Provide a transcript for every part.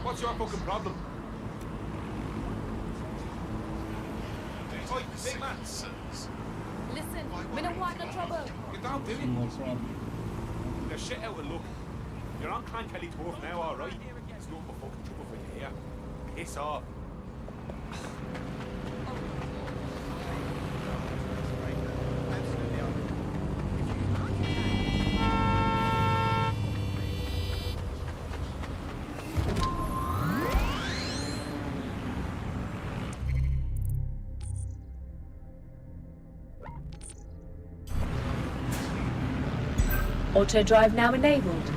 What's your fucking problem? Oi, big man. Listen, we don't want no trouble. You don't do it. You're shit out of luck. You're on Clan Kelly's wharf now, alright? It's not but fucking trouble for you here. Piss off. Auto drive now enabled.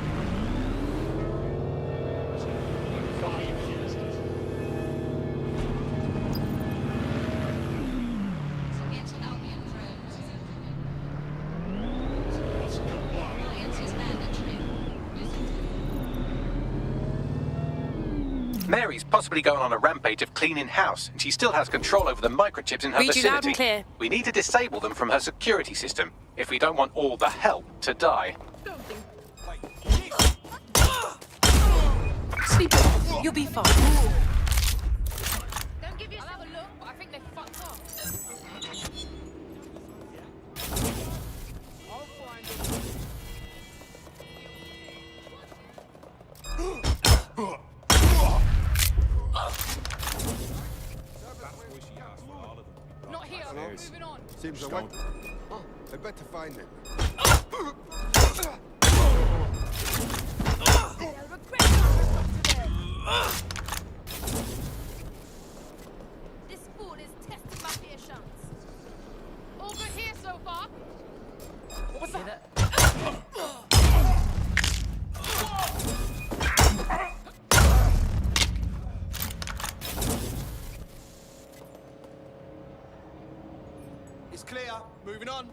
Mary's possibly going on a rampage of cleaning house, and she still has control over the microchips in her Read you loud facility. and clear. We need to disable them from her security system if we don't want all the help to die. Sleep it off. You'll be fine. Don't give yourself a look, but I think they fucked up. I'll find it. Not here. Moving on. Seems like I better find them. They'll regret not today. This fool is testing my patience. Over here so far. What was that? It's clear. Moving on.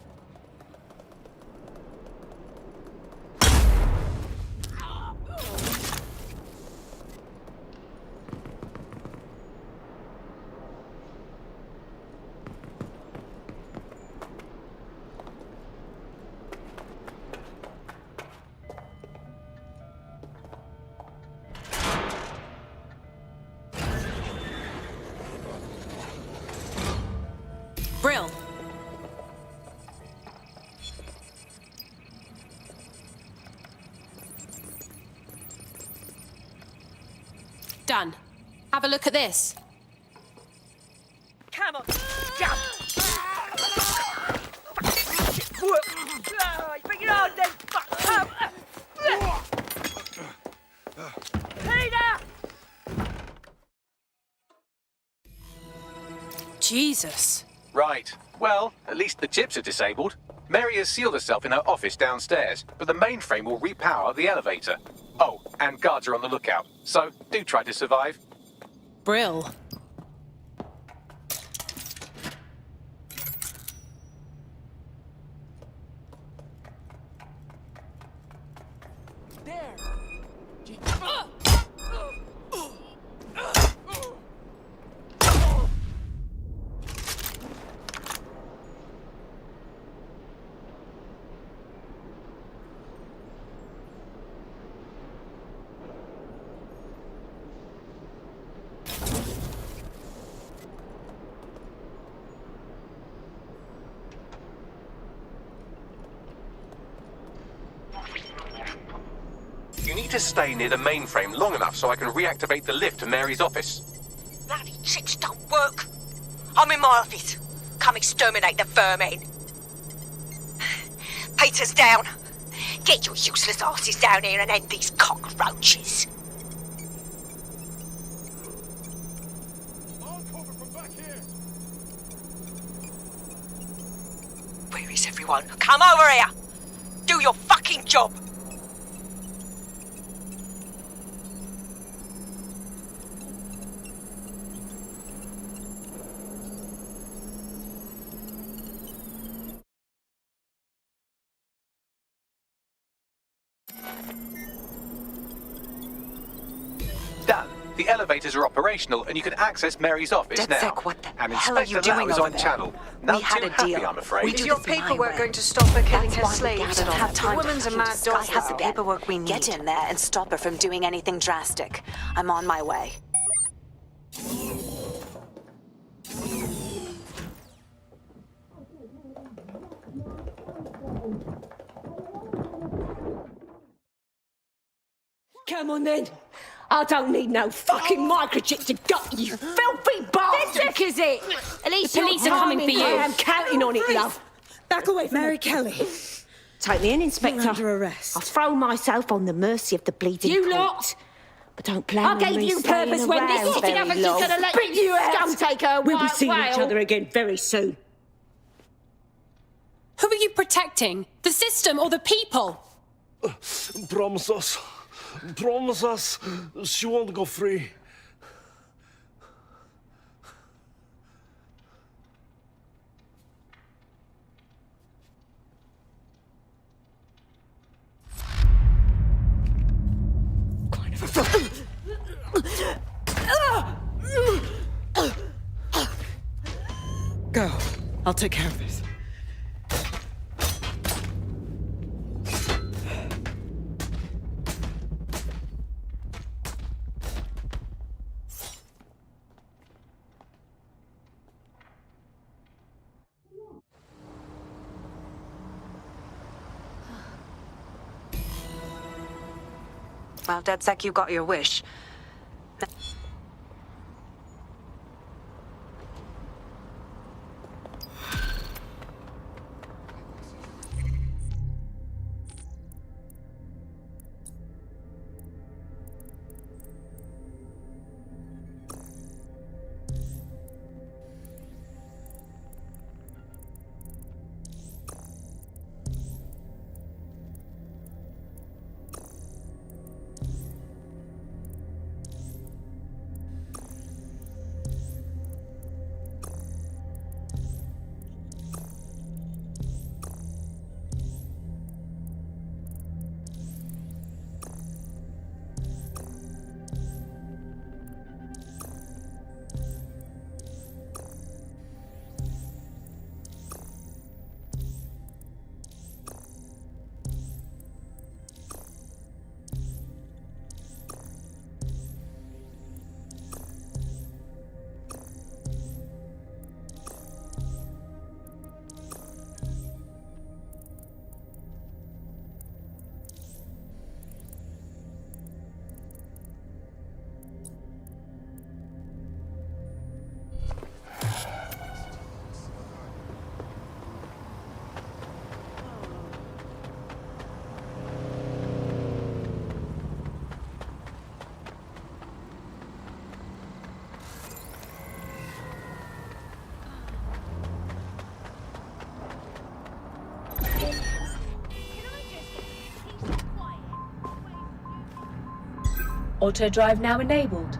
Brill. Done. Have a look at this. Come on, jump! Bring it on then, fuck! Come! Peter! Jesus. Right. Well, at least the chips are disabled. Mary has sealed herself in her office downstairs, but the mainframe will repower the elevator. Oh, and guards are on the lookout, so do try to survive. Brill. There! You need to stay near the mainframe long enough so I can reactivate the lift to Mary's office. Bloody chips don't work. I'm in my office. Come exterminate the vermin. Peter's down. Get your useless asses down here and end these cockroaches. I'll cover from back here. Where is everyone? Come over here. Do your fucking job. Done. The elevators are operational and you can access Mary's office now. DedSec, what the and hell are you Inspector Lau doing is over on there? channel. None We had too a happy, deal. I'm afraid. Is your paperwork going to stop her killing her slaves? We don't have time. The woman's a mad dog. Has the paperwork we need. Get in there and stop her from doing anything drastic. I'm on my way. Come on then. I don't need no fucking microchip to gut you, filthy bastard! This is it! At least the police are coming for you. I am counting on it, love. Back away from Mary her. Kelly. Take me in, Inspector. You're under arrest. I'll throw myself on the mercy of the bleeding You court. lot! But don't plan I on gave me you staying purpose when this around sitting very officer's long. gonna let Spit you out. scum take her We'll be white seeing each whale. other again very soon. Who are you protecting? The system or the people? Promise us. Promise us she won't go free. Go. I'll take care of this. Well, DedSec, you got your wish. Auto drive now enabled.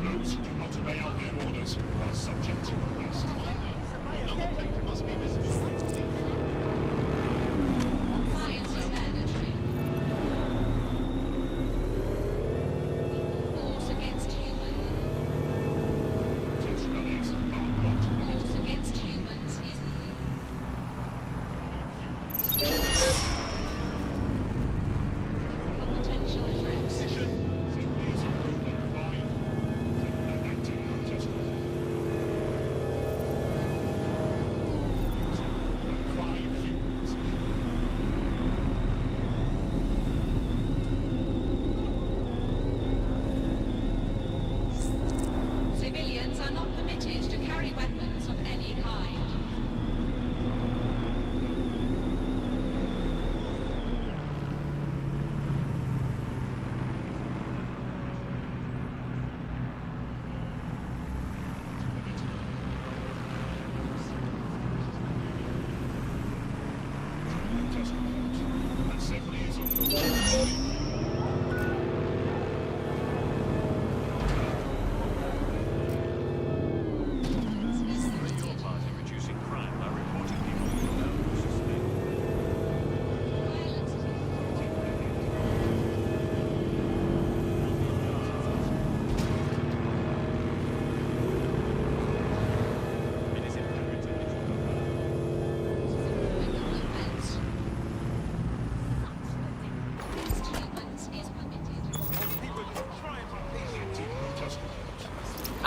Those who do not obey our orders are subject to arrest. Another paper must be visited. Compliance is mandatory. Force against human. Tensionalities are blocked. Force against humans is... Potential threats.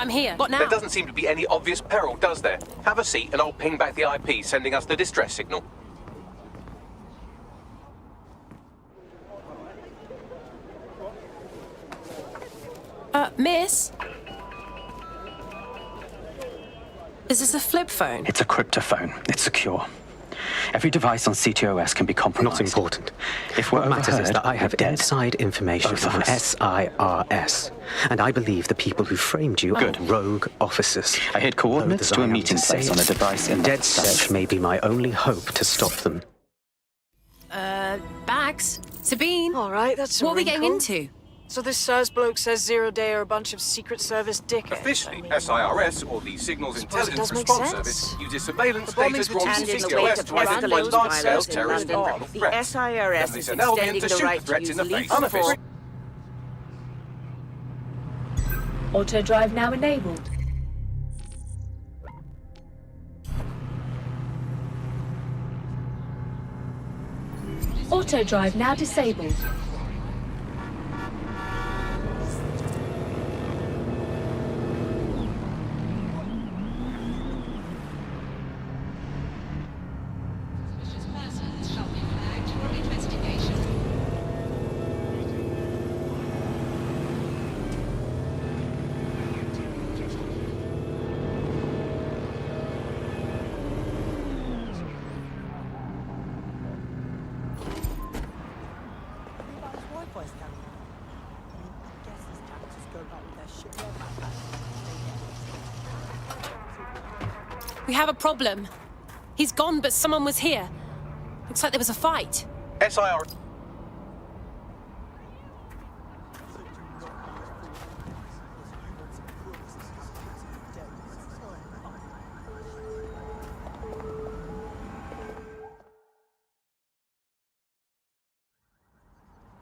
I'm here. What now? There doesn't seem to be any obvious peril, does there? Have a seat and I'll ping back the IP sending us the distress signal. Miss? Is this a flip phone? It's a cryptophone. It's secure. Every device on CTOS can be compromised. Not important. If we're what matters is overheard, that I have we're dead. inside information Both of on us. SIRS. And I believe the people who framed you Good. are rogue officers. I hid coordinates Though to a as I am meeting to say place on a it, device in dead search may be my only hope to stop them. Bags? Sabine? All right, that's a What are we getting wrinkle. into? So this SIRS bloke says 0 Day are a bunch of Secret Service dickheads. Officially, SIRS, or the Signals Suppose it Intelligence does make Response sense. Service, uses surveillance The data bombings drawn from stand in the CTOS wake to of identify escalated large-scale violence in terrorist and London. criminal The threats. SIRS Then is this NL extending to the shoot right the to threats in use the face. lethal Unofficial. force. Auto drive now enabled. Auto drive now disabled. We have a problem. He's gone, but someone was here. Looks like there was a fight. SIR...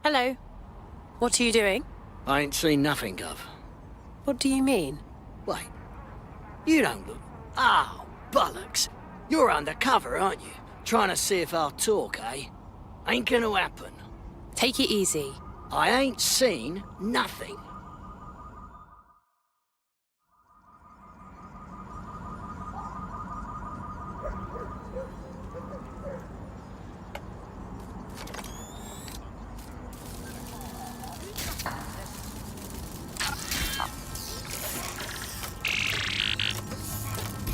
Hello. What are you doing? I ain't seen nothing, Gov. What do you mean? Wait. You don't look... Oh, bollocks. You're undercover, aren't you? Trying to see if I'll talk, eh? Ain't gonna happen. Take it easy. I ain't seen nothing.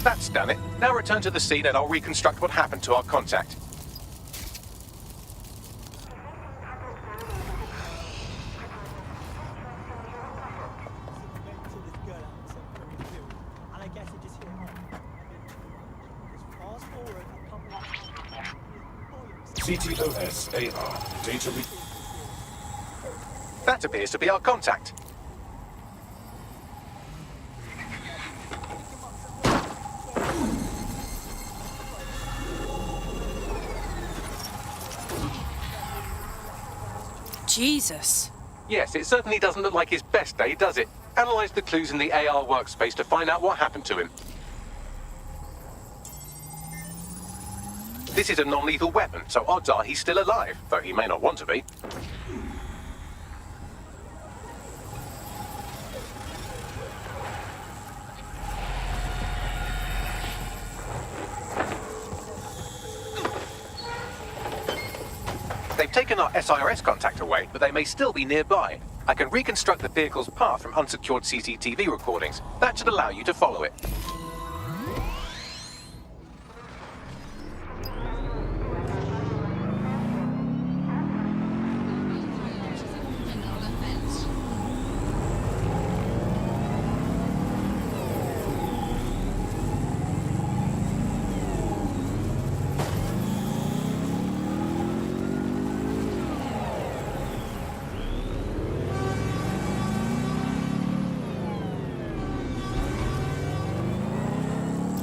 That's done it. Now return to the scene and I'll reconstruct what happened to our contact. CTOS AR. Data That appears to be our contact. Jesus. Yes, it certainly doesn't look like his best day, does it? Analyze the clues in the AR workspace to find out what happened to him. This is a non-lethal weapon, so odds are he's still alive, though he may not want to be. They've taken our SIRS contact away, but they may still be nearby. I can reconstruct the vehicle's path from unsecured CCTV recordings. That should allow you to follow it.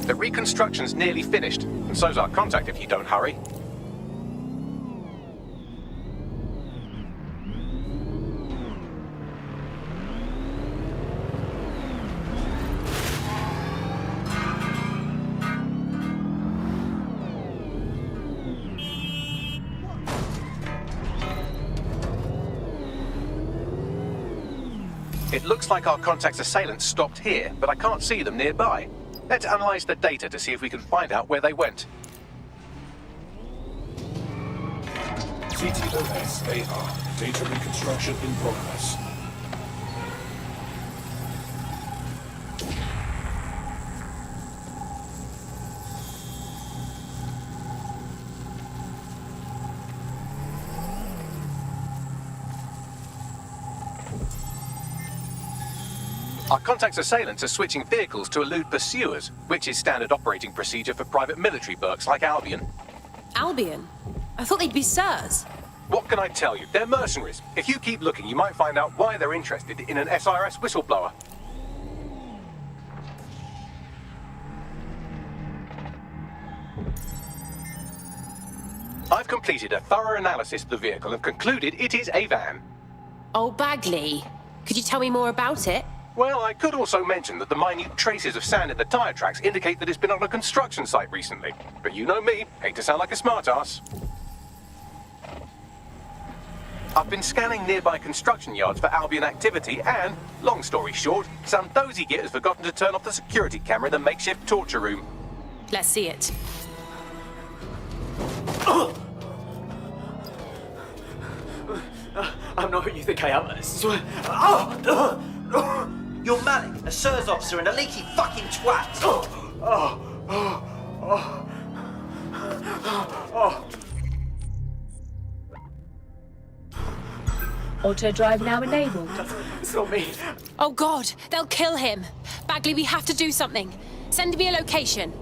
The reconstruction's nearly finished, and so's our contact if you don't hurry. It looks like our contact's assailants stopped here, but I can't see them nearby. Let's analyze the data to see if we can find out where they went. CTOS AR. Data reconstruction in progress. Our contact's assailants are switching vehicles to elude pursuers, which is standard operating procedure for private military burks like Albion. Albion? I thought they'd be sirs. What can I tell you? They're mercenaries. If you keep looking, you might find out why they're interested in an SRS whistleblower. I've completed a thorough analysis of the vehicle and concluded it is a van. Oh, Bagley. Could you tell me more about it? Well, I could also mention that the minute traces of sand in the tyre tracks indicate that it's been on a construction site recently. But you know me, hate to sound like a smartass. I've been scanning nearby construction yards for Albion activity and, long story short, some dozy git has forgotten to turn off the security camera in the makeshift torture room. Let's see it. I'm not who you think I am, I swear. You're Malik, a SIRS officer and a leaky fucking twat! Auto drive now enabled. It's not me. Oh God, they'll kill him. Bagley, we have to do something. Send me a location.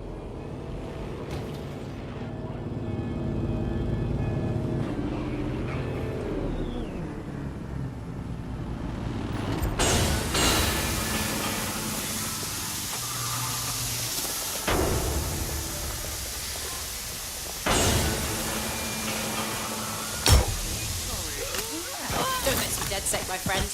Dead safe, my friend.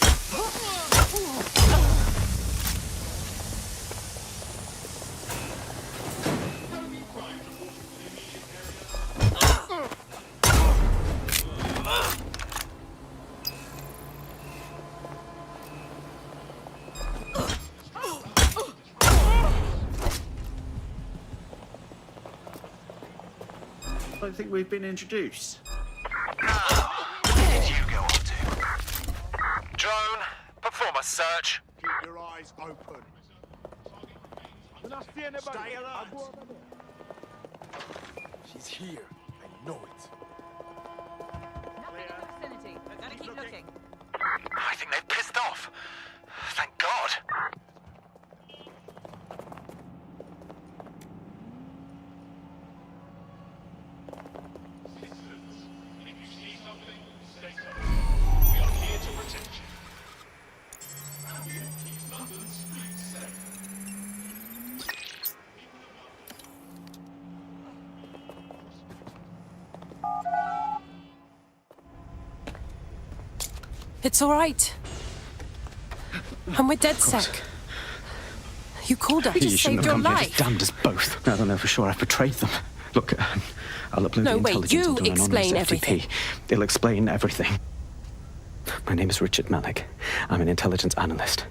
I don't think we've been introduced. Where did you go off to? Drone, perform a search. Keep your eyes open. Stay alert. She's here. I know it. Nothing in the vicinity. Gotta keep looking. I think they've pissed off. Thank God. We are here to protect you. Albion keeps London's streets safe. It's all right. I'm with DedSec. You called us. You just saved your life. Just damned us both. Now they'll know for sure I've betrayed them. Look, I'll upload the intelligence you into an explain anonymous everything. FTP. It'll explain everything. My name is Richard Malik. I'm an intelligence analyst.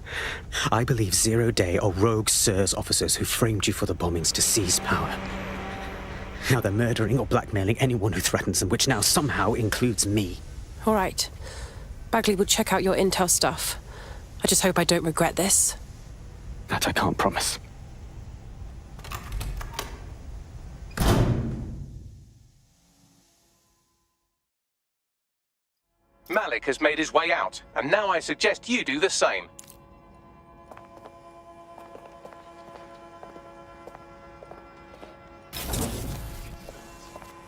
I believe Zero Day are rogue SIRS officers who framed you for the bombings to seize power. Now they're murdering or blackmailing anyone who threatens them, which now somehow includes me. All right. Bagley will check out your intel stuff. I just hope I don't regret this. That I can't promise. Malik has made his way out, and now I suggest you do the same. If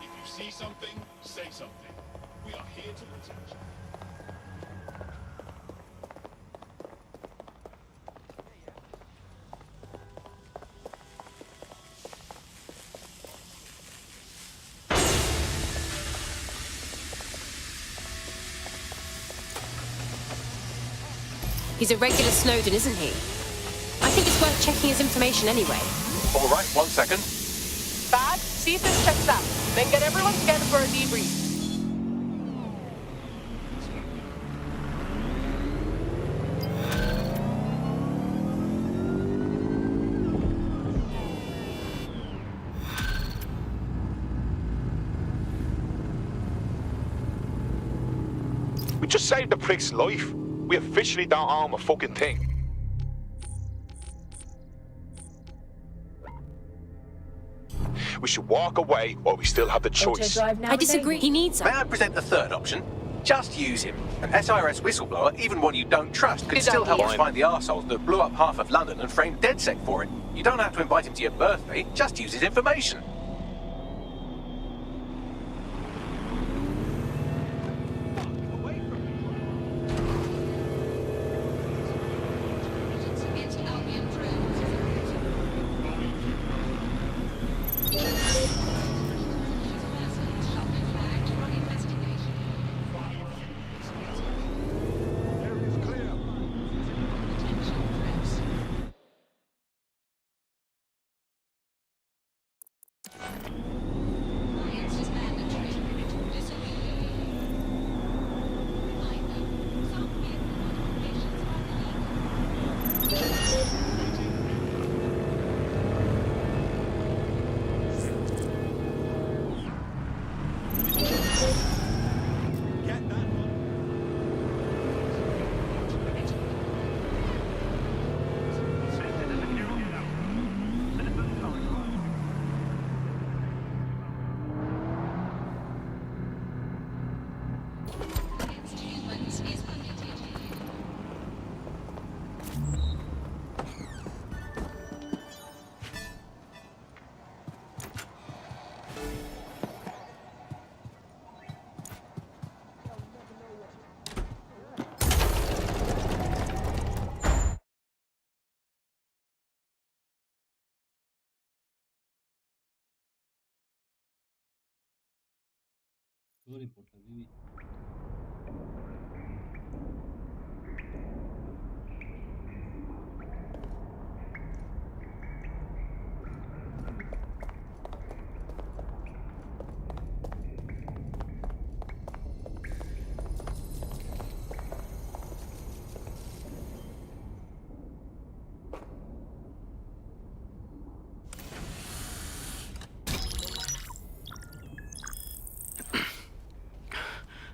you see something, say something. We are here to protect you. He's a regular Snowden, isn't he? I think it's worth checking his information anyway. All right, 1 second. Bad? See if this checks out. Then get everyone together for a debrief. We just saved the prick's life. We officially don't own a fucking thing. We should walk away while we still have the choice. I disagree. He needs May us. I present the third option? Just use him. An SRS whistleblower, even one you don't trust, could still help us find the arseholes that blew up half of London and framed DedSec for it. You don't have to invite him to your birthday, just use his information.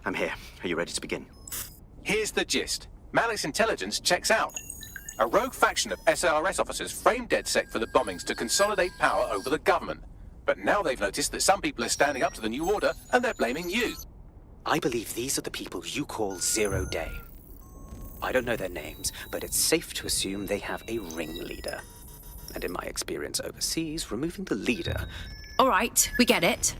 I'm here. Are you ready to begin? Here's the gist. Malik's intelligence checks out. A rogue faction of SRS officers framed DedSec for the bombings to consolidate power over the government. But now they've noticed that some people are standing up to the new order, and they're blaming you. I believe these are the people you call Zero Day. I don't know their names, but it's safe to assume they have a ringleader. And in my experience overseas, removing the leader... All right, we get it.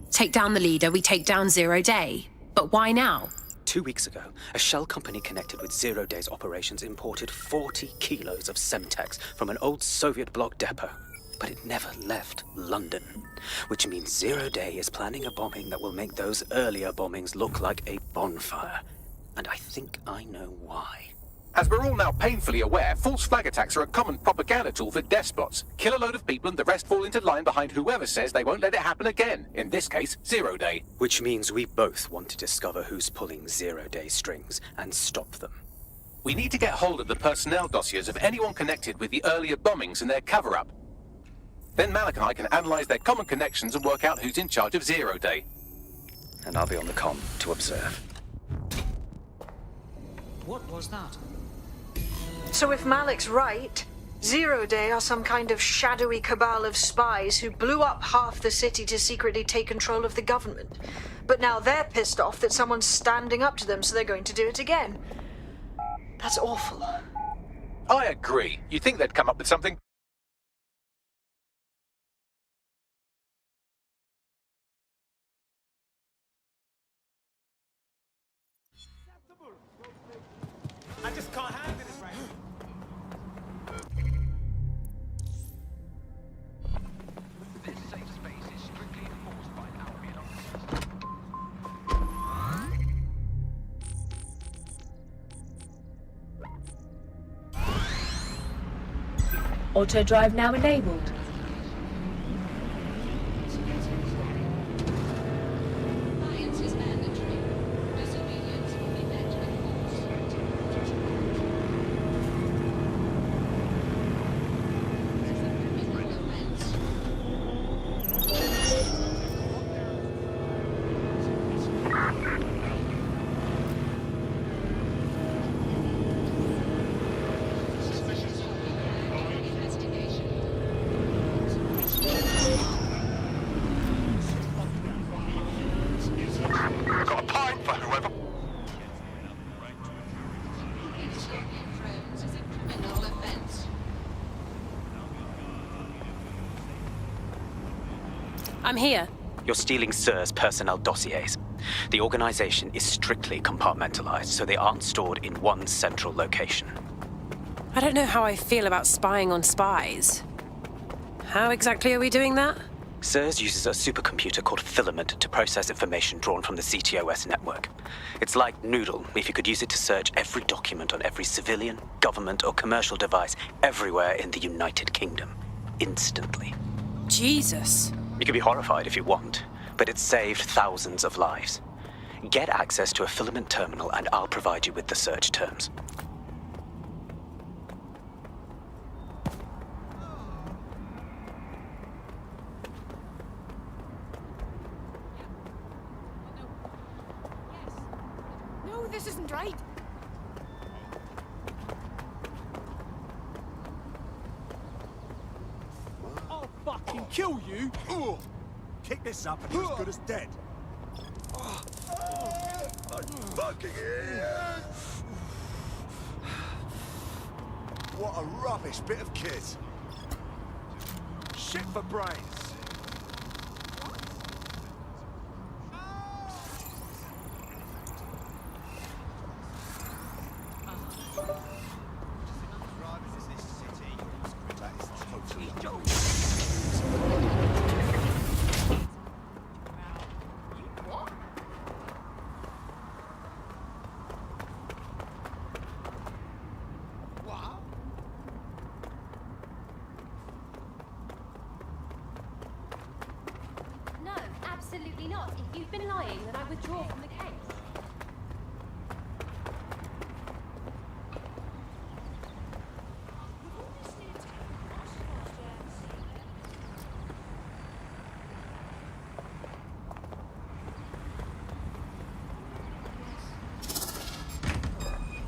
Take down the leader, we take down Zero Day. But why now? 2 weeks ago, a shell company connected with Zero Day's operations imported 40 kilos of Semtex from an old Soviet bloc depot. But it never left London, which means Zero Day is planning a bombing that will make those earlier bombings look like a bonfire. And I think I know why. As we're all now painfully aware, false flag attacks are a common propaganda tool for despots. Kill a load of people and the rest fall into line behind whoever says they won't let it happen again. In this case, Zero Day. Which means we both want to discover who's pulling Zero Day strings and stop them. We need to get hold of the personnel dossiers of anyone connected with the earlier bombings and their cover-up. Then Malik and I can analyze their common connections and work out who's in charge of Zero Day. And I'll be on the comm to observe. What was that? So if Malik's right, Zero Day are some kind of shadowy cabal of spies who blew up half the city to secretly take control of the government. But now they're pissed off that someone's standing up to them, so they're going to do it again. That's awful. I agree. You'd think they'd come up with something. I just can't handle this right now. Auto drive now enabled. I'm here. You're stealing SIR's personnel dossiers. The organization is strictly compartmentalized, so they aren't stored in one central location. I don't know how I feel about spying on spies. How exactly are we doing that? SIRS uses a supercomputer called Filament to process information drawn from the CTOS network. It's like Noodle if you could use it to search every document on every civilian, government, or commercial device everywhere in the United Kingdom. Instantly. Jesus. You can be horrified if you want, but it's saved thousands of lives. Get access to a Filament terminal and I'll provide you with the search terms. No, this isn't right. I'll fucking kill you! Ugh. Kick this up and you're as good as dead. I'm fucking idiot! What a rubbish bit of kit. Shit for brains. No, absolutely not. If you've been lying, then I withdraw from the case.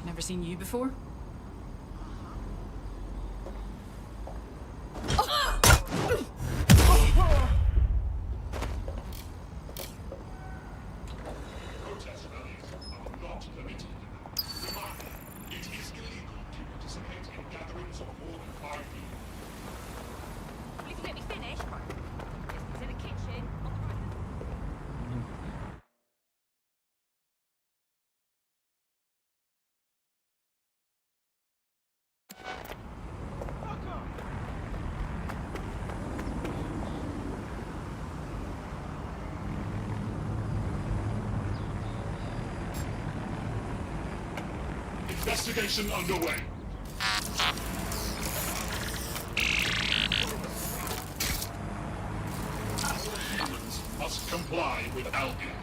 Never seen you before? Investigation underway. Humans must comply with Albion.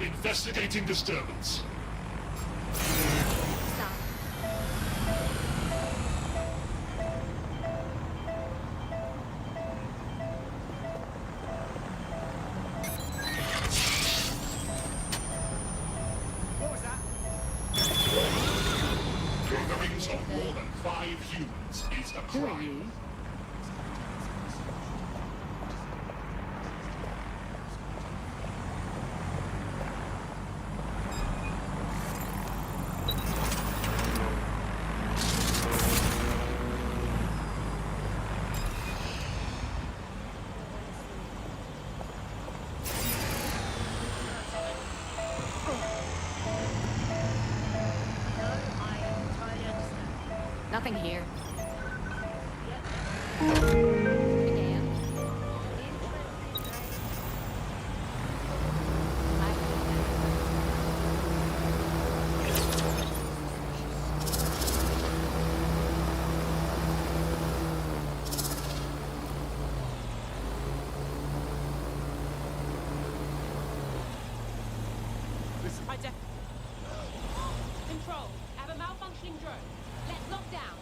Investigating disturbance. What was that? Gatherings of more than 5 humans is a crime. Who are you? Nothing here. Control, I have a malfunctioning drone. Let's lock down.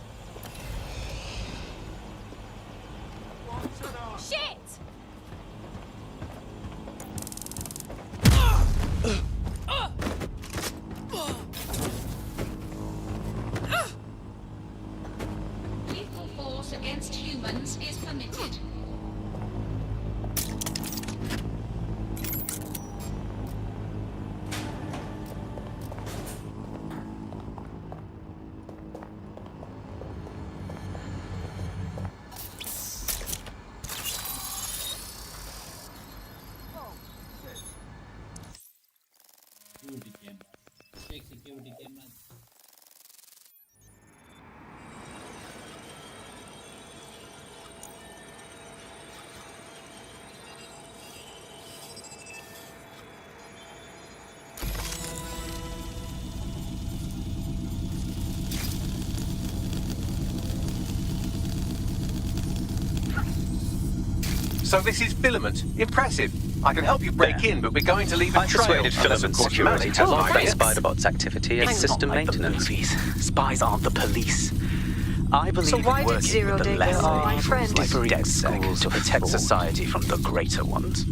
security camera. Fake security camera. So this is Filament. Impressive. I can help you break in, but we're going to leave a I trail. persuaded Unless, Filament of course, Security Malik to has log their bias. Spider-Bot's activity as system maintenance. Spies aren't the police. I believe So why in did working Zero with the Day lesser go on my friend? slippery DedSec to protect society from the greater ones.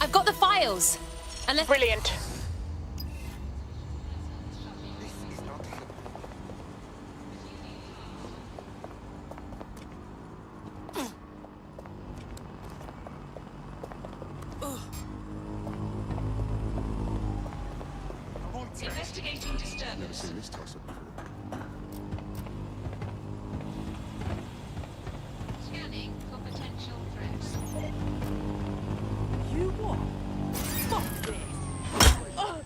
I've got the files. Unless... Brilliant. Investigating disturbance. Never seen this toss-up before. Scanning for potential threats. You what? Fuck this. What?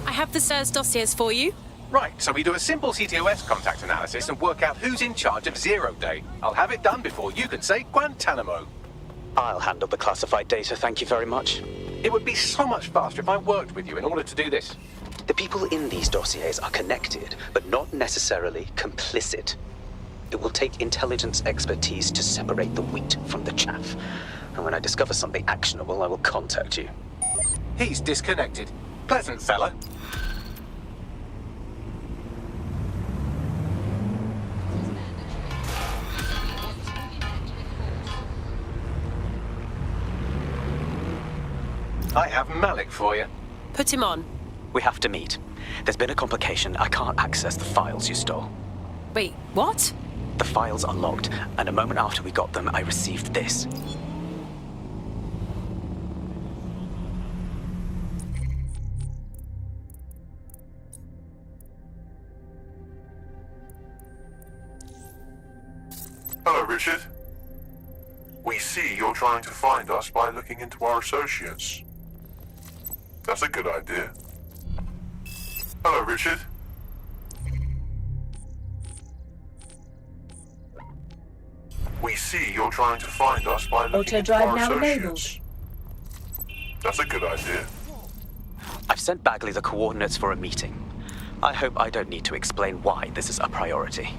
I have the SIRS dossiers for you. Right, so we do a simple CTOS contact analysis and work out who's in charge of Zero Day. I'll have it done before you can say Guantanamo. I'll handle the classified data, thank you very much. It would be so much faster if I worked with you in order to do this. The people in these dossiers are connected, but not necessarily complicit. It will take intelligence expertise to separate the wheat from the chaff. And when I discover something actionable, I will contact you. He's disconnected. Pleasant fella. I have Malik for you. Put him on. We have to meet. There's been a complication. I can't access the files you stole. Wait, what? The files are locked, and a moment after we got them, I received this. Hello, Richard. We see you're trying to find us by looking into our associates. That's a good idea. Hello, Richard. We see you're trying to find us by looking into Auto-drive our now associates. That's a good idea. I've sent Bagley the coordinates for a meeting. I hope I don't need to explain why this is a priority.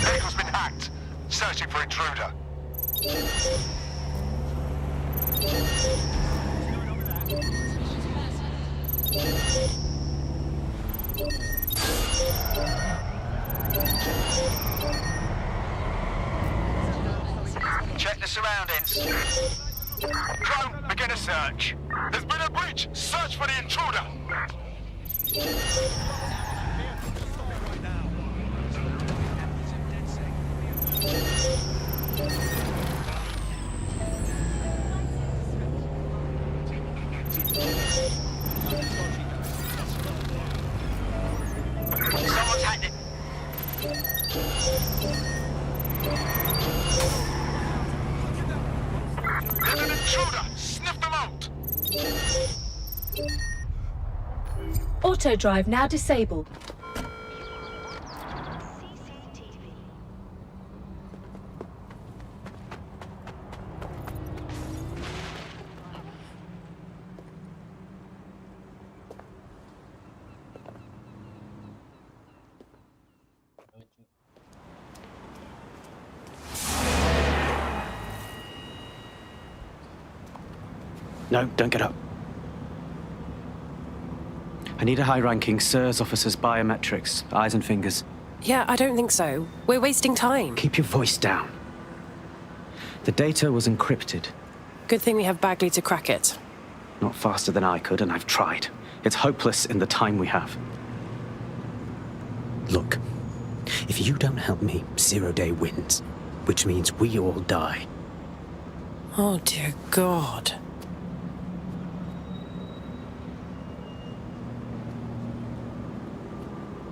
Vehicle's been hacked. Searching for intruder. Check the surroundings. Drone, begin a search. There's been a breach. Search for the intruder. Someone's hacked it. There's an intruder. Sniff them out. Auto-drive now disabled. No, don't get up. I need a high-ranking SIRS officer's biometrics, eyes and fingers. Yeah, I don't think so. We're wasting time. Keep your voice down. The data was encrypted. Good thing we have Bagley to crack it. Not faster than I could, and I've tried. It's hopeless in the time we have. Look, if you don't help me, 0 Day wins. Which means we all die. Oh, dear God.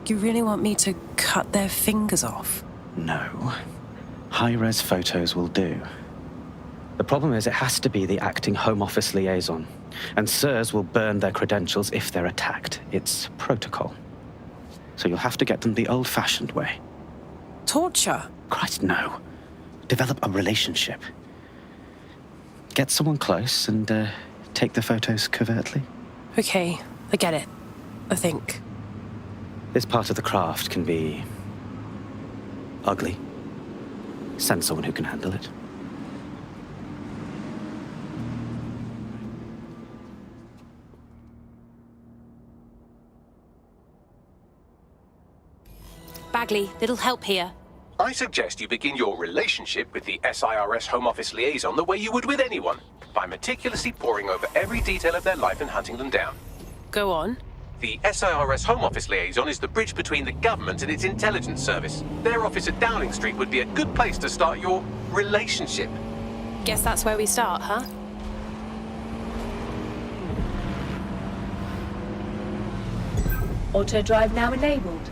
You really want me to cut their fingers off? No. High-res photos will do. The problem is it has to be the acting Home Office liaison, and SIRS will burn their credentials if they're attacked. It's protocol. So you'll have to get them the old-fashioned way. Torture? Christ, no. Develop a relationship. Get someone close and take the photos covertly. Okay, I get it. I think. This part of the craft can be ugly. Send someone who can handle it. Bagley, little help here. I suggest you begin your relationship with the SIRS Home Office liaison the way you would with anyone, by meticulously poring over every detail of their life and hunting them down. Go on. The SIRS Home Office liaison is the bridge between the government and its intelligence service. Their office at Downing Street would be a good place to start your relationship. Guess that's where we start, huh? Auto-drive now enabled.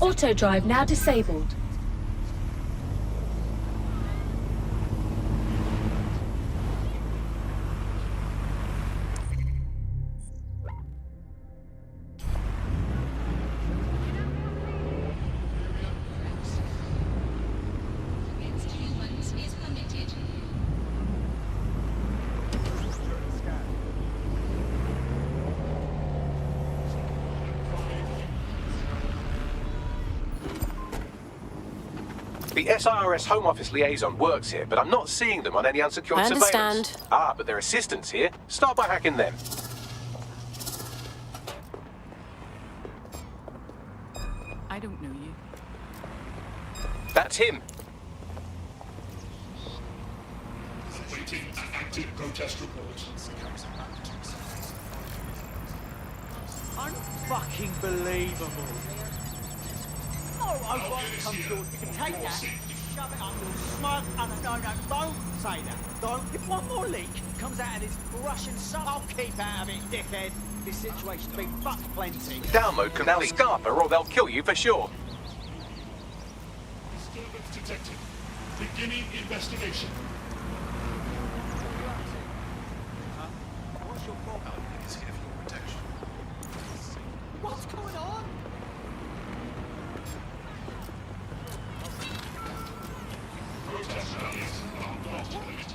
Auto drive now disabled. The SIRS Home Office liaison works here, but I'm not seeing them on any unsecured I surveillance. understand. Ah, but their assistants here. Start by hacking them. I don't know you. That's him. Waiting active protest reports. Unfucking believable. Oh, I won't come through. You can take that, shove it up your smug, and no, don't say that. Don't. If one more leak comes out of this Russian sub, I'll keep out of it, dickhead. This situation's been fucked plenty. Download Canali Scarpa or they'll kill you for sure. Disturbance detected. Beginning investigation. What's your problem? Is here for your protection. What's going on? Protest rallies are not permitted.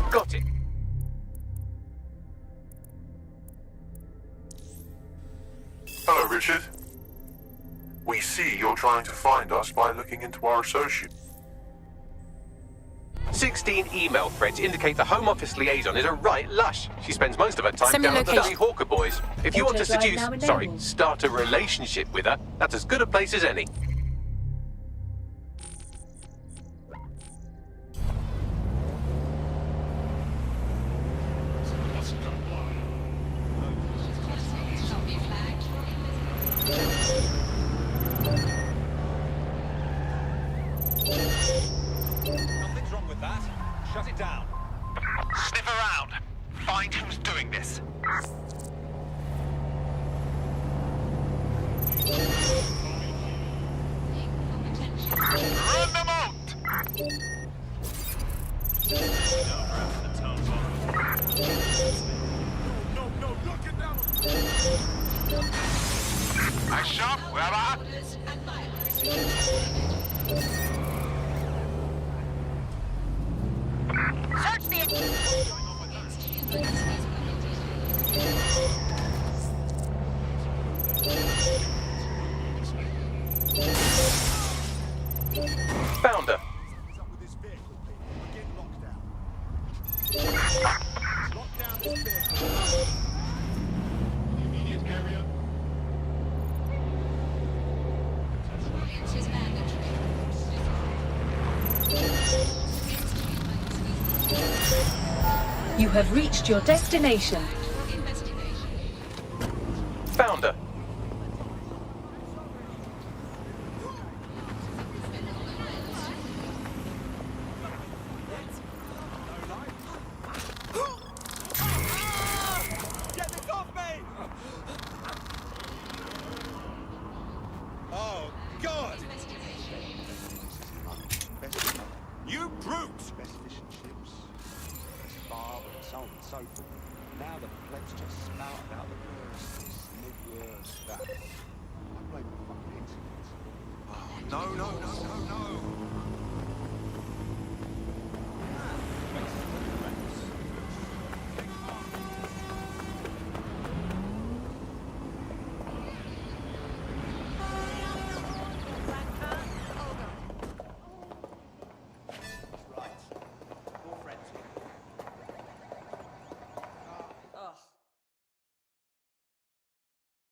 Got it. Hello, Richard. We see you're trying to find us by looking into our associate. 16 email threads indicate the Home Office liaison is a right lush. She spends most of her time Send me down at the location. Hawker Boys. If you want to Auto drive seduce, now enabled. sorry, start a relationship with her, that's as good a place as any. Nothing's wrong with that. Shut it down. Sniff around. Find who's doing this. Run them out! No, look at them! I shot, wherever. Search the... Found her. What's up with this vehicle, people? We're getting locked down. Lock down this vehicle. Immediate area. You have reached your destination. Found her. Get this off me! Oh, God! You brute! Best fish and chips, best barber, and so on and so forth. Now the plebs just spout about the worst, the worst, that. I blame the fucking internet. Oh, no.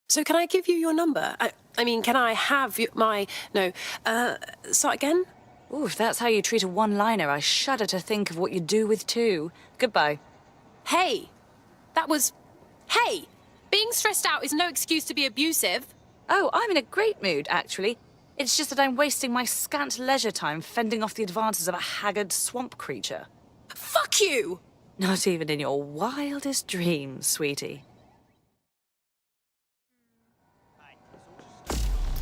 So can I give you your number? I mean, can I have my... No, start again? Ooh, if that's how you treat a one-liner, I shudder to think of what you do with two. Goodbye. Hey! That was... Hey! Being stressed out is no excuse to be abusive. Oh, I'm in a great mood, actually. It's just that I'm wasting my scant leisure time fending off the advances of a haggard swamp creature. Fuck you! Not even in your wildest dreams, sweetie.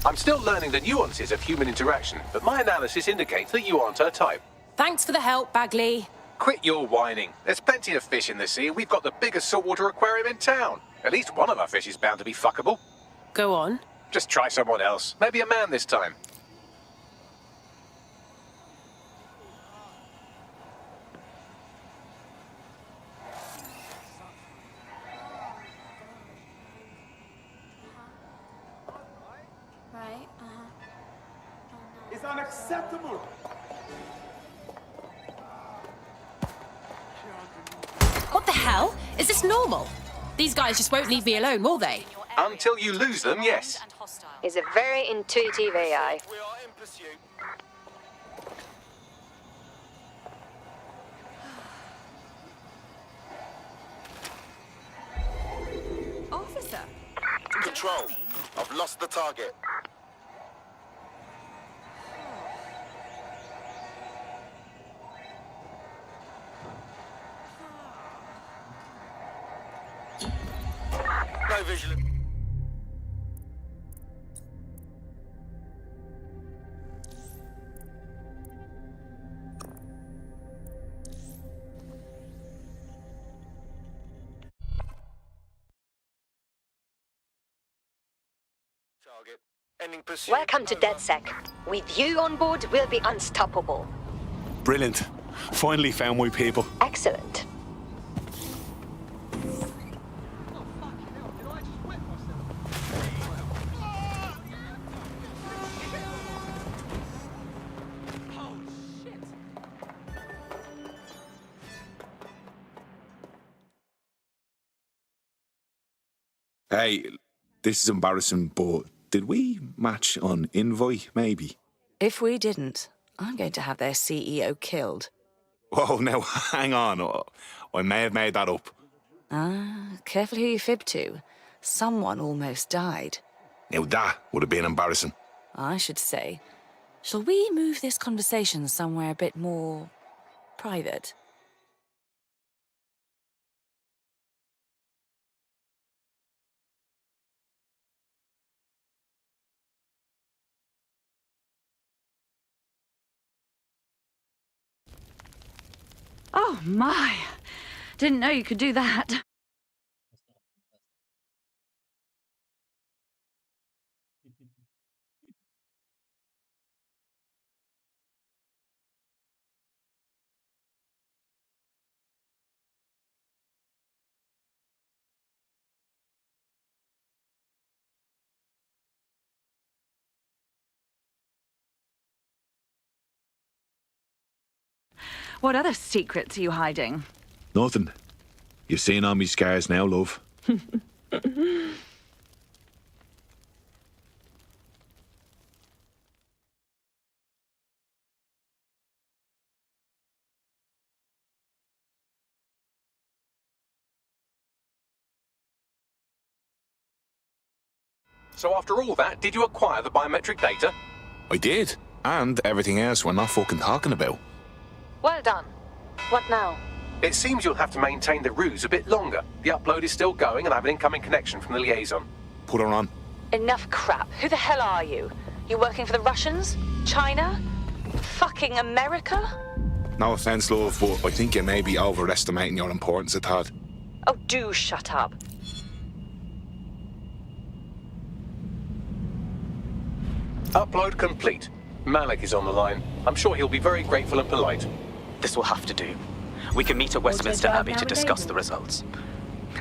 I'm still learning the nuances of human interaction, but my analysis indicates that you aren't her type. Thanks for the help, Bagley. Quit your whining. There's plenty of fish in the sea, and we've got the biggest saltwater aquarium in town. At least one of our fish is bound to be fuckable. Go on. Just try someone else. Maybe a man this time. Right, It's unacceptable. What the hell? Is this normal? These guys just won't leave me alone, will they? Until you lose them, yes. He's a very intuitive AI. We are in pursuit. Officer. Control. I've lost the target. No visual. Target. Ending pursuit. Welcome to DedSec. With you on board, we'll be unstoppable. Brilliant. Finally found my people. Excellent. Hey, this is embarrassing, but did we match on invite, maybe? If we didn't, I'm going to have their CEO killed. Whoa, now hang on. I may have made that up. Careful who you fib to. Someone almost died. Now that would have been embarrassing. I should say. Shall we move this conversation somewhere a bit more private? Oh my! Didn't know you could do that. What other secrets are you hiding? Nothing. You've seen all me scars now, love. So after all that, did you acquire the biometric data? I did. And everything else we're not fucking talking about. Well done. What now? It seems you'll have to maintain the ruse a bit longer. The upload is still going and I have an incoming connection from the liaison. Put her on. Enough crap. Who the hell are you? You working for the Russians? China? Fucking America? No offence, love, but I think you may be overestimating your importance a tad. Oh, do shut up. Upload complete. Malik is on the line. I'm sure he'll be very grateful and polite. This will have to do. We can meet at Westminster Abbey to discuss the results.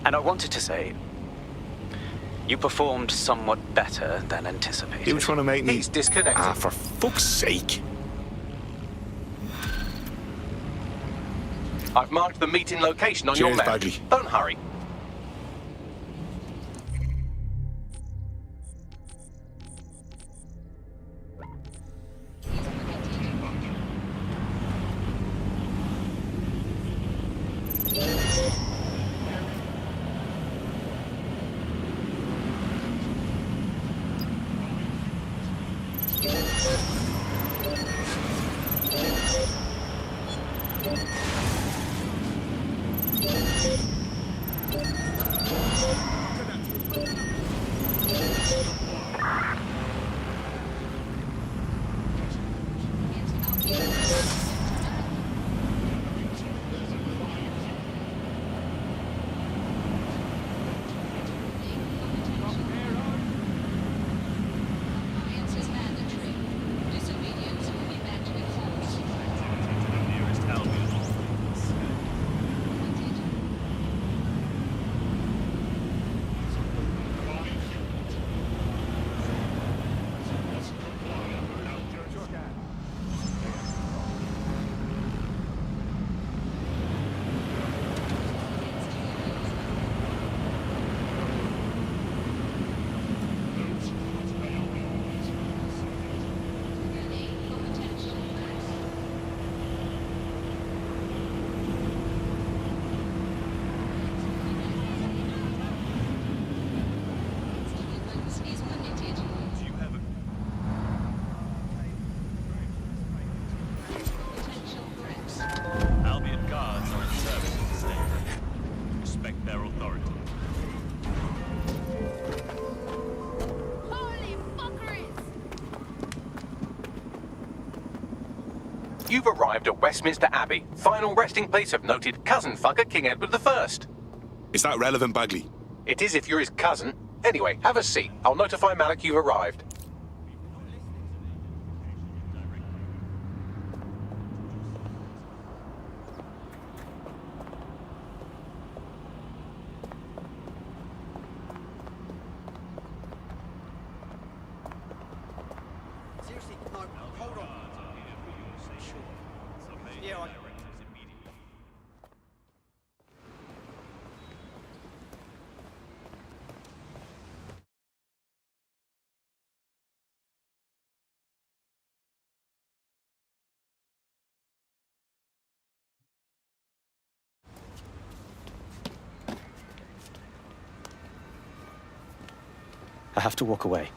And I wanted to say, you performed somewhat better than anticipated. You were trying to make me... He's disconnected. Ah, for fuck's sake. I've marked the meeting location on Cheers, your map. Bagley. Don't hurry. You've arrived at Westminster Abbey, final resting place of noted cousin fucker King Edward I. Is that relevant, Bagley? It is if you're his cousin. Anyway, have a seat. I'll notify Malik you've arrived. Seriously, no, hold on. Sure. Yeah, I... I have to walk away.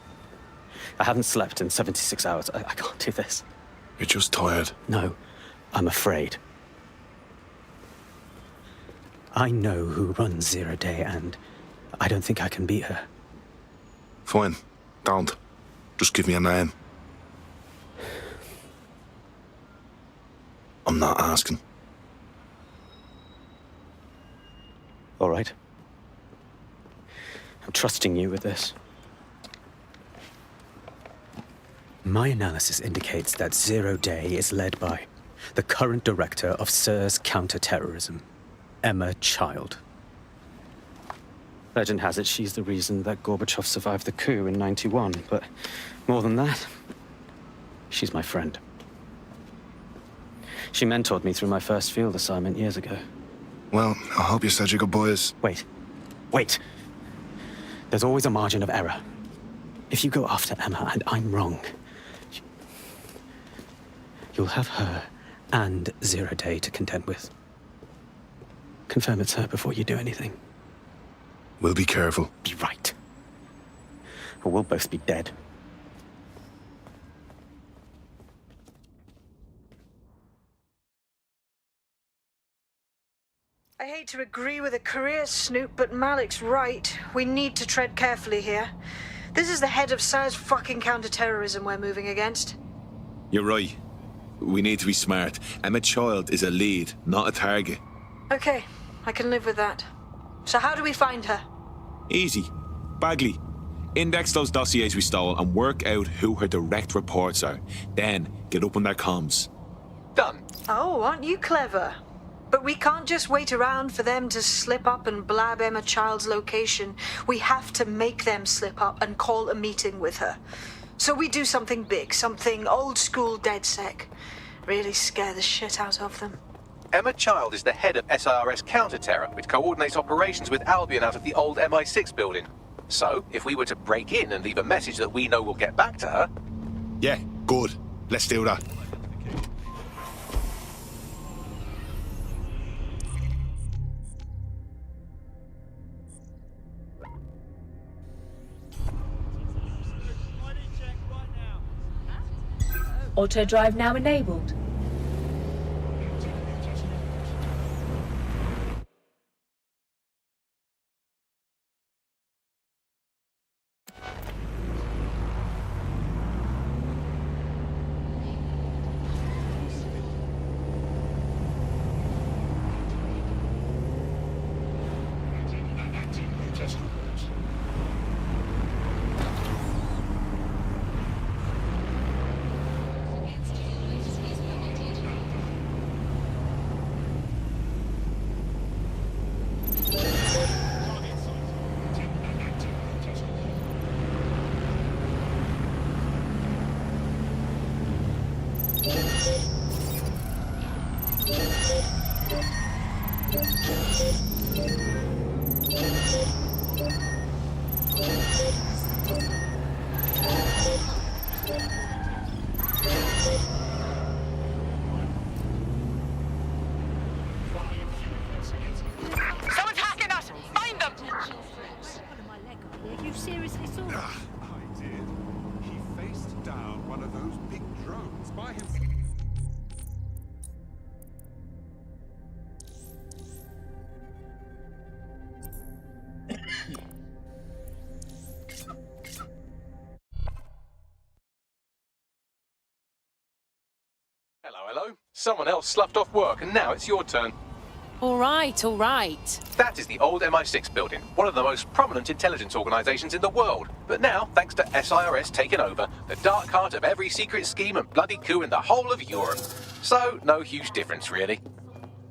I haven't slept in 76 hours. I can't do this. You're just tired. No, I'm afraid. I know who runs Zero Day, and I don't think I can beat her. Fine. Don't. Just give me a name. I'm not asking. All right. I'm trusting you with this. My analysis indicates that Zero Day is led by the current director of SIRS counter-terrorism, Emma Child. Legend has it she's the reason that Gorbachev survived the coup in '91, but more than that, she's my friend. She mentored me through my first field assignment years ago. Well, I hope you said your goodbyes. Wait. There's always a margin of error. If you go after Emma and I'm wrong, you'll have her and Zero Day to contend with. Confirm it's her before you do anything. We'll be careful. Be right. Or we'll both be dead. I hate to agree with a career snoop, but Malik's right. We need to tread carefully here. This is the head of SIRS fucking counter-terrorism we're moving against. You're right. We need to be smart. Emma Child is a lead, not a target. Okay, I can live with that. So how do we find her? Easy. Bagley, index those dossiers we stole and work out who her direct reports are. Then get up on their comms. Done. Oh, aren't you clever? But we can't just wait around for them to slip up and blab Emma Child's location. We have to make them slip up and call a meeting with her. So we do something big, something old school DedSec. Really scare the shit out of them. Emma Child is the head of SIRS counter-terror, which coordinates operations with Albion out of the old MI6 building. So, if we were to break in and leave a message that we know will get back to her... Yeah, good. Let's do that. Auto drive now enabled. hello. Someone else sloughed off work and now it's your turn. All right, all right. That is the old MI6 building, one of the most prominent intelligence organisations in the world. But now, thanks to SIRS taking over, the dark heart of every secret scheme and bloody coup in the whole of Europe. So, no huge difference, really.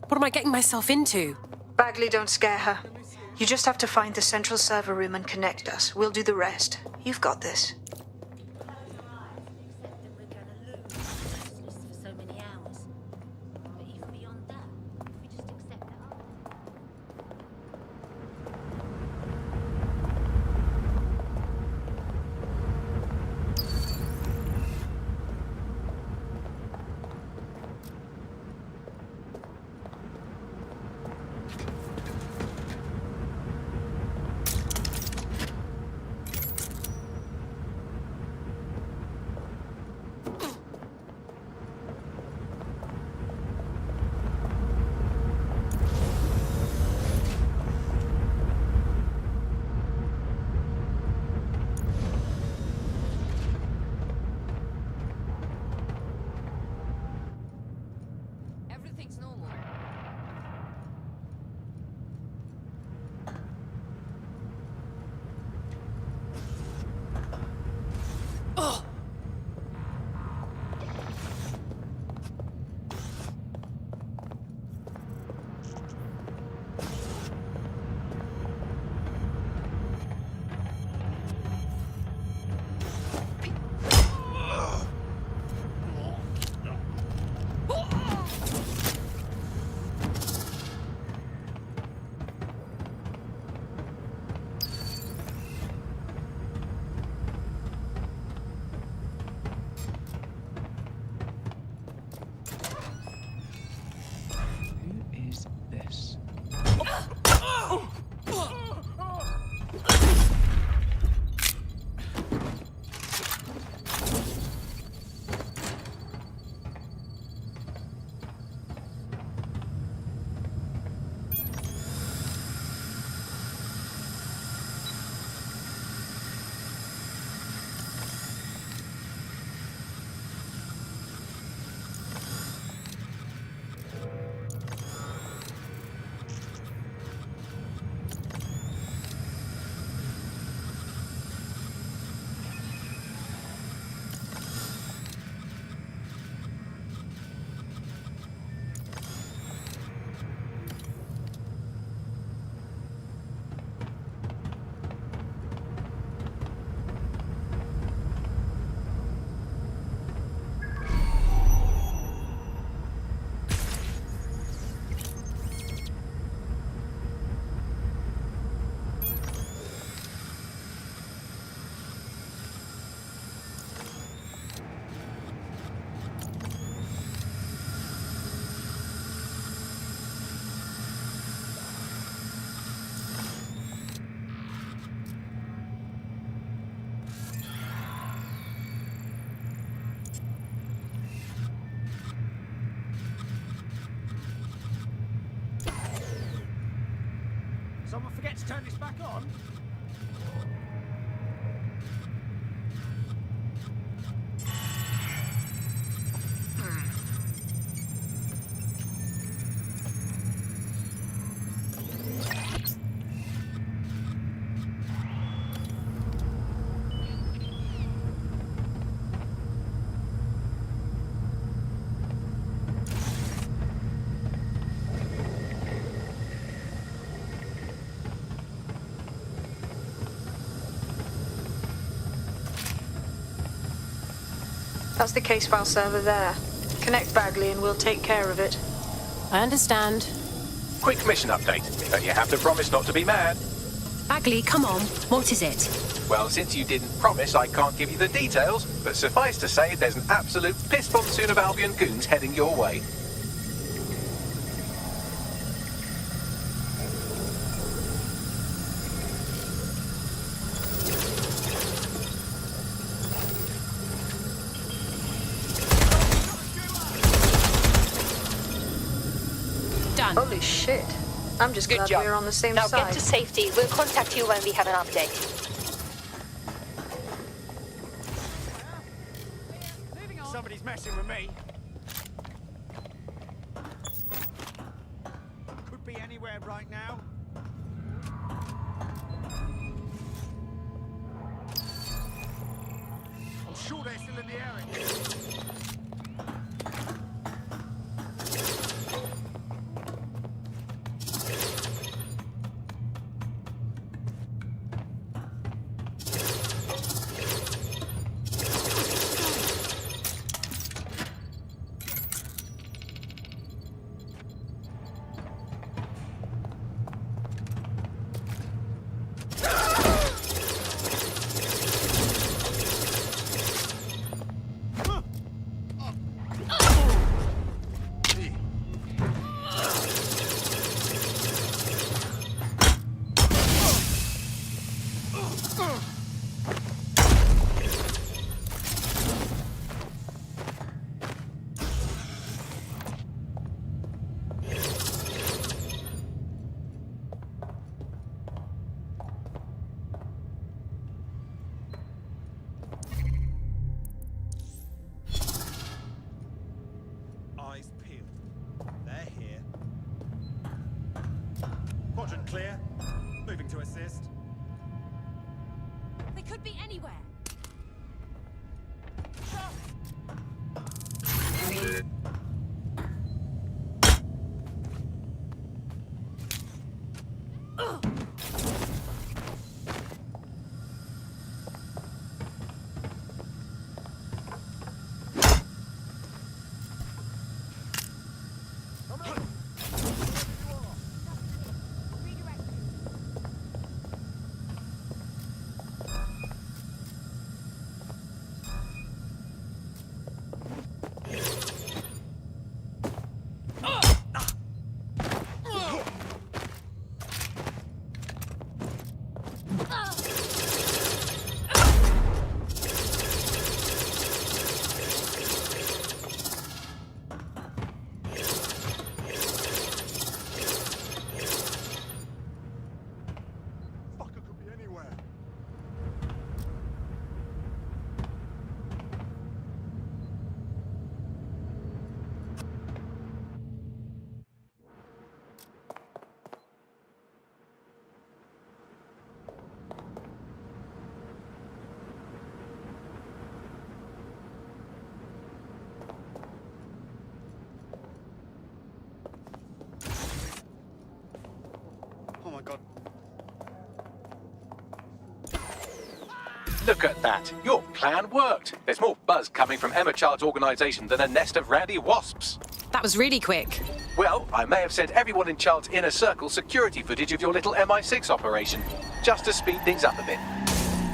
What am I getting myself into? Bagley, don't scare her. You just have to find the central server room and connect us. We'll do the rest. You've got this. Everything's normal. Oh! Someone forget to turn this back on? That's the case file server there. Connect Bagley and we'll take care of it. I understand. Quick mission update, but you have to promise not to be mad. Bagley, come on. What is it? Well, since you didn't promise, I can't give you the details, but suffice to say there's an absolute piss monsoon of Albion goons heading your way. Holy shit. I'm just glad we're on the same now side. Get to safety. We'll contact you when we have an update. Somebody's messing with me. there right now? I'm sure they're still in the area. Eyes peeled. They're here. Quadrant clear. Moving to assist. They could be anywhere. Oh my god. Look at that. Your plan worked. There's more buzz coming from Emma Child's organisation than a nest of rowdy wasps. That was really quick. Well, I may have sent everyone in Child's inner circle security footage of your little MI6 operation, just to speed things up a bit.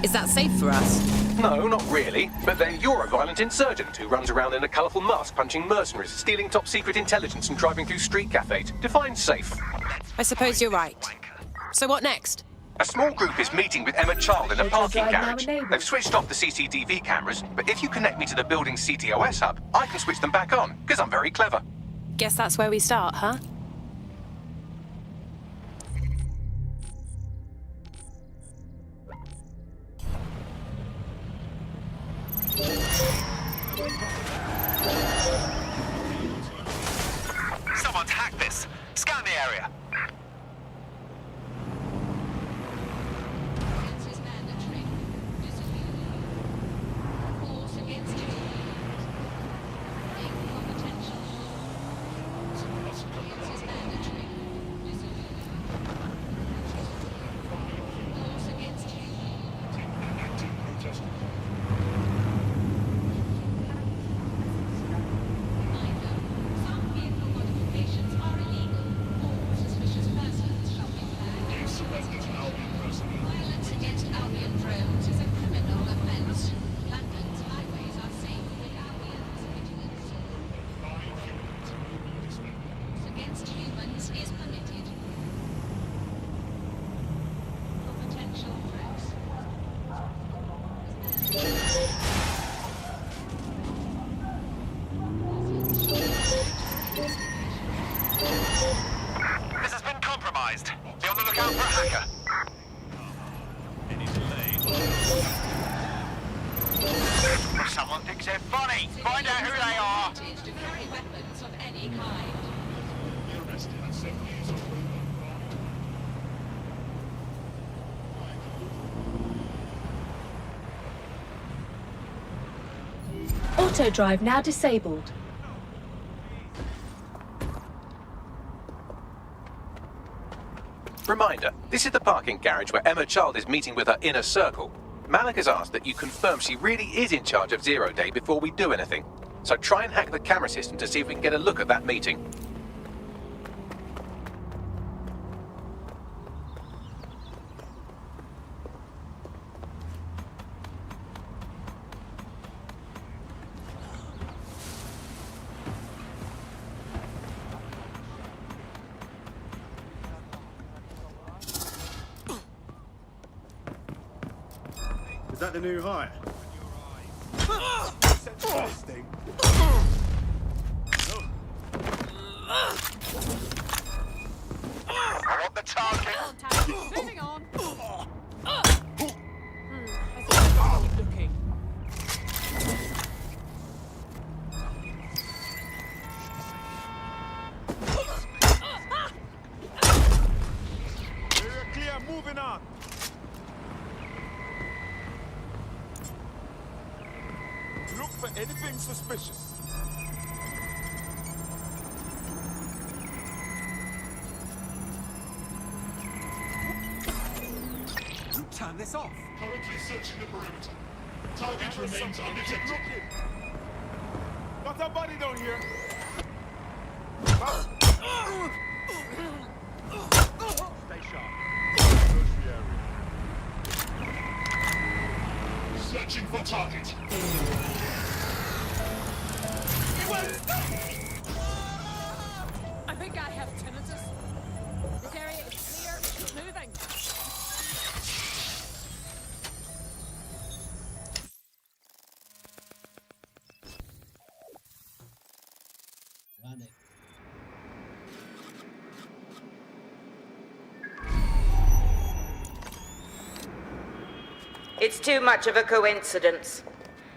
Is that safe for us? No, not really. But then you're a violent insurgent who runs around in a colourful mask punching mercenaries, stealing top-secret intelligence and driving through street cafes. Define safe. I suppose you're right. So what next? A small group is meeting with Emma Child in a parking garage. They've switched off the CCTV cameras, but if you connect me to the building's CTOS hub, I can switch them back on, because I'm very clever. Guess that's where we start, huh? Someone's hacked this. Scan the area. This has been compromised. Be on the lookout for a hacker. If someone thinks they're funny, find out who they are. Auto drive now disabled. Reminder, this is the parking garage where Emma Child is meeting with her inner circle. Malik has asked that you confirm she really is in charge of Zero Day before we do anything. So try and hack the camera system to see if we can get a look at that meeting. Is that the new hire? I want the target. Moving on. Looking. Area clear, moving on. Look for anything suspicious. You turn this off. Currently searching the perimeter. Target remains undetected. Got a body down here. Stay sharp. Search the area. Searching for target. I think I have tinnitus. This area is clear. Keep moving. It's too much of a coincidence.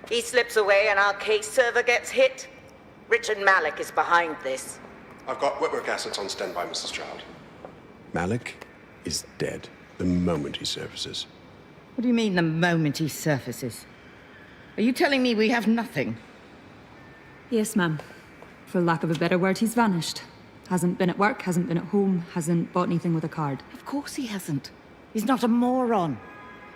He slips away and our case server gets hit. Richard Malik is behind this. I've got Whitwork assets on standby, Mrs. Child. Malik is dead the moment he surfaces. What do you mean, the moment he surfaces? Are you telling me we have nothing? Yes, ma'am. For lack of a better word, he's vanished. Hasn't been at work, hasn't been at home, hasn't bought anything with a card. Of course he hasn't. He's not a moron.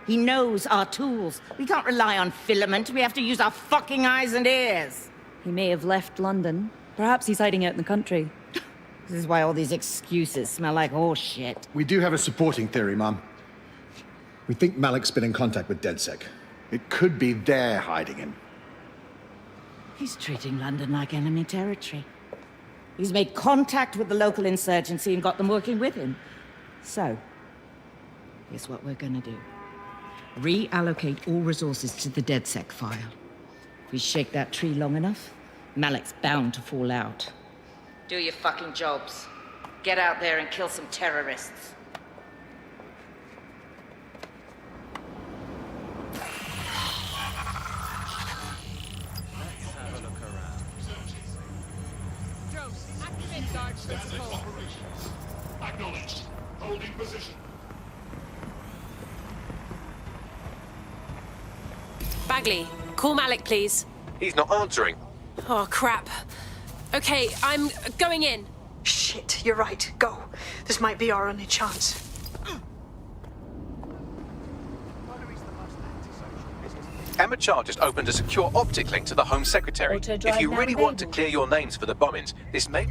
He knows our tools. We can't rely on filament. We have to use our fucking eyes and ears. He may have left London. Perhaps he's hiding out in the country. This is why all these excuses smell like horse shit. We do have a supporting theory, Mum. We think Malik's been in contact with DedSec. It could be they're hiding him. He's treating London like enemy territory. He's made contact with the local insurgency and got them working with him. So, here's what we're gonna do. Reallocate all resources to the DedSec file. If we shake that tree long enough, Malik's bound to fall out. Do your fucking jobs. Get out there and kill some terrorists. Drone, activate guard protocol. Acknowledged. Holding position. Bagley, call Malik, please. He's not answering. Oh, crap. Okay, I'm going in. Shit, you're right. Go. This might be our only chance. Emma Child just opened a secure optic link to the Home Secretary. Auto-drive If you now really want to enabled. clear your names for the bombings, this may...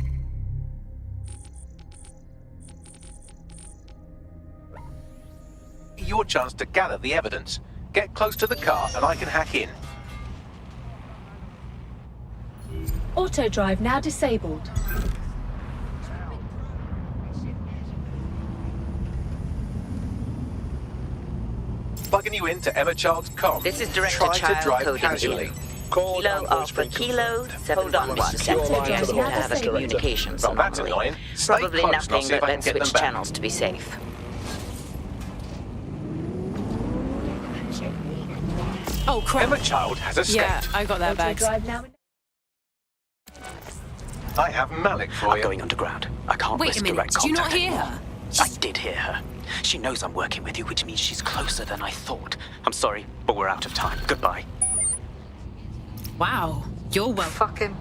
be your chance to gather the evidence. Get close to the car and I can hack in. Auto drive now disabled. Plugging you into Emma Child's comm. This is Director Try Child to drive coding casually. in. Kilo Alpha Kilo 711. Able to have a communications Well, that's anomaly. annoying. Stay Probably close and I'll nothing see if but I can let's get them switch back. channels to be safe. Oh, crap. Emma Child has escaped. Yeah, I got their Auto bags. drive now. I have Malik for I'm you. going underground. I can't Wait risk a minute, direct did you not contact hear anymore. her? I did hear her. She knows I'm working with you, which means she's closer than I thought. I'm sorry, but we're out of time. Goodbye. Wow. You're welcome. Fuck him.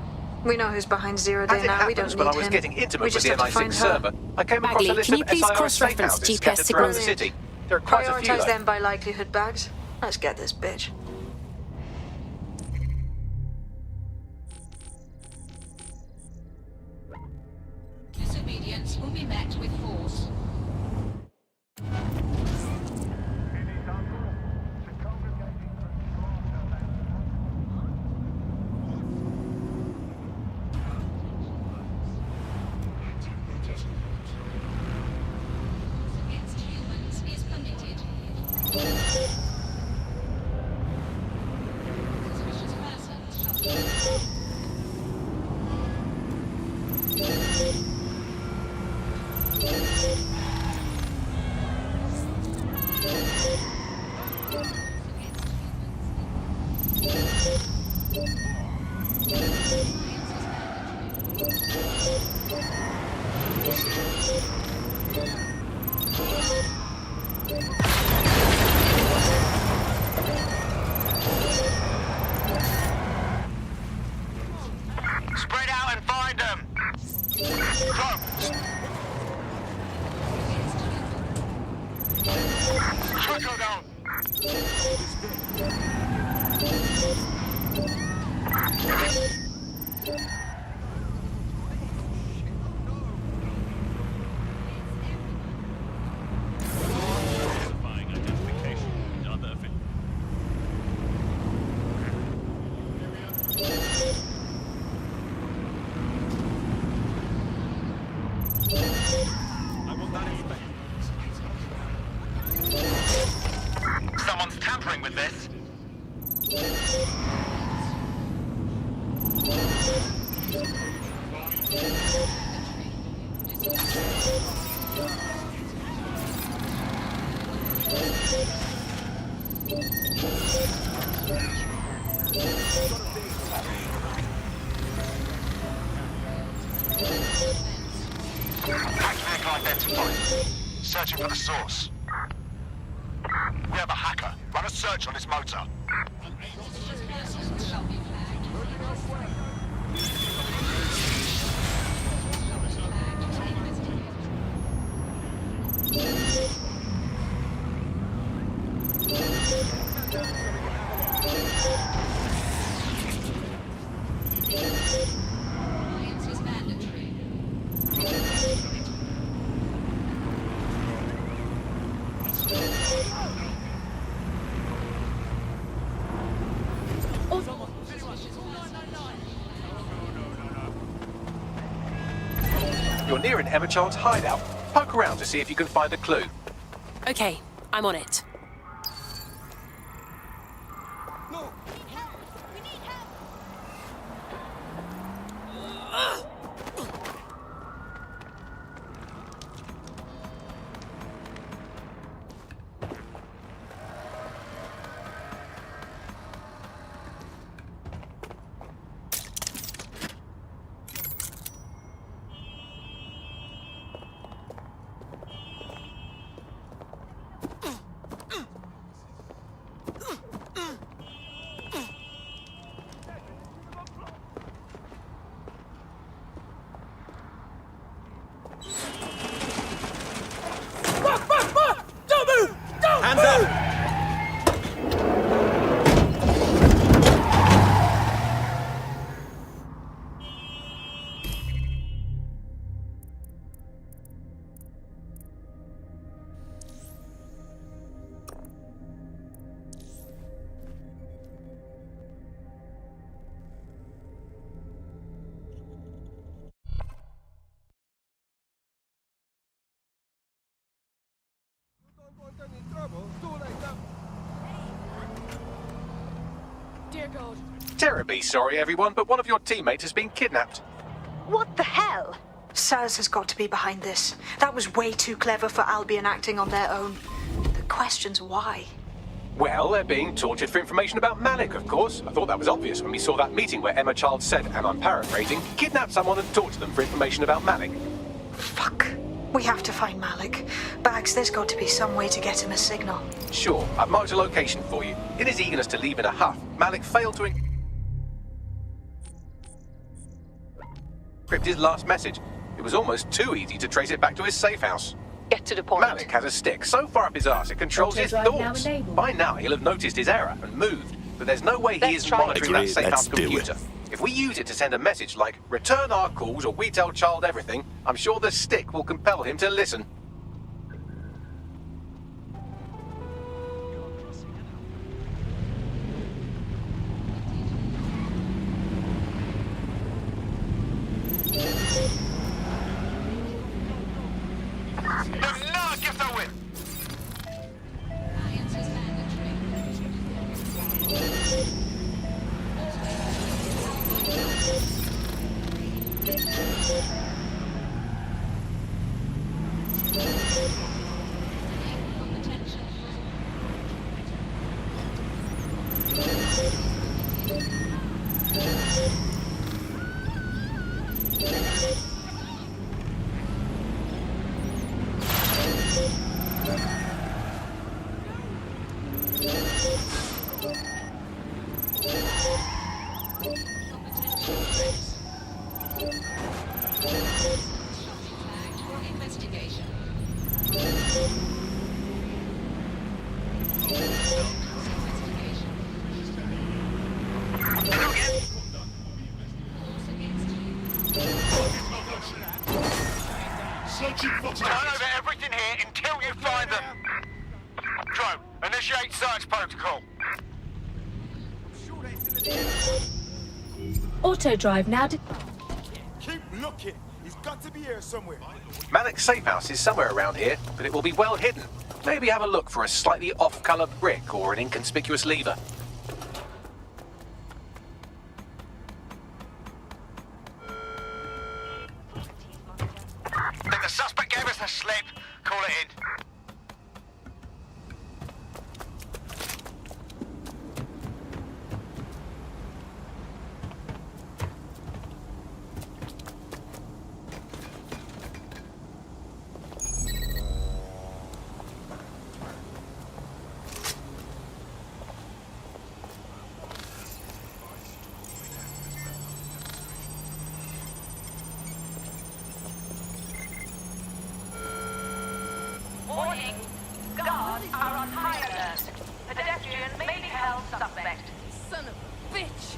We know who's behind Zero Day As it now. We happens, don't when need I was him. getting intimate We with just the have to MI6 find her. server, I came across Bagley, a list can of you please SIRS safe cross-reference houses GPS scattered throughout the signals? city. There are quite a few, Prioritize though. them by likelihood, Bags. Let's get this bitch. Disobedience will be met with force. Against humans is permitted. Suspicious persons shall be... Spread out and find them! Go! Tracker down! Someone's tampering with this. Hacked vehicle identified. Searching for the source. We have a hacker. Run a search on his motor. Compliance is mandatory. You're near an Emma Child's hideout. Poke around to see if you can find a clue. Okay, I'm on it. Hands up! Dear God. Terribly sorry, everyone, but one of your teammates has been kidnapped. What the hell? SIRS has got to be behind this. That was way too clever for Albion acting on their own. The question's why. Well, they're being tortured for information about Malik, of course. I thought that was obvious when we saw that meeting where Emma Child said, and I'm paraphrasing, kidnap someone and torture them for information about Malik. Fuck. We have to find Malik. Bags, there's got to be some way to get him a signal. Sure, I've marked a location for you. In his eagerness to leave in a huff, Malik failed to... decrypt his last message. It was almost too easy to trace it back to his safe house. Get to the point. Malik has a stick so far up his arse it controls his Auto-drive now thoughts. enabled. By now he'll have noticed his error and moved, but there's no way he Let's is try it. monitoring that Agreed, safe let's house do it. computer. If we use it to send a message like, return our calls or we tell child everything, I'm sure the stick will compel him to listen. Do not give the win! Turn over everything here until you find them. Drone, initiate search protocol. Auto-drive now. Keep looking. He's got to be here somewhere. Malik's safe house is somewhere around here, but it will be well hidden. Maybe have a look for a slightly off-colour brick or an inconspicuous lever. Think the suspect gave us the slip. Call it in. Warning. Guards are on high alert. Pedestrian may be held suspect. Son of a bitch!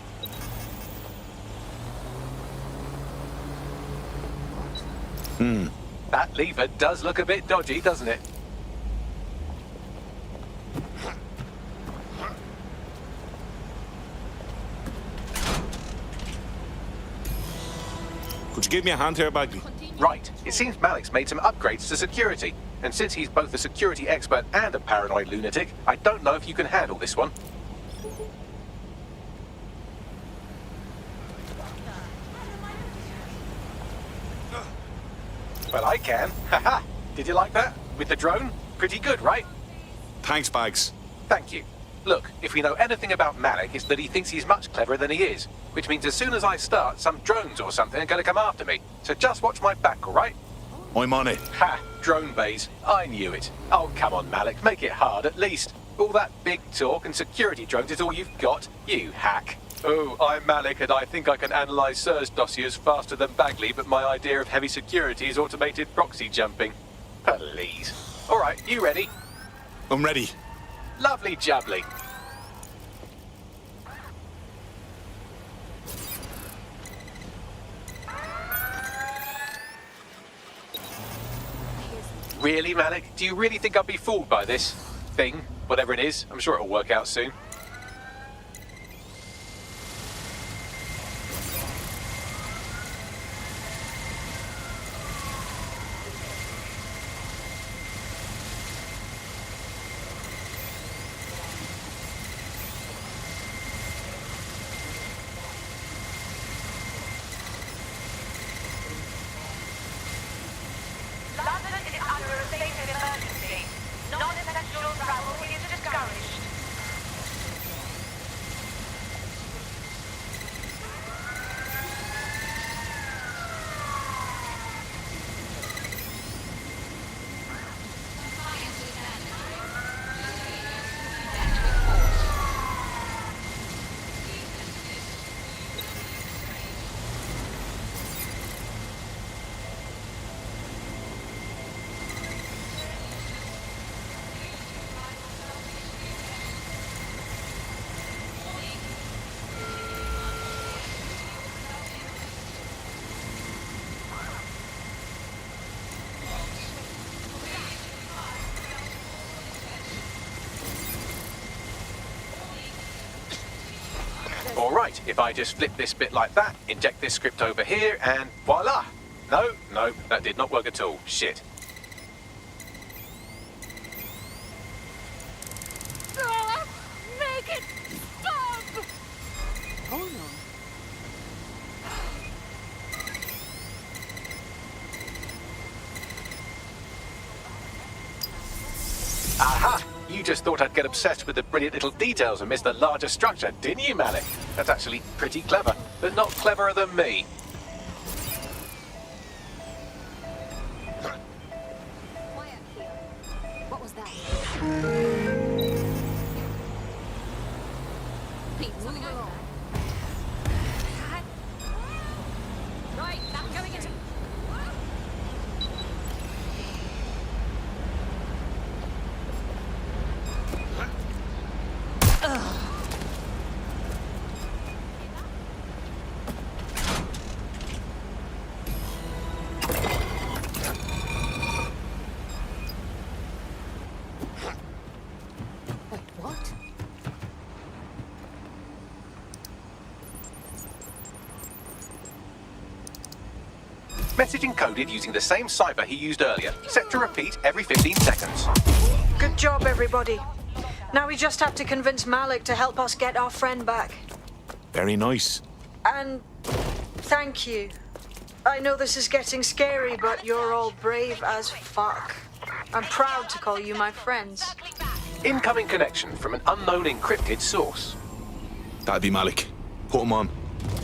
That lever does look a bit dodgy, doesn't it? Could you give me a hand here, Bagley? Right. It seems Malik's made some upgrades to security. And since he's both a security expert and a paranoid lunatic, I don't know if you can handle this one. Well, I can. Haha! Did you like that? With the drone? Pretty good, right? Thanks, Bags. Thank you. Look, if we know anything about Malik, it's that he thinks he's much cleverer than he is. Which means as soon as I start, some drones or something are going to come after me. So just watch my back, all right? I'm on it. Ha! Drone bays. I knew it. Oh, come on, Malik. Make it hard, at least. All that big talk and security drones is all you've got, you hack. Oh, I'm Malik, and I think I can analyse Sir's dossiers faster than Bagley, but my idea of heavy security is automated proxy jumping. Please. All right, you ready? I'm ready. Lovely jubbly. Really, Malik? Do you really think I'll be fooled by this thing? Whatever it is, I'm sure it'll work out soon. London is under a state of emergency. Non-essential travel is discouraged. Right, if I just flip this bit like that, inject this script over here, and voila! No, that did not work at all. Shit. Make it stop! Oh no. Aha! You just thought I'd get obsessed with the brilliant little details and miss the larger structure, didn't you, Malik? That's actually pretty clever, but not cleverer than me. What was that? Pete, something wrong. Right, I'm going into... Wait, what? Message encoded using the same cipher he used earlier, set to repeat every 15 seconds. Good job, everybody. Now we just have to convince Malik to help us get our friend back. Very nice. And thank you. I know this is getting scary, but you're all brave as fuck. I'm proud to call you my friends. Incoming connection from an unknown encrypted source. That'd be Malik. Put him on.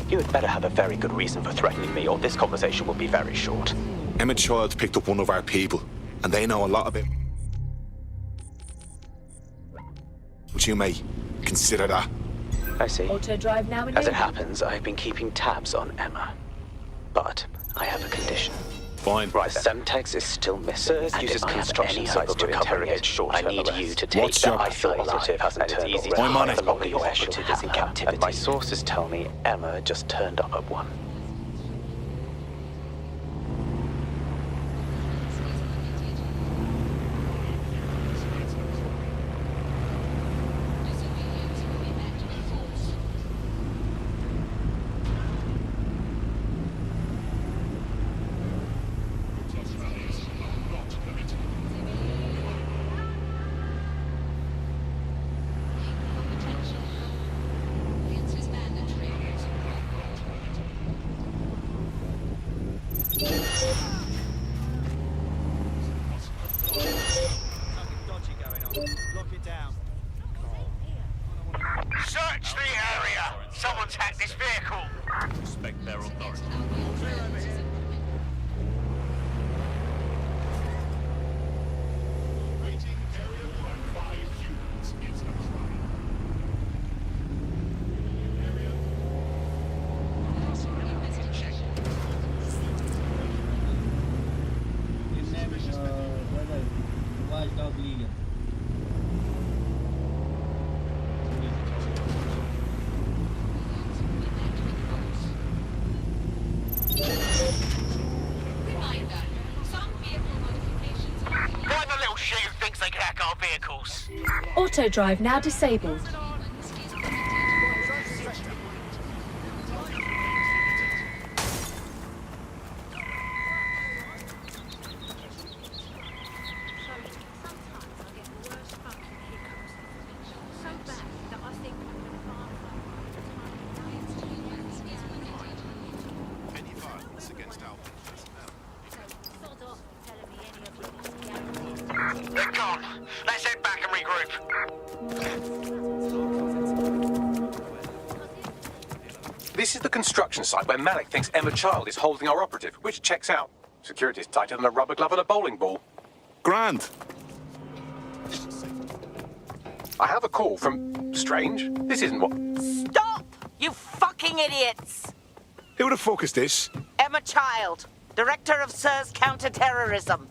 You had better have a very good reason for threatening me, or this conversation will be very short. Emma Child picked up one of our people, and they know a lot of it. But you may consider that. I see. Auto drive now enabled. As it happens, I've been keeping tabs on Emma. But I have a condition. Fine. Right, the Semtex is still missing. Sirs uses construction sites to interrogate I need you to take What's that your isolative hasn't turned easy up. I'm on it. The longer your operative is in captivity. And my sources tell me Emma just turned up at one. Search the area! Someone's hacked this vehicle! Respect their authority. Vehicles. Auto drive now disabled. They're gone. Let's head back and regroup. This is the construction site where Malik thinks Emma Child is holding our operative, which checks out. Security's tighter than a rubber glove and a bowling ball. Grand. I have a call from... Strange. This isn't what... Stop! You fucking idiots! Who the fuck is this? Emma Child, Director of SIRS Counter-Terrorism.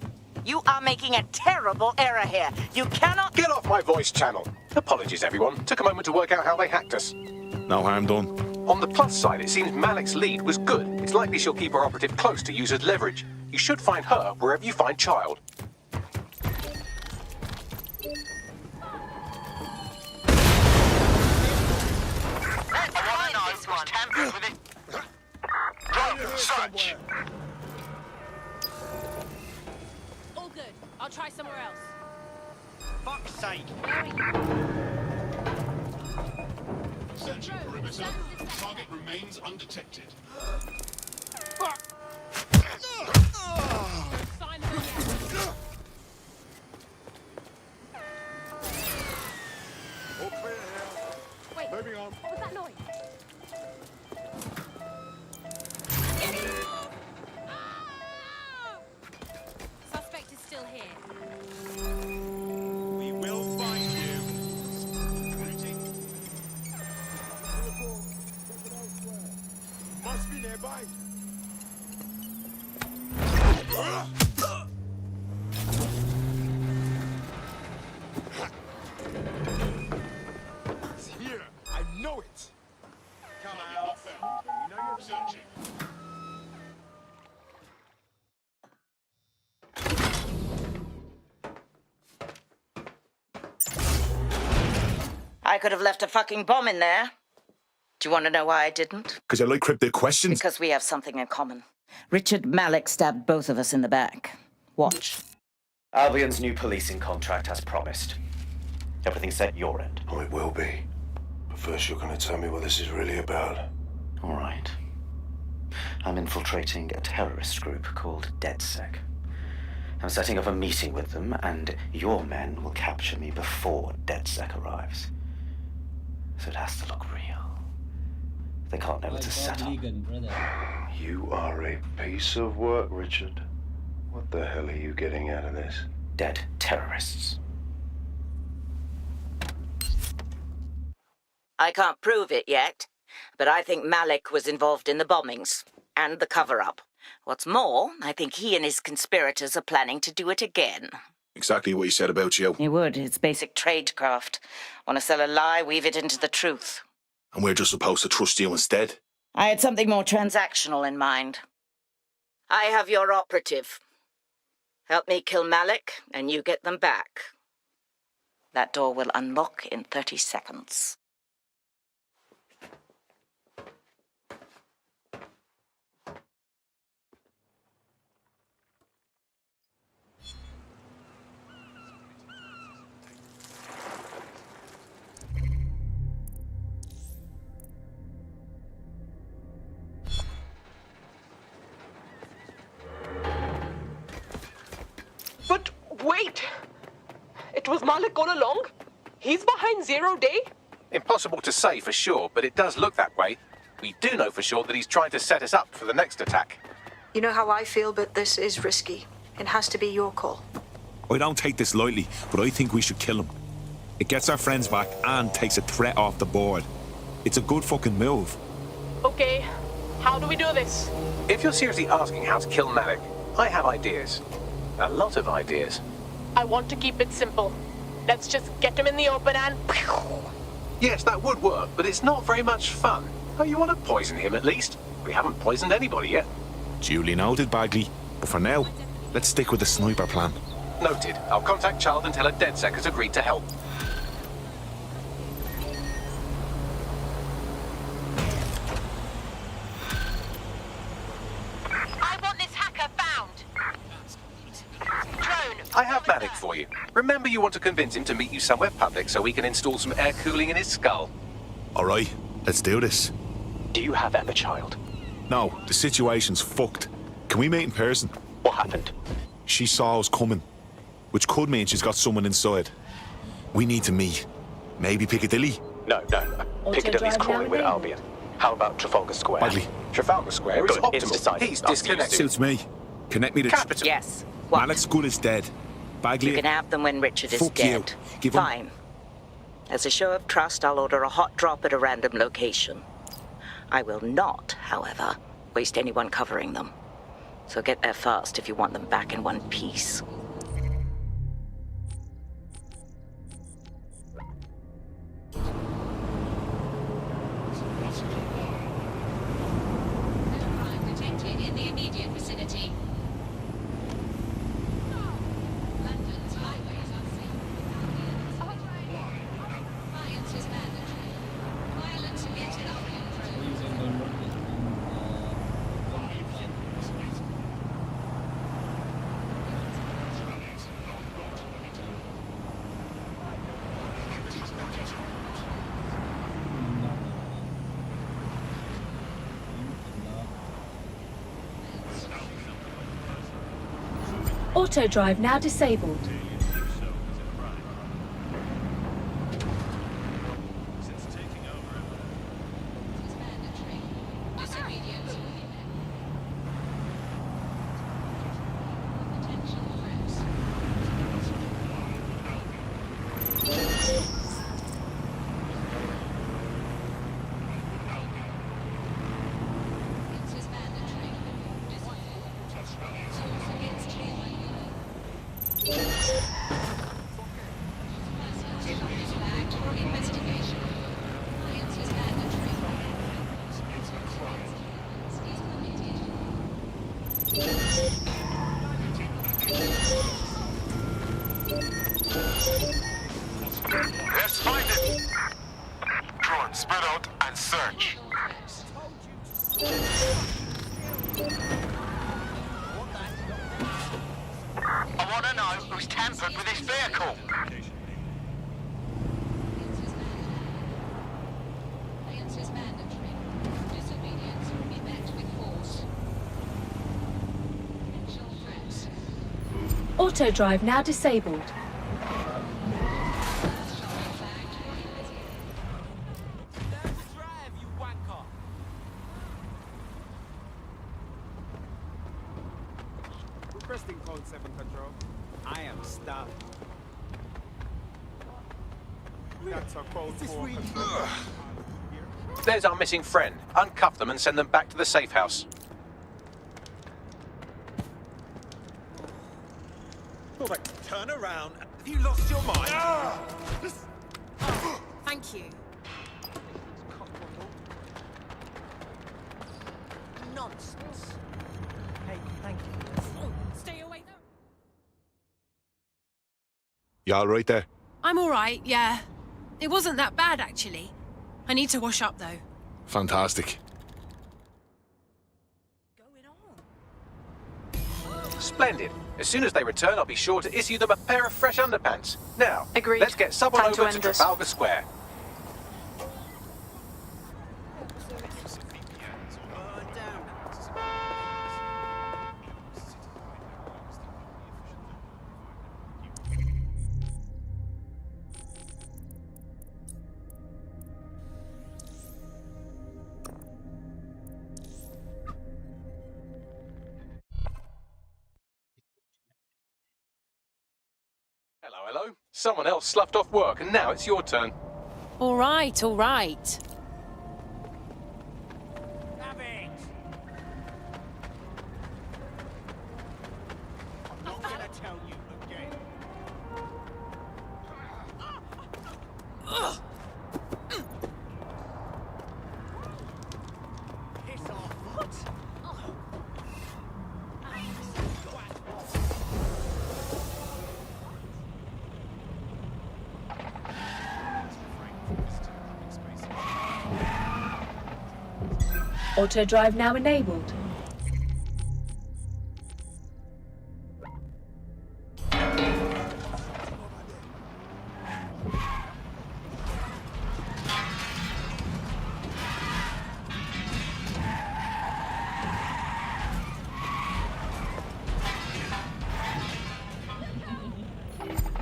You are making a terrible error here. You cannot... Get off my voice channel. Apologies, everyone. Took a moment to work out how they hacked us. No harm done. On the plus side, it seems Malik's lead was good. It's likely she'll keep her operative close to use as leverage. You should find her wherever you find Child. this one. Tampered with it. Go, search. All good. I'll try somewhere else. Fuck's sake. Searching perimeter. Target remains undetected. Fuck. Sign of it yet. All clear here. Wait, Moving on. what was that noise? Suspect is still here. We will find you. Must be nearby. It's here. I know it. Come out. You know you're Searching. I could have left a fucking bomb in there. Do you want to know why I didn't? Because I like cryptic questions. Because we have something in common. Richard Malik stabbed both of us in the back. Watch. Albion's new policing contract as promised. Everything's set your end. Oh, it will be. But first you're going to tell me what this is really about. All right. I'm infiltrating a terrorist group called DedSec. I'm setting up a meeting with them, and your men will capture me before DedSec arrives. So it has to look real. They can't know it's a setup. You are a piece of work, Richard. What the hell are you getting out of this? Dead terrorists. I can't prove it yet, but I think Malik was involved in the bombings and the cover-up. What's more, I think he and his conspirators are planning to do it again. Exactly what you said about you. He would. It's basic tradecraft. Want to sell a lie, weave it into the truth. And we're just supposed to trust you instead. I had something more transactional in mind. I have your operative. Help me kill Malik, and you get them back. That door will unlock in 30 seconds. But wait! It was Malik all along? He's behind 0 Day? Impossible to say for sure, but it does look that way. We do know for sure that he's trying to set us up for the next attack. You know how I feel, but this is risky. It has to be your call. I don't take this lightly, but I think we should kill him. It gets our friends back and takes a threat off the board. It's a good fucking move. Okay, how do we do this? If you're seriously asking how to kill Malik, I have ideas. A lot of ideas. I want to keep it simple. Let's just get him in the open and... Yes, that would work, but it's not very much fun. Oh, you want to poison him at least? We haven't poisoned anybody yet. Duly noted, Bagley. But for now, let's stick with the sniper plan. Noted. I'll contact Child and tell her DedSec has agreed to help. I want this hacker found. Drone. I have Malik for you. Remember, you want to convince him to meet you somewhere public so we can install some air cooling in his skull. All right, let's do this. Do you have Emma, Child? No, the situation's fucked. Can we meet in person? What happened? She saw us coming, which could mean she's got someone inside. We need to meet. Maybe Piccadilly? No. Piccadilly's crawling with Albion. How about Trafalgar Square? Bagley. Trafalgar Square is Good, it's optimal. decided. He's I'll see you disconnected. soon. Suits me. Connect me to... Capital. Yes. What? Malik's good is dead. Bagley... You can have them when Richard is Fuck dead. you. Give him... Fine. As a show of trust, I'll order a hot drop at a random location. I will not, however, waste anyone covering them. So get there fast if you want them back in one piece. Detected in the immediate vicinity. London's highways are safe. Compliance is mandatory. Violence against Albion drones Auto drive now disabled. Let's find it. Drone, spread out and search. I want to know who's tampered with this vehicle. Auto drive now disabled. Requesting code 7 control. I am stopped. That's our code 4 control. There's our missing friend. Uncuff them and send them back to the safe house. All right, turn around. Have you lost your mind? Thank you. Nonsense. Hey, thank you. Oh, stay away. You all right there? I'm all right, yeah. It wasn't that bad, actually. I need to wash up, though. Fantastic. Splendid. As soon as they return, I'll be sure to issue them a pair of fresh underpants. Now, Agreed. let's get someone Time to over to end this. Trafalgar Square. Hello. Someone else sloughed off work, and now it's your turn. All right, all right. Have it. I'm not gonna tell you again. Piss off. What? Auto drive now enabled.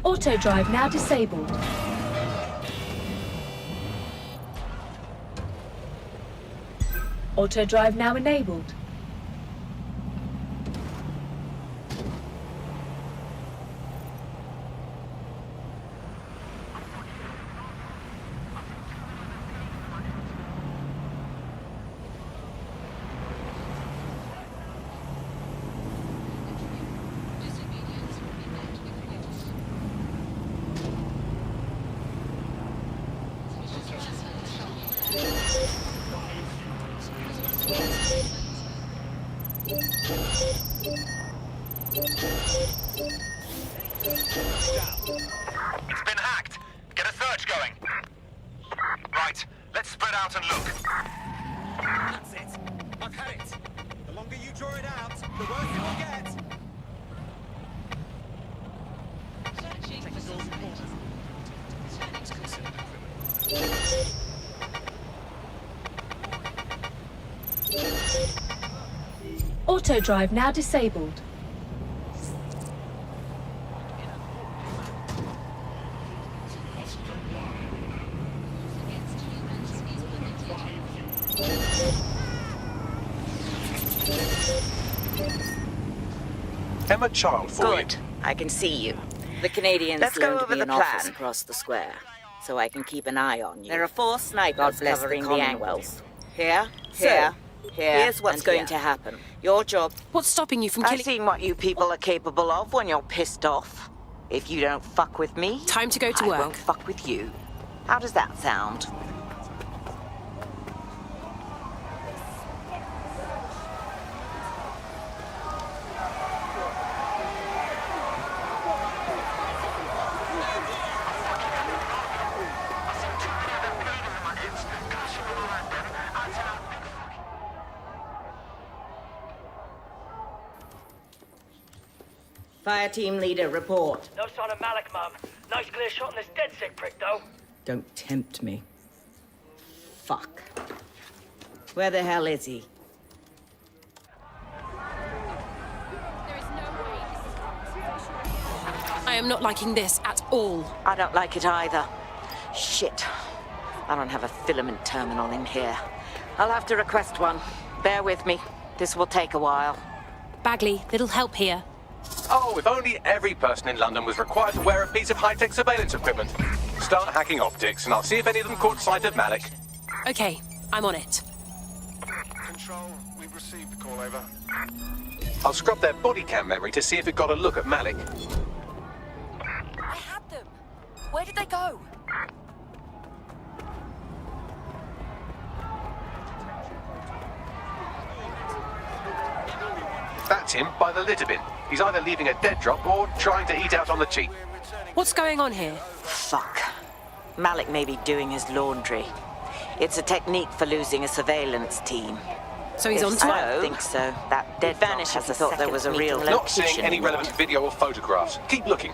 Auto drive now disabled. Auto drive now enabled. It's been hacked. Get a search going. Right, let's spread out and look. That's it. I've had it. The longer you draw it out, the worse it will get. Auto drive now disabled. Emma Child for Good. you. I can see you. The Canadians Let's go loaned over me the an office plan. across the square, so I can keep an eye on you. There are 4 snipers covering the angles. Here, here, here. Here's what's going to happen. Your job. What's stopping you from killing? I've seen what you people are capable of when you're pissed off. If you don't fuck with me, time to go to work. I won't fuck with you. How does that sound? Fire team leader, report. No sign of Malik, Mum. Nice clear shot on this dead sick prick, though. Don't tempt me. Fuck. Where the hell is he? I am not liking this at all. I don't like it either. Shit. I don't have a filament terminal in here. I'll have to request one. Bear with me. This will take a while. Bagley, little help here. Oh, if only every person in London was required to wear a piece of high-tech surveillance equipment. Start hacking optics, and I'll see if any of them caught sight of Malik. Okay, I'm on it. Control, we've received the call, over. I'll scrub their body cam memory to see if it got a look at Malik. I had them. Where did they go? That's him by the litter bin. He's either leaving a dead drop or trying to eat out on the cheap. What's going on here? Fuck. Malik may be doing his laundry. It's a technique for losing a surveillance team. So he's on to it? I don't think so. That dead vanished as I thought there was a real Not seeing any relevant video or photographs. Keep looking.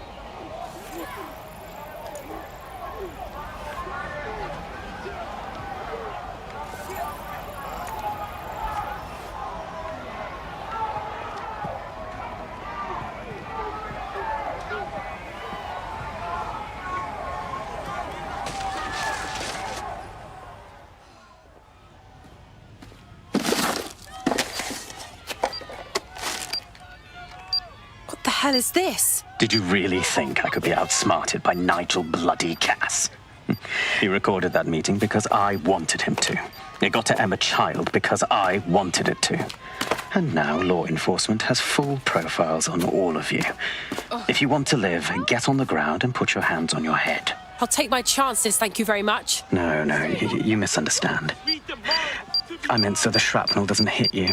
What the hell is this? Did you really think I could be outsmarted by Nigel bloody Cass? He recorded that meeting because I wanted him to. It got to Emma Child because I wanted it to. And now law enforcement has full profiles on all of you. If you want to live, get on the ground and put your hands on your head. I'll take my chances, thank you very much. No, you misunderstand. I meant so the shrapnel doesn't hit you.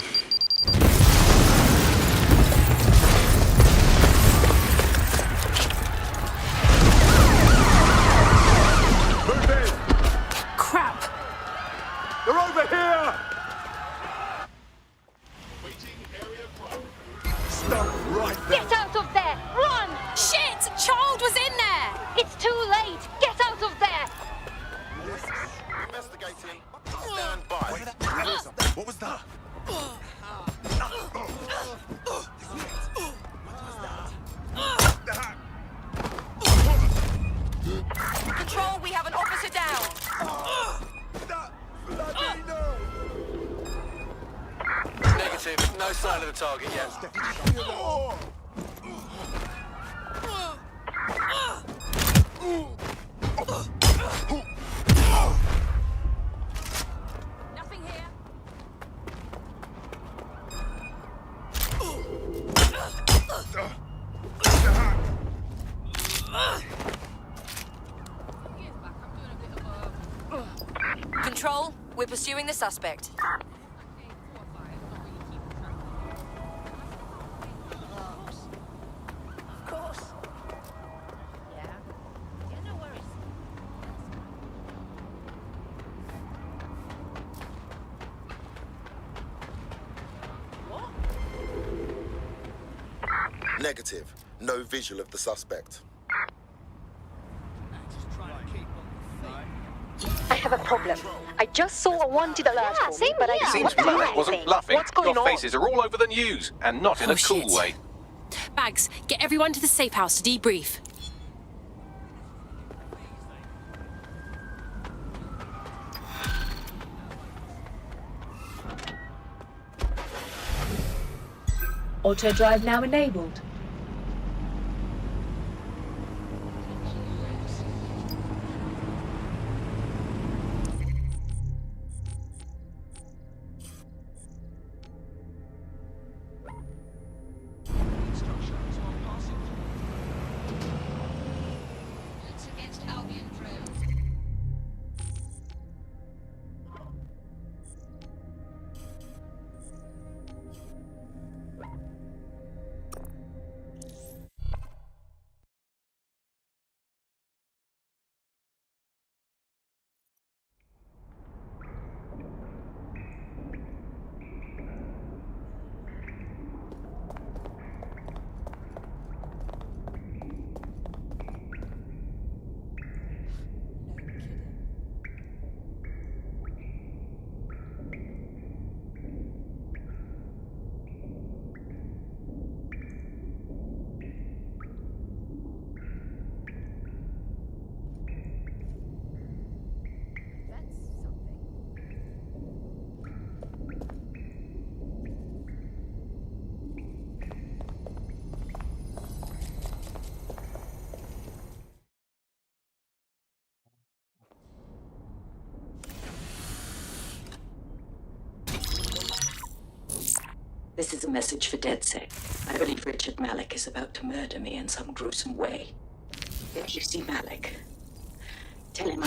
Crap! They're over here! Stop right there! Get out of there! Run! Shit! Child was in there! It's too late! Get out of there! Investigating. Stand by. What was that? Control, we have an officer down. Negative. No sign of the target yet. Nothing here. Control, we're pursuing the suspect. Of course. Yeah. Yeah, no worries. What? Negative. No visual of the suspect. I have a problem. I just saw a wanted alert for me, but I didn't Seems do Malik wasn't anything. bluffing. What's going Your on? faces are all over the news, and not in a cool shit. way. Bags, get everyone to the safe house to debrief. Auto drive now enabled. This is a message for DedSec. I believe Richard Malik is about to murder me in some gruesome way. If you see Malik, tell him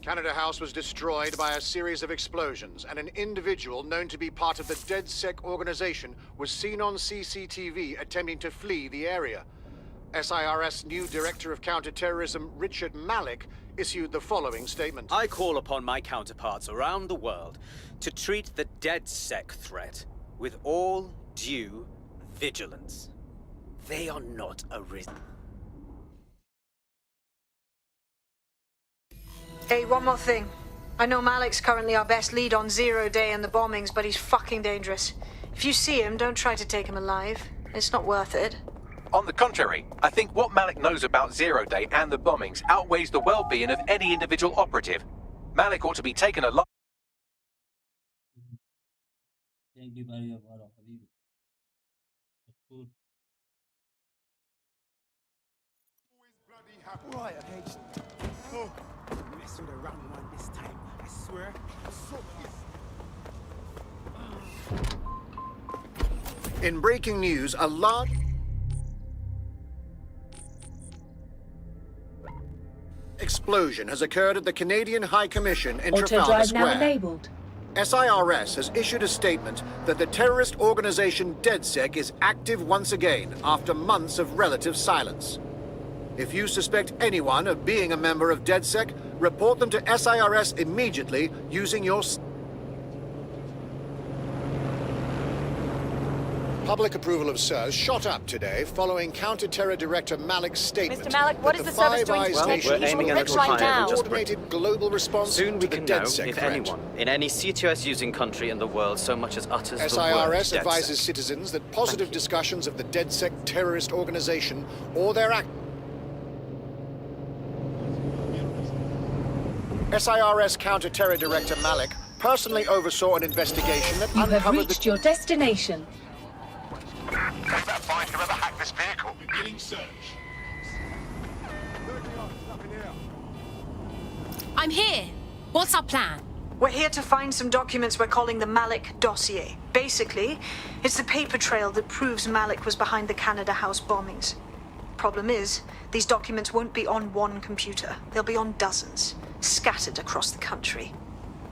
Canada House was destroyed by a series of explosions, and an individual known to be part of the DedSec organization was seen on CCTV attempting to flee the area. SIRS new Director of Counterterrorism, Richard Malik, issued the following statement. I call upon my counterparts around the world to treat the DedSec threat with all due vigilance. They are not a reason. Hey, one more thing. I know Malik's currently our best lead on 0 Day and the bombings, but he's fucking dangerous. If you see him, don't try to take him alive. It's not worth it. On the contrary, I think what Malik knows about 0 Day and the bombings outweighs the well-being of any individual operative. Malik ought to be taken alive. Right, okay, just... Oh, mess with the wrong one this time, I swear. In breaking news, a large explosion has occurred at the Canadian High Commission in Auto Trafalgar drive now Square. enabled. SIRS has issued a statement that the terrorist organization DedSec is active once again after months of relative silence. If you suspect anyone of being a member of DedSec, report them to SIRS immediately using your... Public approval of SIRS shot up today following Counter-Terror Director Malik's statement. Mr. Malik, what is the service doing to Well, we're aiming a little higher than just coordinated global response Soon we to the can know DedSec if threat. anyone in any CTOS-using country in the world so much as utters the word SIRS DedSec. advises citizens that positive discussions of the DedSec terrorist organization or their act... SIRS Counter-Terror Director Malik personally oversaw an investigation that You have uncovered reached your destination. That find whoever hacked this vehicle. Beginning search. I'm here. What's our plan? We're here to find some documents we're calling the Malik dossier. Basically, it's the paper trail that proves Malik was behind the Canada House bombings. Problem is, these documents won't be on one computer. They'll be on dozens, scattered across the country.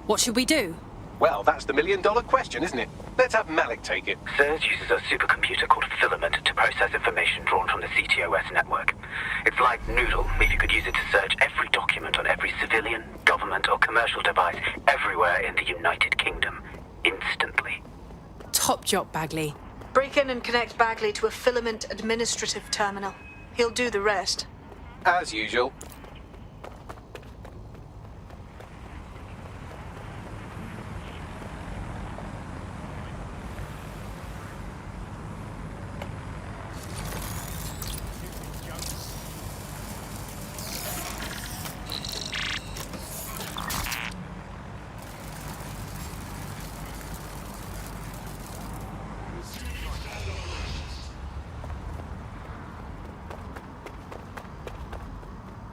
What should we do? Well, that's the million-dollar question, isn't it? Let's have Malik take it. SIRS uses a supercomputer called Filament to process information drawn from the CTOS network. It's like Noodle, if you could use it to search every document on every civilian, government, or commercial device everywhere in the United Kingdom, instantly. Top job, Bagley. Break in and connect Bagley to a Filament administrative terminal. He'll do the rest. As usual.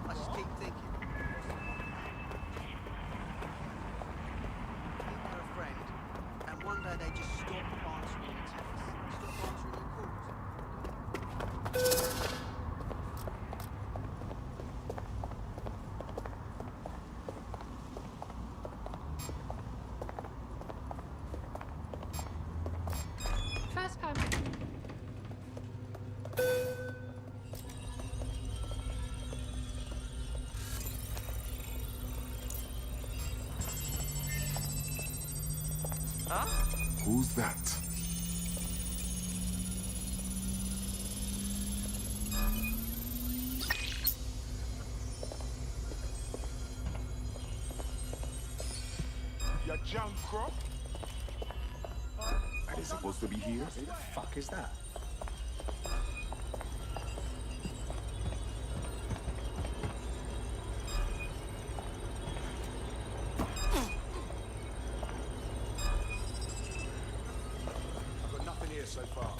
I just keep thinking. People are a friend, and one day they just stop answering the texts, stop answering the calls. First come. Who's that? You junk crop? Are they supposed to be here? Who the fuck is that? I've got nothing here so far.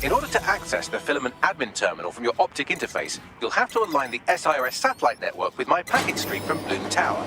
In order to access the filament admin terminal from your optic interface, you'll have to align the SIRS satellite network with my packet stream from Bloom Tower.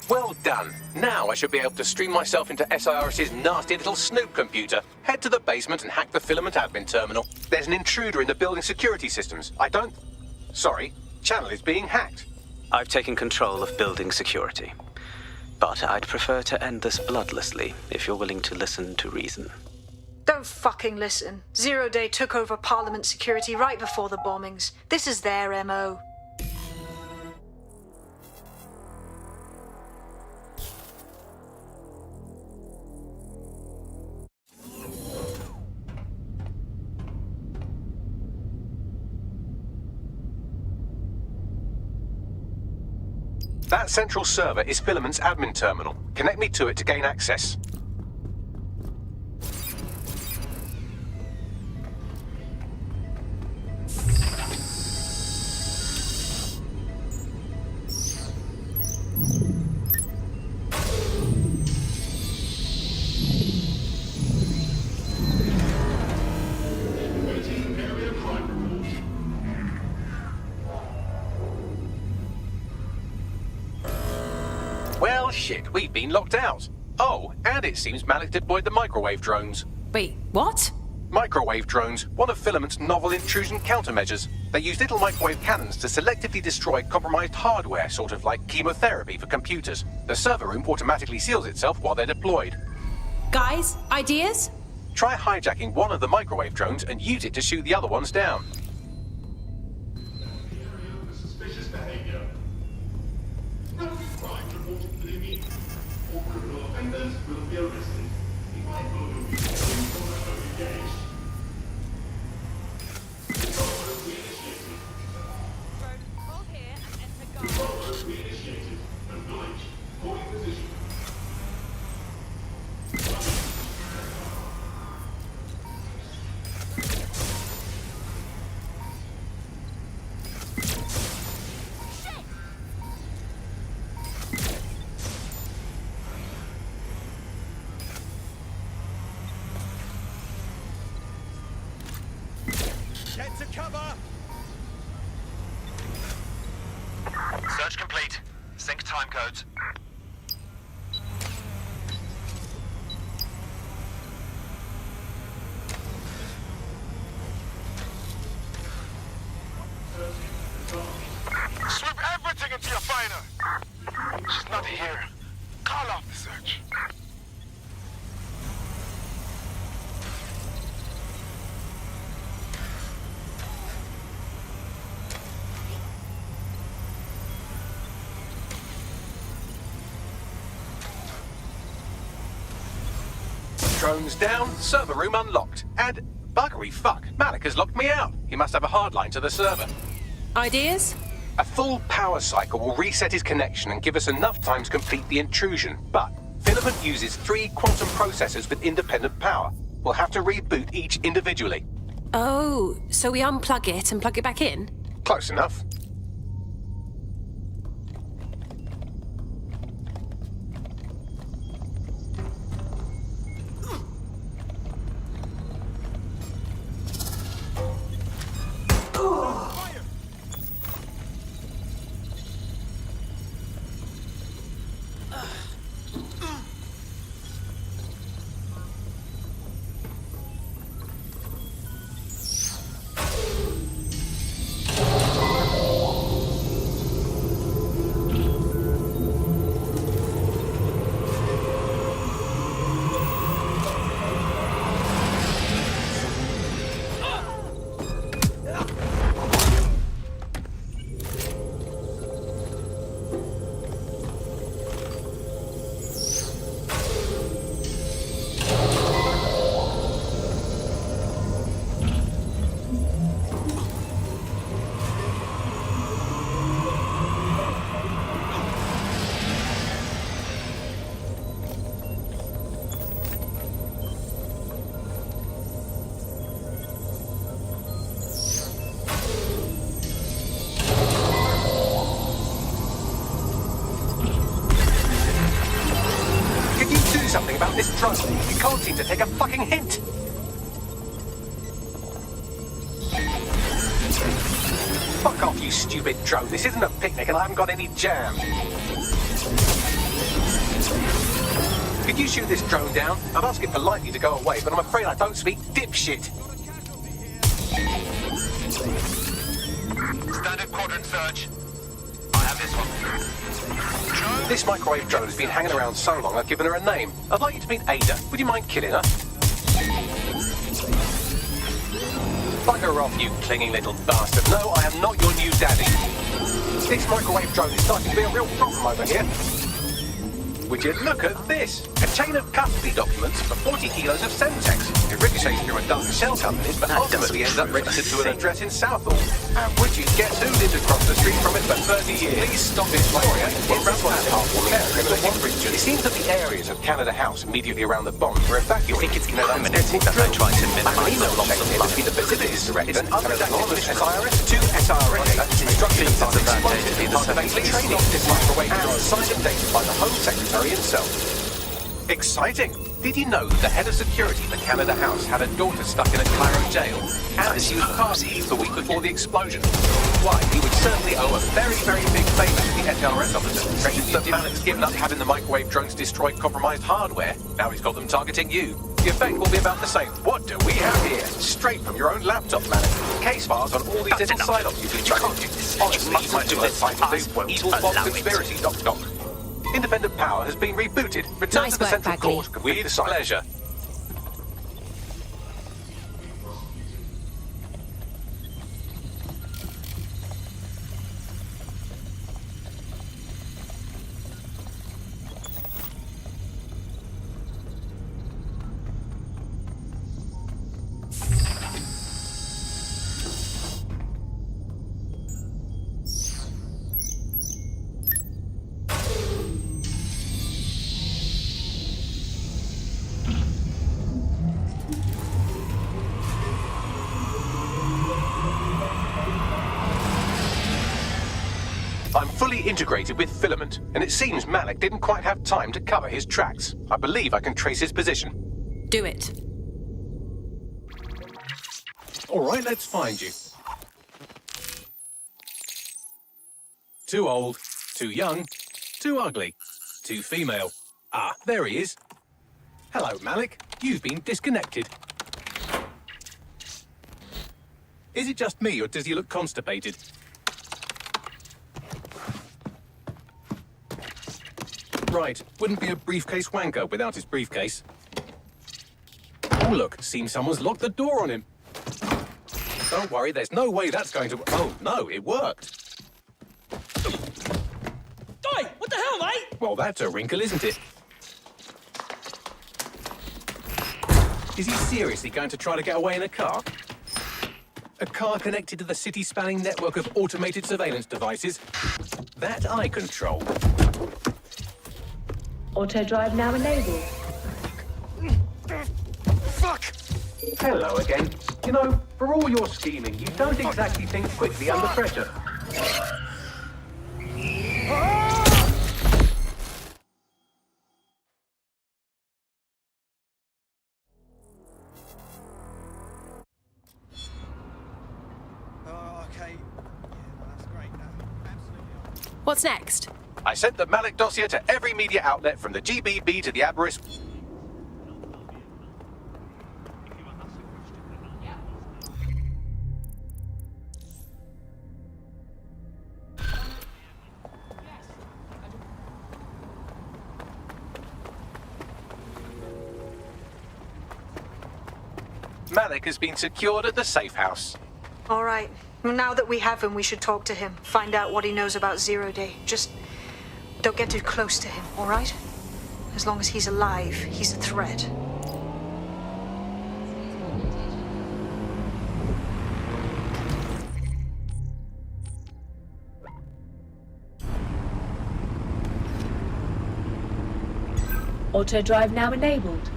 Well done. Now I should be able to stream myself into SIRS's nasty little snoop computer, head to the basement and hack the filament admin terminal. There's an intruder in the building security systems. Sorry, channel is being hacked. I've taken control of building security. But I'd prefer to end this bloodlessly, if you're willing to listen to reason. Don't fucking listen. Zero Day took over Parliament security right before the bombings. This is their MO. That central server is Filament's admin terminal. Connect me to it to gain access. Well, shit, we've been locked out. Oh, and it seems Malik deployed the microwave drones. Wait, what? Microwave drones, one of Filament's novel intrusion countermeasures. They use little microwave cannons to selectively destroy compromised hardware, sort of like chemotherapy for computers. The server room automatically seals itself while they're deployed. Guys, ideas? Try hijacking one of the microwave drones and use it to shoot the other ones down. Suspicious behavior. No crime reported to the immediate. All criminal offenders will be arrested. If I will be engaged. Control reinitiated. Hold here and enter guard. Control reinitiated. Acknowledge. Holding position. Get to cover! Search complete. Sync time codes. Sweep everything into your finder. She's not here. Call off the search. Drones down, server room unlocked. And buggery fuck, Malik has locked me out. He must have a hard line to the server. Ideas? A full power cycle will reset his connection and give us enough time to complete the intrusion. But Filament uses 3 quantum processors with independent power. We'll have to reboot each individually. Oh, so we unplug it and plug it back in? Close enough. to take a fucking hint. Fuck off, you stupid drone. This isn't a picnic and I haven't got any jam. Could you shoot this drone down? I'd ask it politely to go away, but I'm afraid I don't speak dipshit. Standard quadrant search. I have this one. This microwave drone has been hanging around so long I've given her a name. I'd like you to meet Ada. Would you mind killing her? Bugger off, you clinging little bastard. No, I am not your new daddy. This microwave drone is starting to be a real problem over here. Would you look at this? A chain of custody documents for 40 kilos of Semtex. It ricochets through a dark shell companies, but ultimately ends up registered to an address in Southall. And would you guess who lived across the street from it for 30 years? Please stop this warrior. It seems that the areas of Canada House immediately around the bomb were evacuated. It's incriminating that they're trying to minimize the loss of life. Between the facilities director and unredacted SIRS to SRS, instructed to find explosives in part of a training this microwave drone signed and dated by the Home Secretary himself. Exciting! Did you know that the head of security for Canada House had a daughter stuck in a Cairo jail? And she was partying the week before the explosion. Why, he would certainly owe a very, very big favour to the SRS officer. Mentions that Malik's given up having the microwave drones destroy compromised hardware. Now he's got them targeting you. The effect will be about the same. What do we have here? Straight from your own laptop, Malik. Case files on all these little side ops you've been running. Honestly, you might do a fight with the evil Bob conspiracy, Doc. Independent power has been rebooted. Return to the Central Court. With pleasure. I'm fully integrated with Filament, and it seems Malik didn't quite have time to cover his tracks. I believe I can trace his position. Do it. All right, let's find you. Too old, too young, too ugly, too female. Ah, there he is. Hello, Malik. You've been disconnected. Is it just me, or does he look constipated? Right, wouldn't be a briefcase wanker without his briefcase. Oh look, seems someone's locked the door on him. Don't worry, there's no way that's going to... Oh no, it worked. Oi, what the hell, mate? Well, that's a wrinkle, isn't it? Is he seriously going to try to get away in a car? A car connected to the city-spanning network of automated surveillance devices? That I control. Auto drive now enabled. Fuck! Hello again. You know, for all your scheming, you don't exactly think quickly under pressure. Okay. Yeah, that's great. Absolutely. What's next? I sent the Malik dossier to every media outlet from the GBB to the Aberystwyth. Malik has been secured at the safe house. All right. Now that we have him, we should talk to him. Find out what he knows about Zero Day. Just don't get too close to him, all right? As long as he's alive, he's a threat. Auto drive now enabled.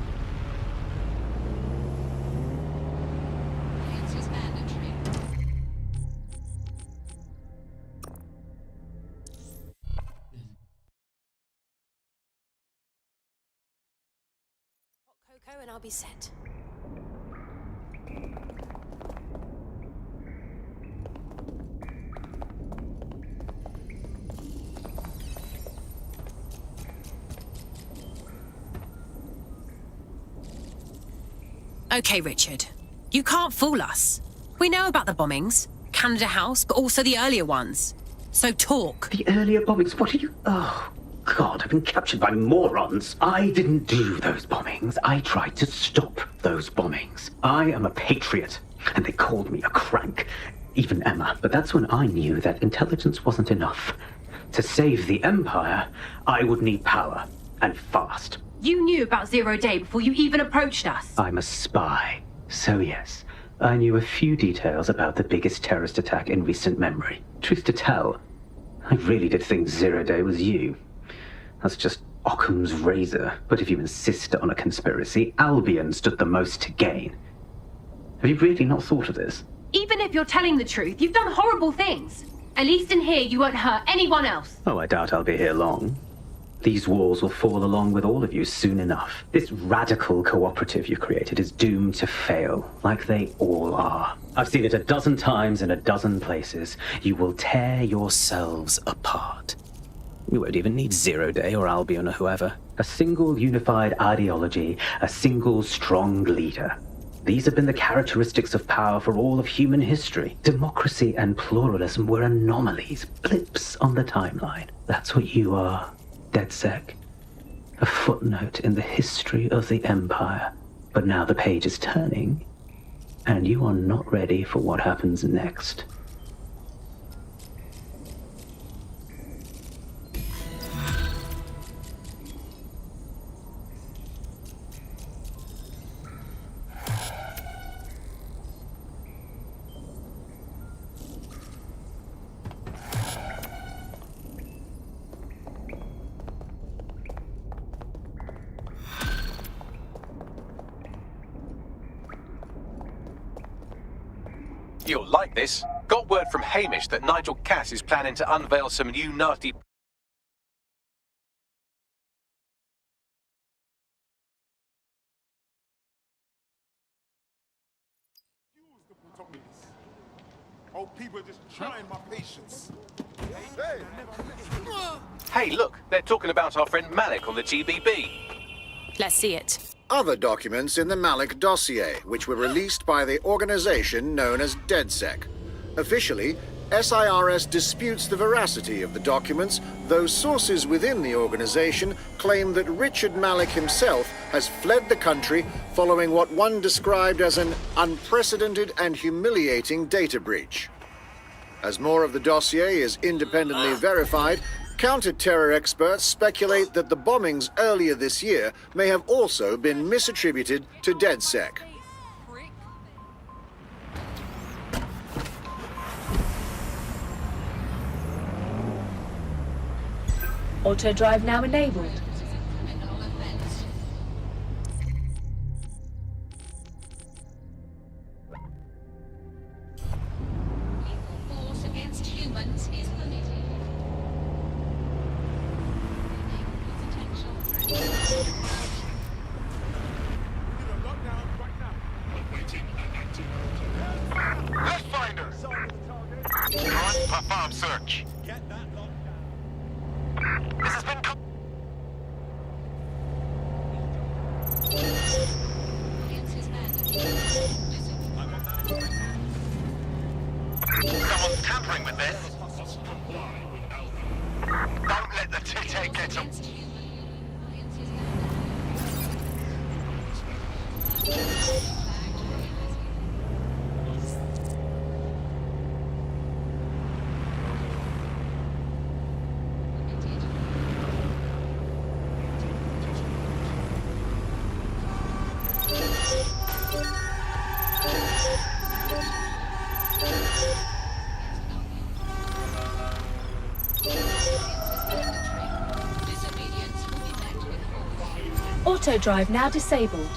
Go and I'll be set. Okay, Richard. You can't fool us. We know about the bombings. Canada House, but also the earlier ones. So talk. The earlier bombings? What are you... Oh, God, I've been captured by morons. I didn't do those bombings. I tried to stop those bombings. I am a patriot, and they called me a crank. Even Emma. But that's when I knew that intelligence wasn't enough. To save the Empire, I would need power, and fast. You knew about Zero Day before you even approached us. I'm a spy. So yes, I knew a few details about the biggest terrorist attack in recent memory. Truth to tell, I really did think Zero Day was you. That's just Occam's razor. But if you insist on a conspiracy, Albion stood the most to gain. Have you really not thought of this? Even if you're telling the truth, you've done horrible things. At least in here, you won't hurt anyone else. Oh, I doubt I'll be here long. These walls will fall along with all of you soon enough. This radical cooperative you created is doomed to fail, like they all are. I've seen it a dozen times in a dozen places. You will tear yourselves apart. You won't even need Zero Day or Albion or whoever. A single unified ideology, a single strong leader. These have been the characteristics of power for all of human history. Democracy and pluralism were anomalies, blips on the timeline. That's what you are. DedSec, a footnote in the history of the Empire. But now the page is turning, and you are not ready for what happens next. You'll like this. Got word from Hamish that Nigel Cass is planning to unveil some new nasty... Old people are just trying my patience. Hey, look, they're talking about our friend Malik on the GBB. Let's see it. Other documents in the Malik dossier, which were released by the organization known as DedSec. Officially, SIRS disputes the veracity of the documents, though sources within the organization claim that Richard Malik himself has fled the country following what one described as an unprecedented and humiliating data breach. As more of the dossier is independently verified, counter-terror experts speculate that the bombings earlier this year may have also been misattributed to DedSec. Auto drive now enabled. Force against humans is limited. Let's find her! Run, perform search. This has been... Someone's tampering with this. Don't let the TT get them. Auto drive now disabled.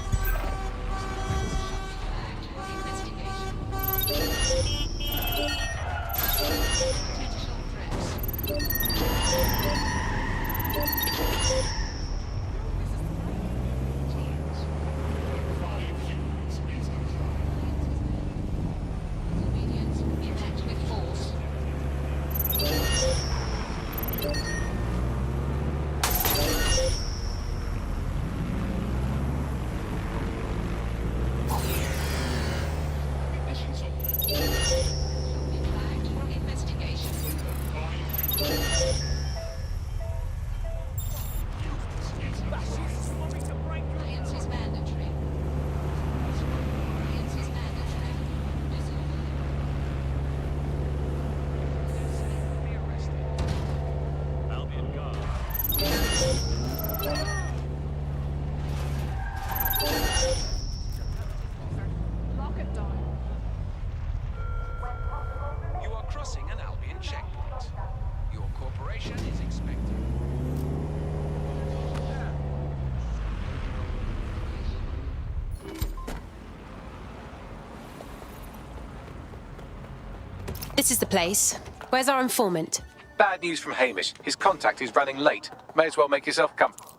This is the place. Where's our informant? Bad news from Hamish. His contact is running late. May as well make yourself comfortable.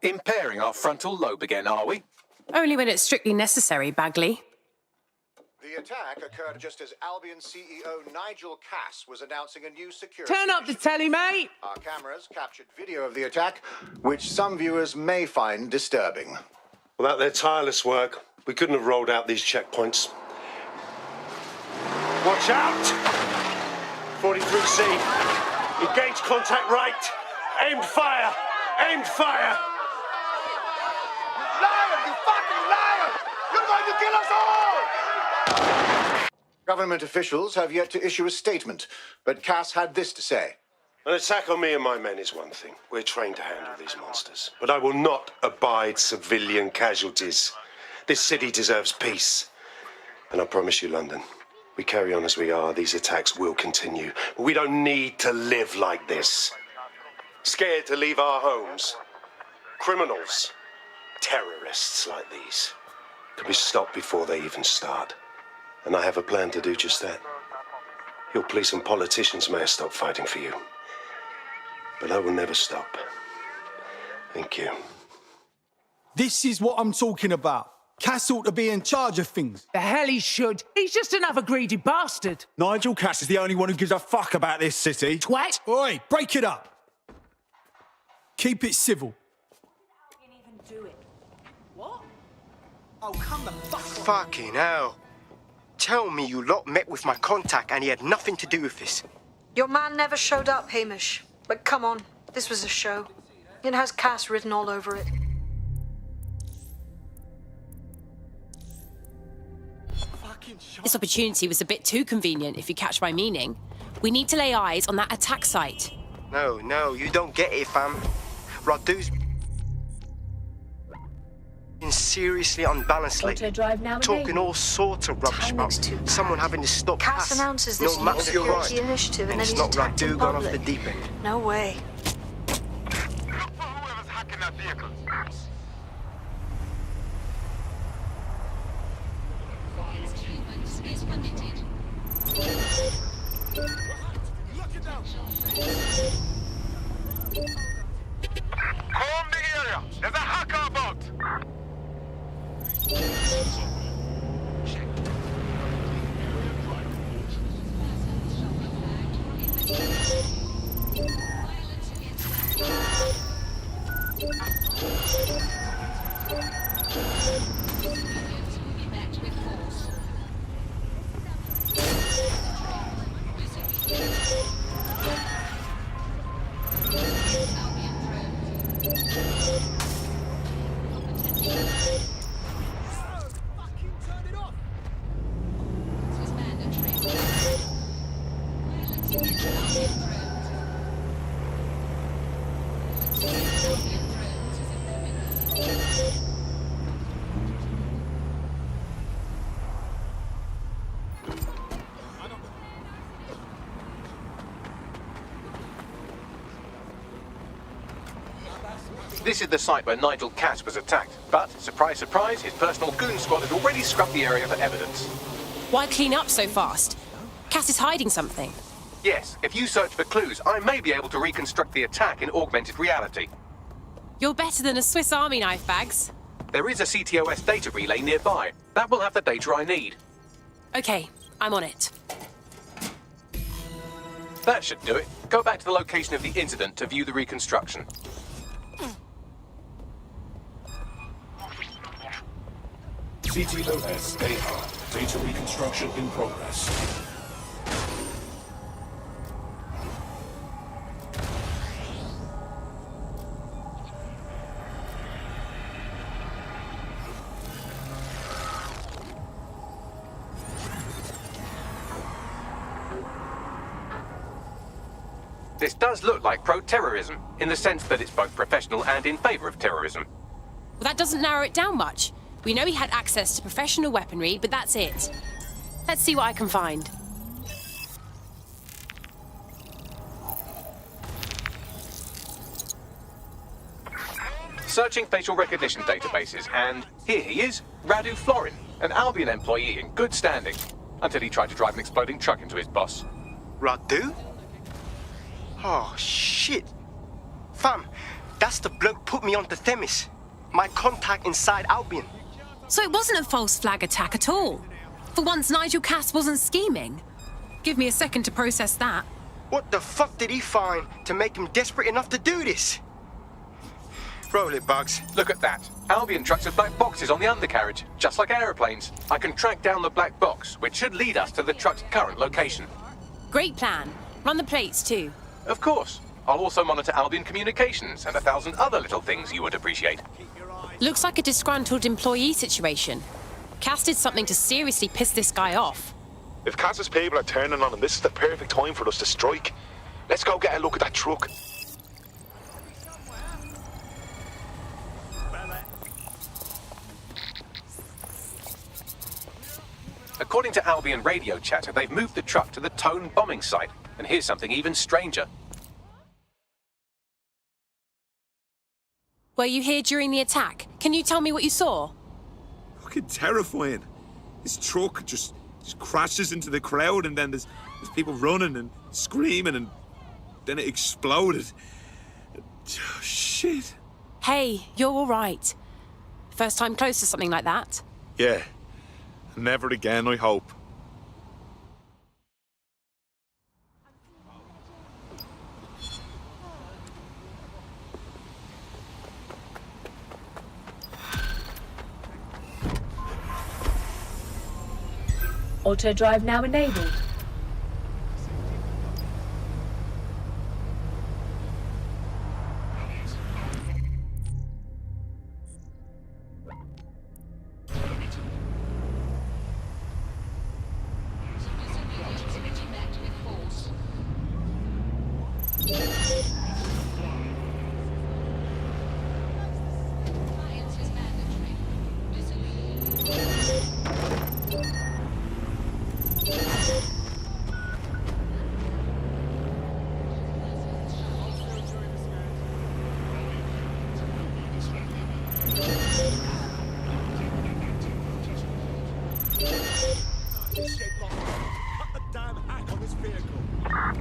Impairing our frontal lobe again, are we? Only when it's strictly necessary, Bagley. The attack occurred just as Albion CEO Nigel Cass was announcing a new security... Turn up the telly, mate! Our cameras captured video of the attack, which some viewers may find disturbing. Without their tireless work, we couldn't have rolled out these checkpoints. Watch out! 43C. Engage contact right. Aimed fire. Aimed fire. Liar! You fucking liar! You're going to kill us all! Government officials have yet to issue a statement, but Cass had this to say. An attack on me and my men is one thing. We're trained to handle these monsters. But I will not abide civilian casualties. This city deserves peace. And I promise you, London, we carry on as we are, these attacks will continue. But we don't need to live like this. Scared to leave our homes. Criminals, terrorists like these, can be stopped before they even start. And I have a plan to do just that. Your police and politicians may have stopped fighting for you. But I will never stop. Thank you. This is what I'm talking about. Cass ought to be in charge of things. The hell he should. He's just another greedy bastard. Nigel Cass is the only one who gives a fuck about this city. Twat! Oi, break it up. Keep it civil. What? Oh, come the fuck on. Fucking hell. Tell me you lot met with my contact and he had nothing to do with this. Your man never showed up, Hamish. But come on, this was a show. It has Cass written all over it. This opportunity was a bit too convenient, if you catch my meaning. We need to lay eyes on that attack site. No, you don't get it, fam. ROLEPlaying's been seriously unbalanced lately. Auto-drive now Talking enabled. all sorts of rubbish about someone having to stop Cass announces this new security initiative and then it's he's not attacked in ROLEPlaying gone off public. the deep end. No way. Whoever's hacking that vehicle. Comb the area. There's a hacker about. This is the site where Nigel Cass was attacked. But, surprise, surprise, his personal goon squad had already scrubbed the area for evidence. Why clean up so fast? Cass is hiding something. Yes, if you search for clues, I may be able to reconstruct the attack in augmented reality. You're better than a Swiss Army knife, Bags. There is a CTOS data relay nearby. That will have the data I need. Okay, I'm on it. That should do it. Go back to the location of the incident to view the reconstruction. CTOS AR. Data reconstruction in progress. This does look like pro-terrorism, in the sense that it's both professional and in favor of terrorism. Well, that doesn't narrow it down much. We know he had access to professional weaponry, but that's it. Let's see what I can find. Searching facial recognition databases, and here he is, Radu Florin, an Albion employee in good standing, until he tried to drive an exploding truck into his boss. Radu? Oh, shit. Fam, that's the bloke put me onto Themis. My contact inside Albion. So it wasn't a false flag attack at all? For once, Nigel Cass wasn't scheming? Give me a second to process that. What the fuck did he find to make him desperate enough to do this? Roll it, Bugs. Look at that. Albion trucks have black boxes on the undercarriage, just like aeroplanes. I can track down the black box, which should lead us to the truck's current location. Great plan. Run the plates too. Of course. I'll also monitor Albion communications and 1,000 other little things you would appreciate. Looks like a disgruntled employee situation. Cass did something to seriously piss this guy off. If Cass's people are turning on him, this is the perfect time for us to strike. Let's go get a look at that truck. According to Albion radio chatter, they've moved the truck to the Tone bombing site. And here's something even stranger. Were you here during the attack? Can you tell me what you saw? Fucking terrifying. This truck just crashes into the crowd, and then there's people running and screaming, and then it exploded. Oh, shit. Hey, you're all right. First time close to something like that? Yeah. Never again, I hope. Auto drive now enabled.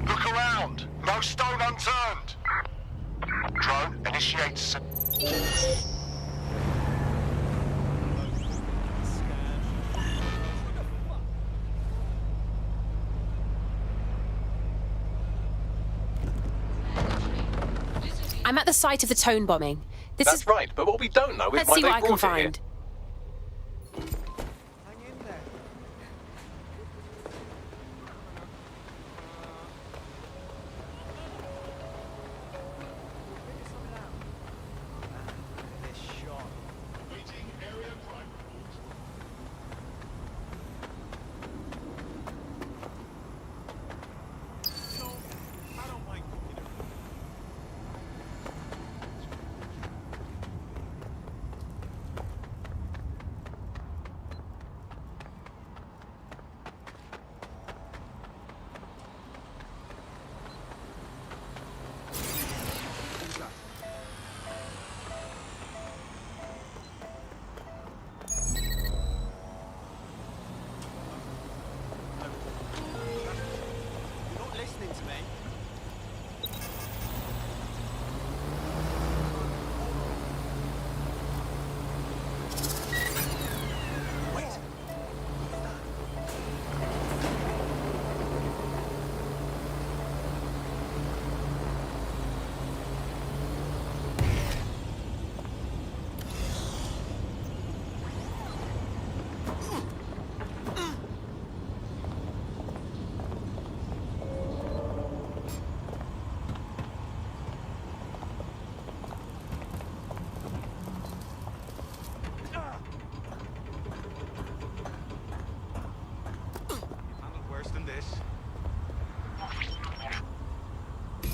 Look around. No stone unturned. Drone, initiate. I'm at the site of the Tone bombing. That's right, but what we don't know is Let's why see they what I can brought it here. find.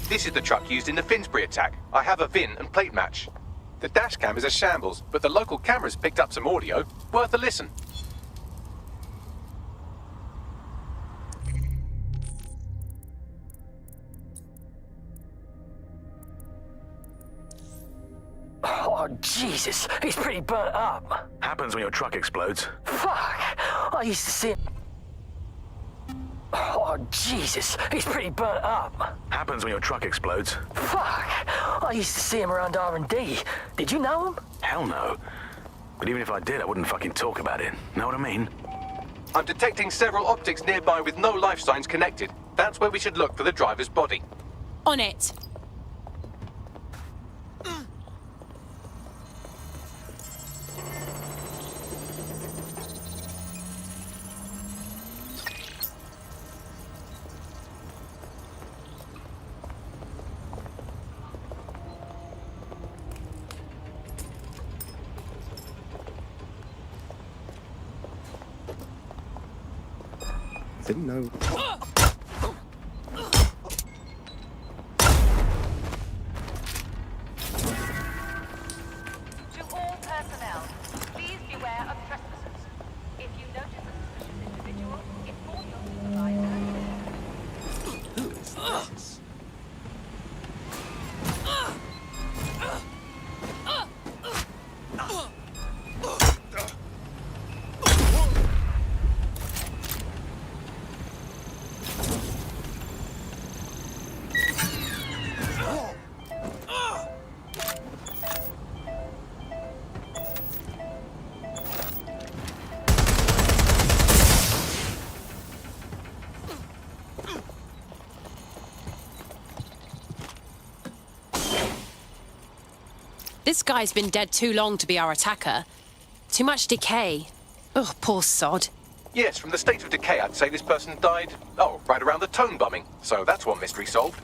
This is the truck used in the Finsbury attack. I have a VIN and plate match. The dash cam is a shambles, but the local cameras picked up some audio. Worth a listen. Oh, Jesus, he's pretty burnt up. Happens when your truck explodes. Fuck! I used to see him. Oh, Jesus, he's pretty burnt up. Happens when your truck explodes. Fuck! I used to see him around R&D. Did you know him? Hell no. But even if I did, I wouldn't fucking talk about it. Know what I mean? I'm detecting several optics nearby with no life signs connected. That's where we should look for the driver's body. On it. Didn't know. To all personnel, please beware of trespassers. If you notice a suspicious individual, inform your supervisor. Who is this? This guy's been dead too long to be our attacker. Too much decay. Oh, poor sod. Yes, from the state of decay, I'd say this person died, right around the Tone bombing. So that's one mystery solved.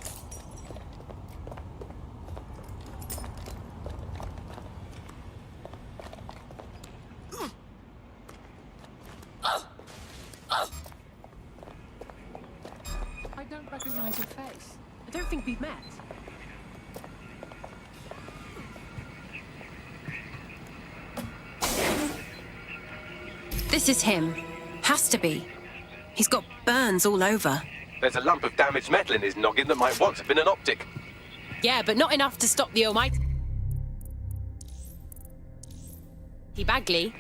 I don't recognize your face. I don't think we've met. This is him. Has to be. He's got burns all over. There's a lump of damaged metal in his noggin that might once have been an optic. Yeah, but not enough to stop the almighty Bagley.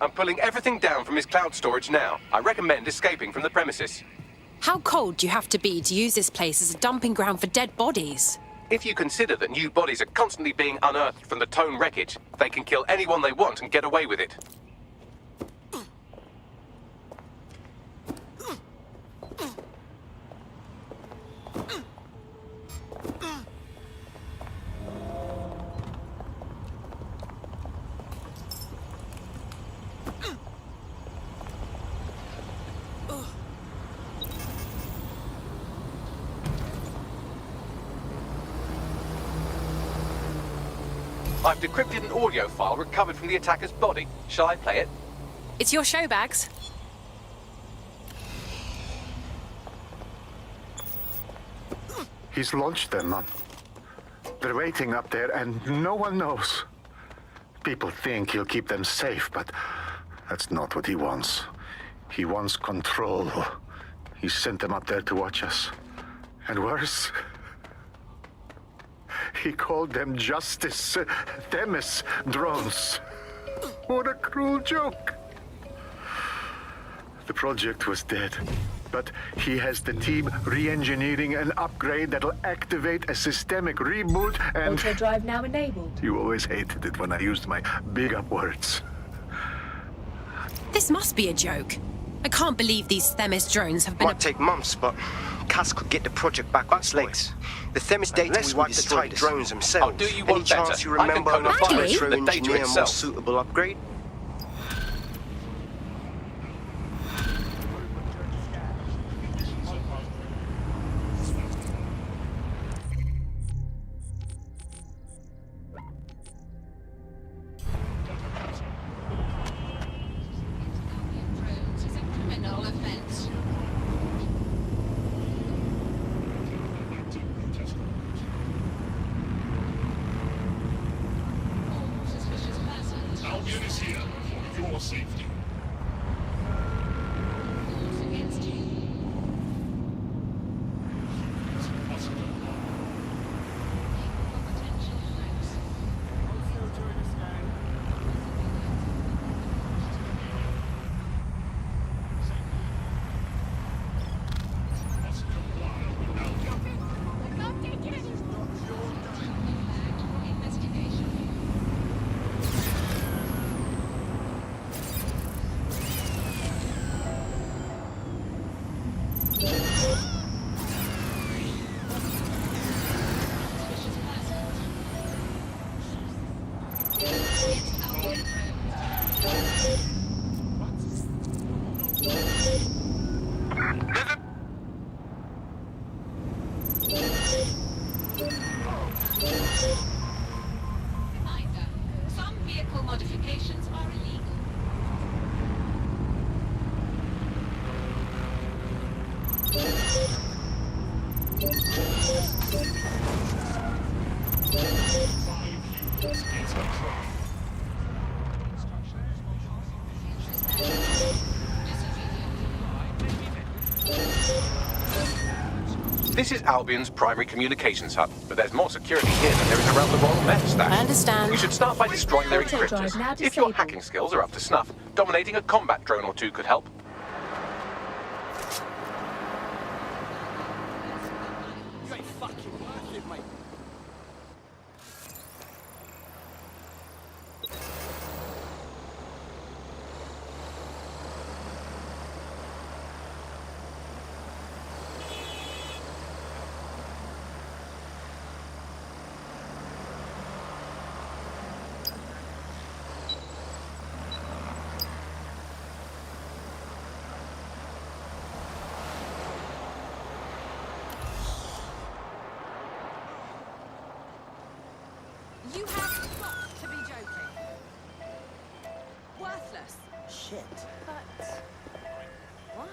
I'm pulling everything down from his cloud storage now. I recommend escaping from the premises. How cold do you have to be to use this place as a dumping ground for dead bodies? If you consider that new bodies are constantly being unearthed from the Tone wreckage, they can kill anyone they want and get away with it. I've decrypted an audio file recovered from the attacker's body. Shall I play it? It's your show, Bags. He's launched them, man. They're waiting up there and no one knows. People think he'll keep them safe, but that's not what he wants. He wants control. He sent them up there to watch us. And worse, he called them Justice Themis drones. What a cruel joke. The project was dead, but he has the team re-engineering an upgrade that'll activate a systemic reboot and... Auto drive now enabled. You always hated it when I used my big up words. This must be a joke. I can't believe these Themis drones have been... Might take months, but Cass could get the project back on its legs. The Themis data will wipe the tight drones themselves. Do you Any want chance better? you remember I can code a virus retro with the data engineer a more itself. suitable upgrade? Albion is here for your safety. Some vehicle modifications are illegal. This is Albion's primary communications hub, but there's more security here than there is around the Royal Meth stash. I understand. We should start by destroying their Auto drive encryptors. now If your disabled. hacking skills are up to snuff, dominating a combat drone or two could help. You ain't fucking worth it, mate. You have got to be joking. Worthless. Shit. But why?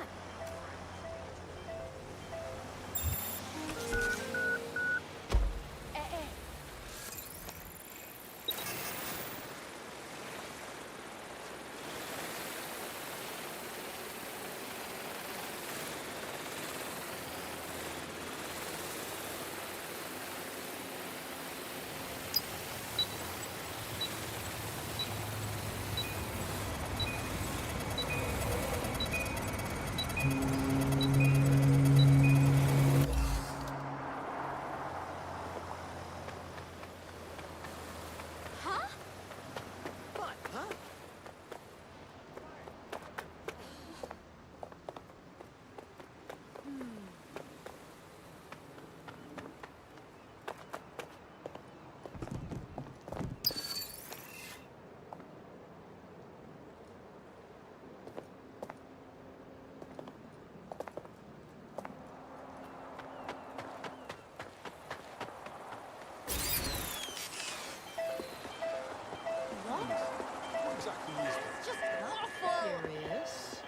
What exactly is this? Just awful. Curious.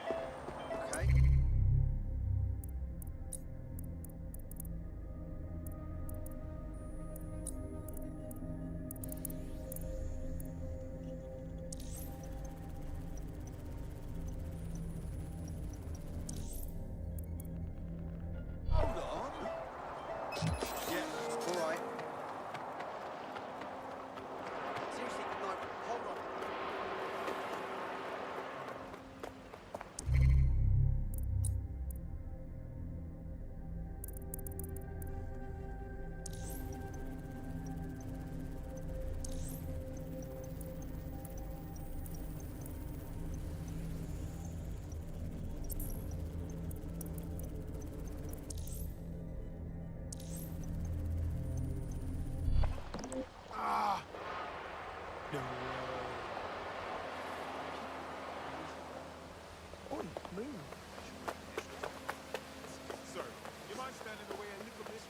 Okay. Hold on. Yeah, all right. Seriously, no, hold on. Sir, you mind standing in the way a little bit?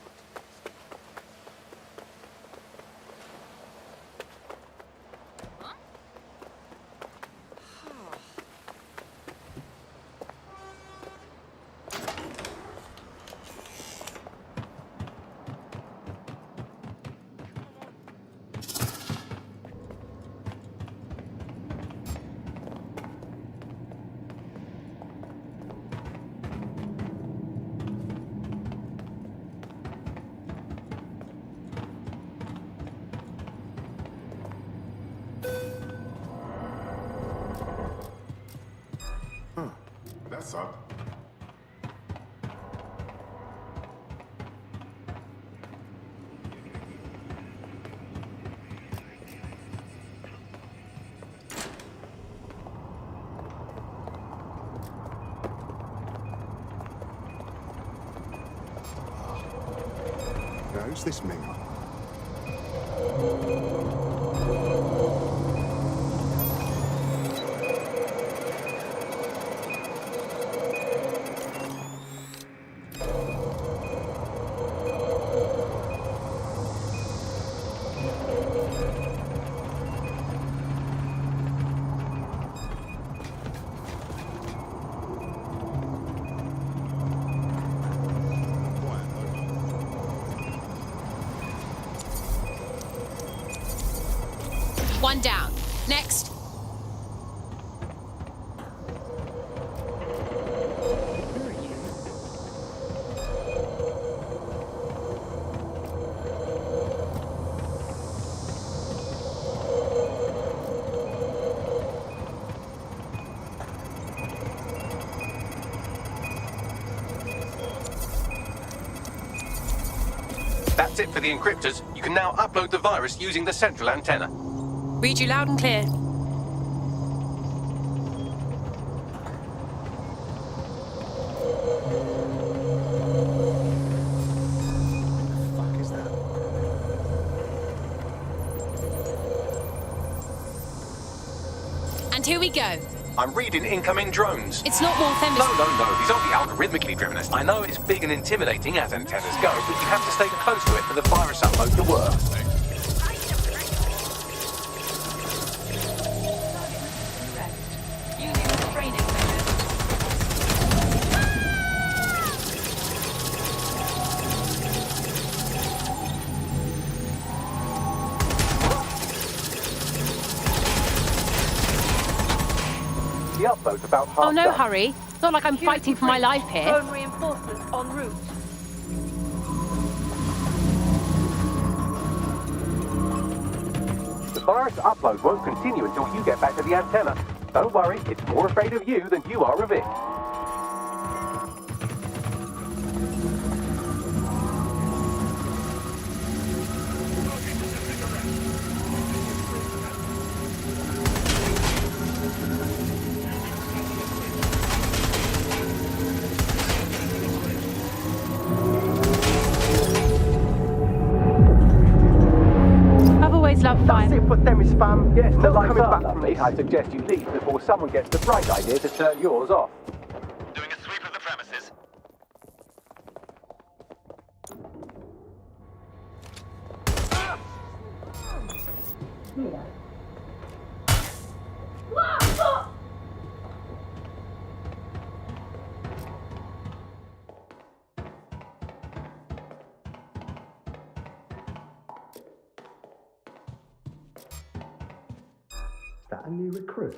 That's up. Now, who's this Ming? One down. Next. That's it for the encryptors. You can now upload the virus using the central antenna. Read you loud and clear. Fuck is that? And here we go. I'm reading incoming drones. It's not more Themis. No. These aren't the algorithmically driven. I know it's big and intimidating as antennas go, but you have to stay close to it for the virus upload to work. The upload's about half Oh, no done. hurry. It's not like I'm fighting for my life here. Drone reinforcements en route. The virus upload won't continue until you get back to the antenna. Don't worry, it's more afraid of you than you are of it. I've always loved fire. That's it for them, is fam. Yes, the No lights coming are back lovely. from I this. suggest you leave before someone gets the bright idea to turn yours off. Doing a sweep of the premises. Is that a new recruit?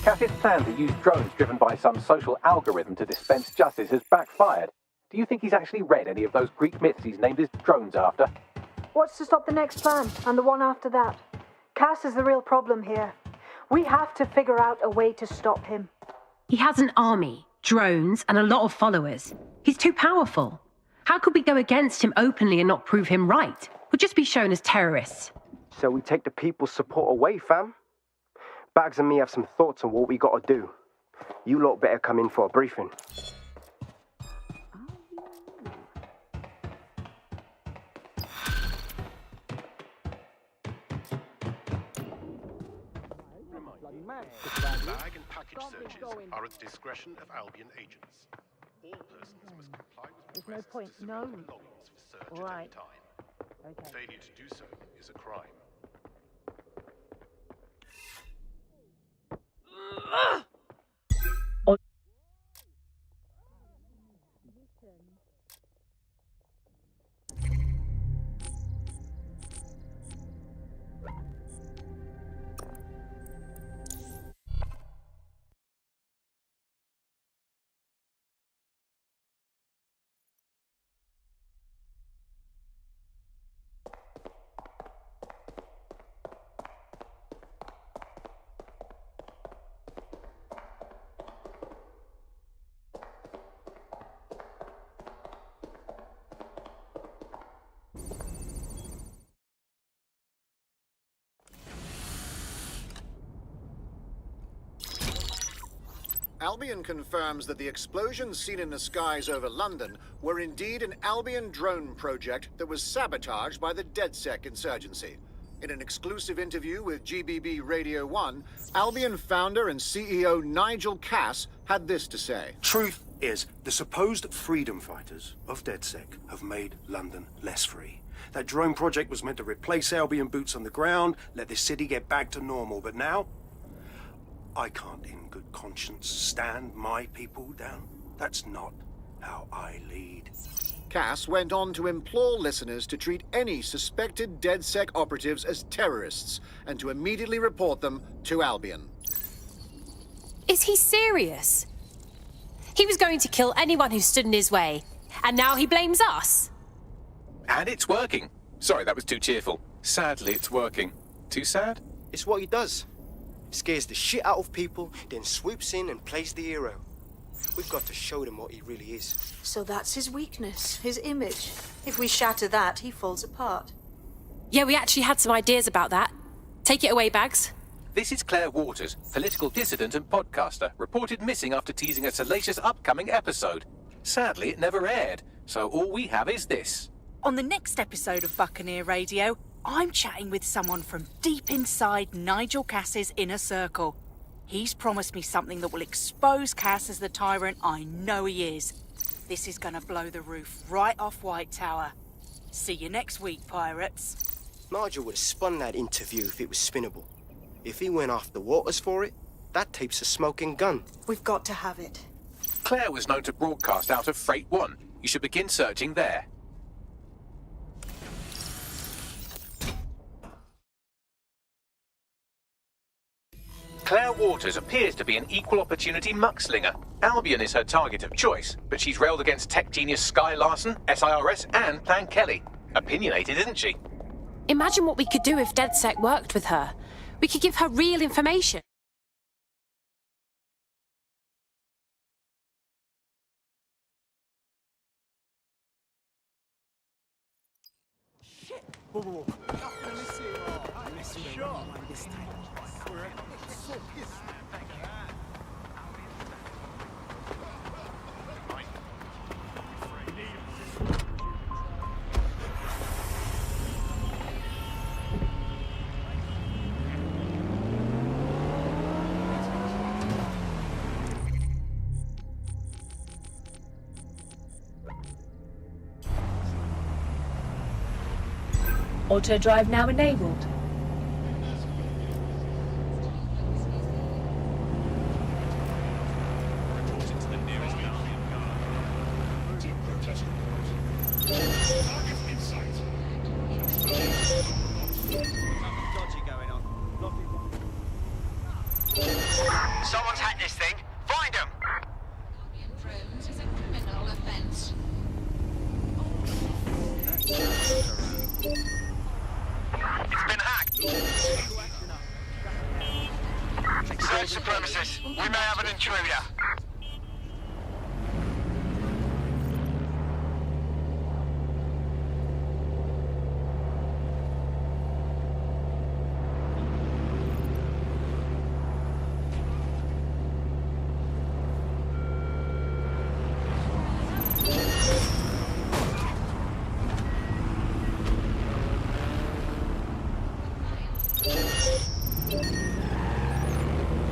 Cass's plan to use drones driven by some social algorithm to dispense justice has backfired. Do you think he's actually read any of those Greek myths he's named his drones after? What's to stop the next plan and the one after that? Cass is the real problem here. We have to figure out a way to stop him. He has an army, drones, and a lot of followers. He's too powerful. How could we go against him openly and not prove him right? We'll just be shown as terrorists. So we take the people's support away, fam? Bags and me have some thoughts on what we gotta do. You lot better come in for a briefing. Bag and package searches are at the discretion of Albion agents. All persons must comply with There's no point. No. belongings for search at any time. Okay. Failure to do so is a crime. Albion confirms that the explosions seen in the skies over London were indeed an Albion drone project that was sabotaged by the DedSec insurgency. In an exclusive interview with GBB Radio 1, Albion founder and CEO Nigel Cass had this to say. Truth is the supposed freedom fighters of DedSec have made London less free. That drone project was meant to replace Albion boots on the ground, let the city get back to normal. But now, I can't in good conscience stand my people down. That's not how I lead. Cass went on to implore listeners to treat any suspected DedSec operatives as terrorists and to immediately report them to Albion. Is he serious? He was going to kill anyone who stood in his way, and now he blames us? And it's working. Sorry, that was too cheerful. Sadly, it's working. Too sad? It's what he does. Scares the shit out of people, then swoops in and plays the hero. We've got to show them what he really is. So that's his weakness, his image. If we shatter that, he falls apart. Yeah, we actually had some ideas about that. Take it away, Bags. This is Claire Waters, political dissident and podcaster, reported missing after teasing a salacious upcoming episode. Sadly, it never aired, so all we have is this. On the next episode of Buccaneer Radio, I'm chatting with someone from deep inside Nigel Cass's inner circle. He's promised me something that will expose Cass as the tyrant I know he is. This is gonna blow the roof right off White Tower. See you next week, pirates. Nigel would have spun that interview if it was spinnable. If he went after Waters for it, that tape's a smoking gun. We've got to have it. Claire was known to broadcast out of Freight 1. You should begin searching there. Claire Waters appears to be an equal opportunity muckslinger. Albion is her target of choice, but she's railed against tech genius Sky Larson, SIRS, and Plan Kelly. Opinionated, isn't she? Imagine what we could do if DedSec worked with her. We could give her real information. Shit! Whoa, whoa, whoa. Let me see. Sure. This time. So pissed. Auto drive now enabled. Someone's hacked this thing. Find them! Drones is a criminal offense. It's been hacked. Search the premises. We may have an intruder.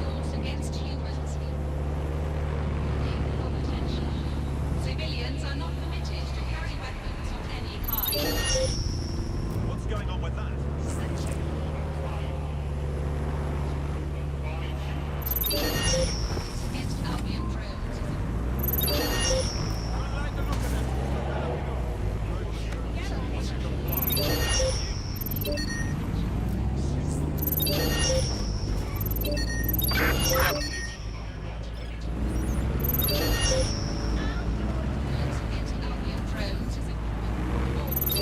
Laws against humans. Equal potential. Civilians are not permitted to carry weapons of any kind. What's going on with that? Against Albion drones. Against Albion drones is a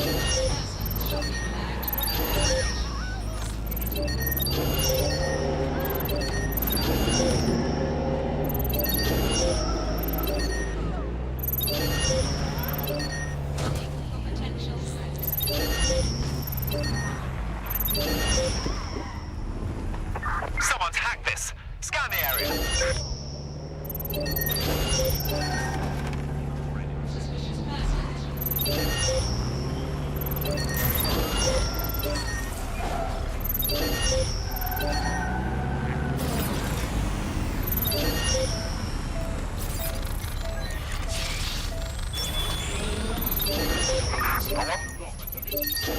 persons shall be flagged. Equal potential. Someone's hacked this. Scan the area. Suspicious persons. Look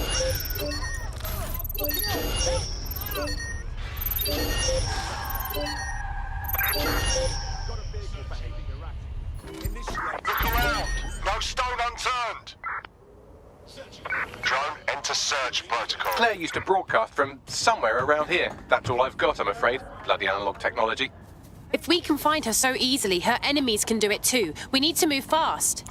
around! No stone unturned! Drone, enter search protocol. Claire used to broadcast from somewhere around here. That's all I've got, I'm afraid. Bloody analog technology. If we can find her so easily, her enemies can do it too. We need to move fast.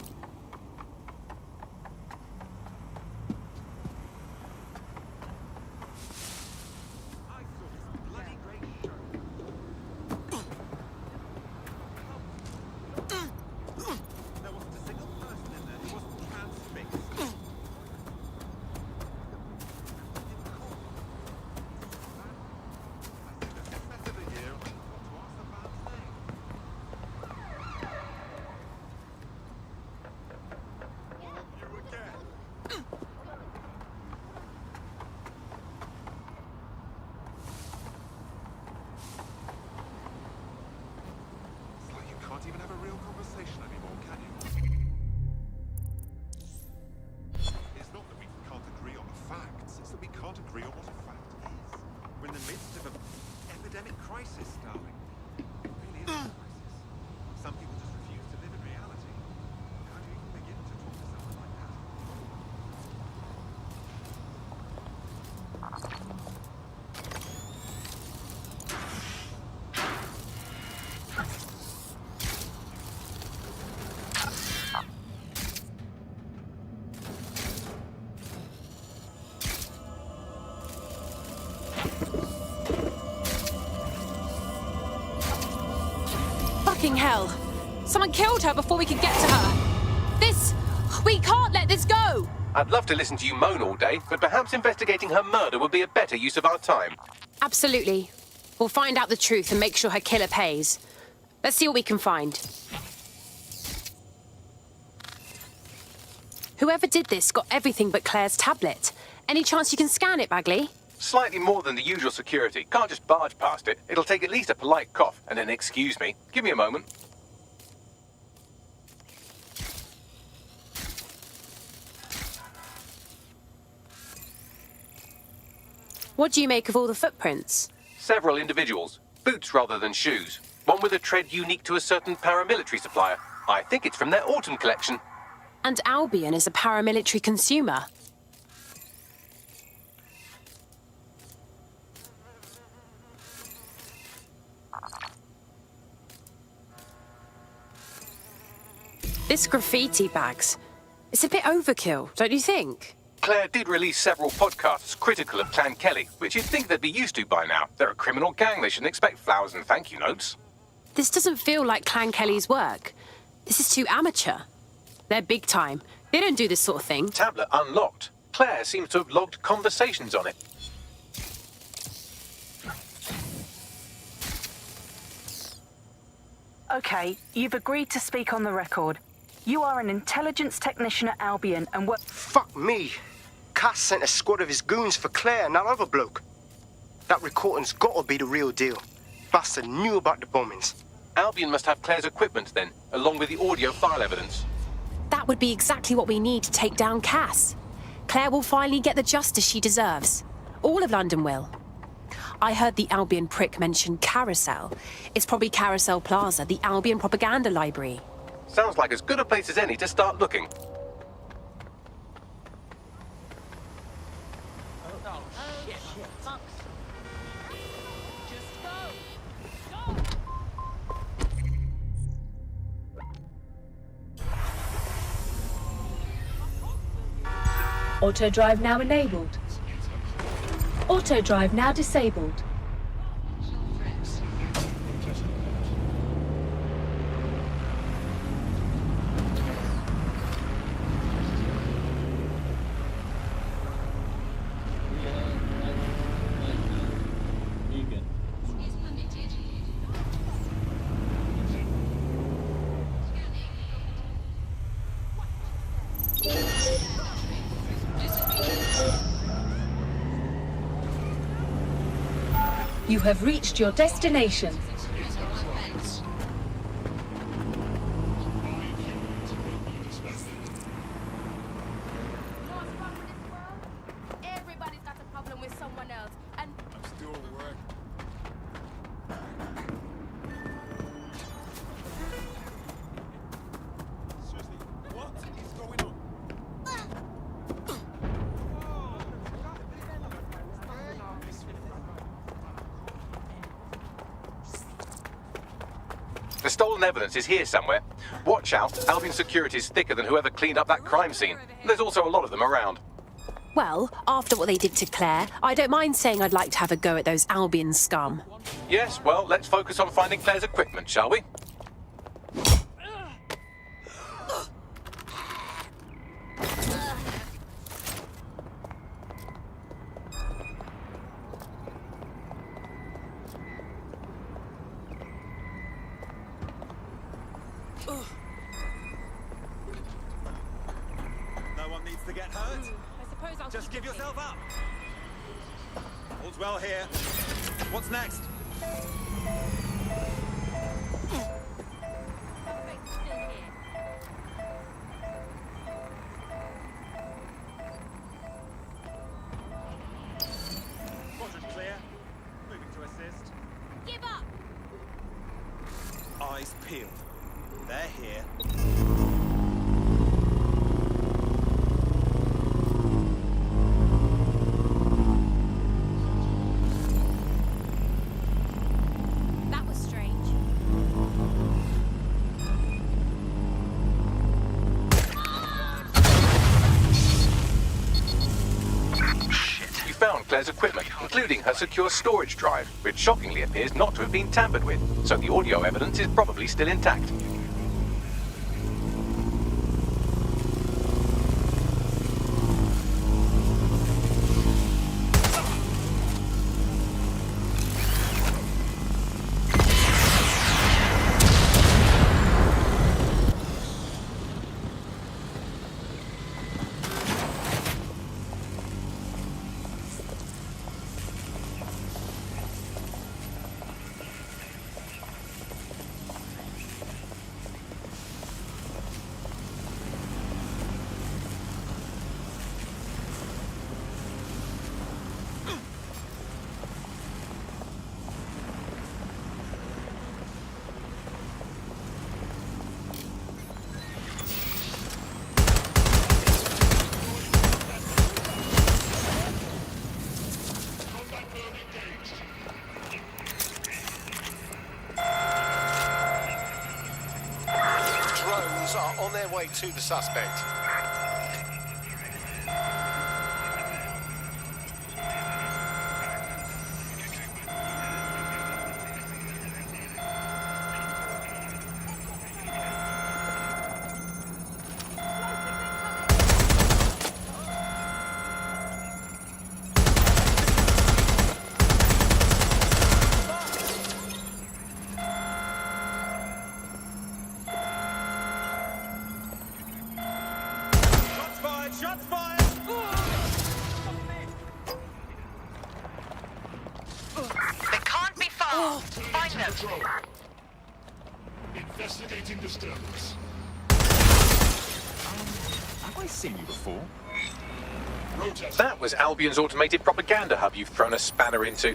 Fucking hell! Someone killed her before we could get to her! We can't let this go! I'd love to listen to you moan all day, but perhaps investigating her murder would be a better use of our time. Absolutely. We'll find out the truth and make sure her killer pays. Let's see what we can find. Whoever did this got everything but Claire's tablet. Any chance you can scan it, Bagley? Slightly more than the usual security. Can't just barge past it. It'll take at least a polite cough and an excuse me. Give me a moment. What do you make of all the footprints? Several individuals. Boots rather than shoes. One with a tread unique to a certain paramilitary supplier. I think it's from their autumn collection. And Albion is a paramilitary consumer. This graffiti, Bags. It's a bit overkill, don't you think? Claire did release several podcasts critical of Clan Kelly, which you'd think they'd be used to by now. They're a criminal gang. They shouldn't expect flowers and thank you notes. This doesn't feel like Clan Kelly's work. This is too amateur. They're big time. They don't do this sort of thing. Tablet unlocked. Claire seems to have logged conversations on it. Okay, you've agreed to speak on the record. You are an intelligence technician at Albion and what? Fuck me. Cass sent a squad of his goons for Claire and that other bloke. That recording's gotta be the real deal. Bastard knew about the bombings. Albion must have Claire's equipment then, along with the audio file evidence. That would be exactly what we need to take down Cass. Claire will finally get the justice she deserves. All of London will. I heard the Albion prick mention Carousel. It's probably Carousel Plaza, the Albion propaganda library. Sounds like as good a place as any to start looking. Auto drive now enabled. Auto drive now disabled. You have reached your destination. The stolen evidence is here somewhere. Watch out, Albion security is thicker than whoever cleaned up that crime scene. There's also a lot of them around. Well, after what they did to Claire, I don't mind saying I'd like to have a go at those Albion scum. Yes, well, let's focus on finding Claire's equipment, shall we? No one needs to get hurt. I suppose I'll Just keep give looking. yourself up. All's well here. What's next? Suspect's still here. Quadrant clear. Moving to assist. Give up! Eyes peeled. They're here. That was strange. We found Claire's equipment, including her secure storage drive, which shockingly appears not to have been tampered with, so the audio evidence is probably still intact. Drones are on their way to the suspect. Shots fired! Shots fired! They can't be far. Find them. Control. Investigating disturbance. Have I seen you before? Protest. That was Albion's automated propaganda hub you've thrown a spanner into.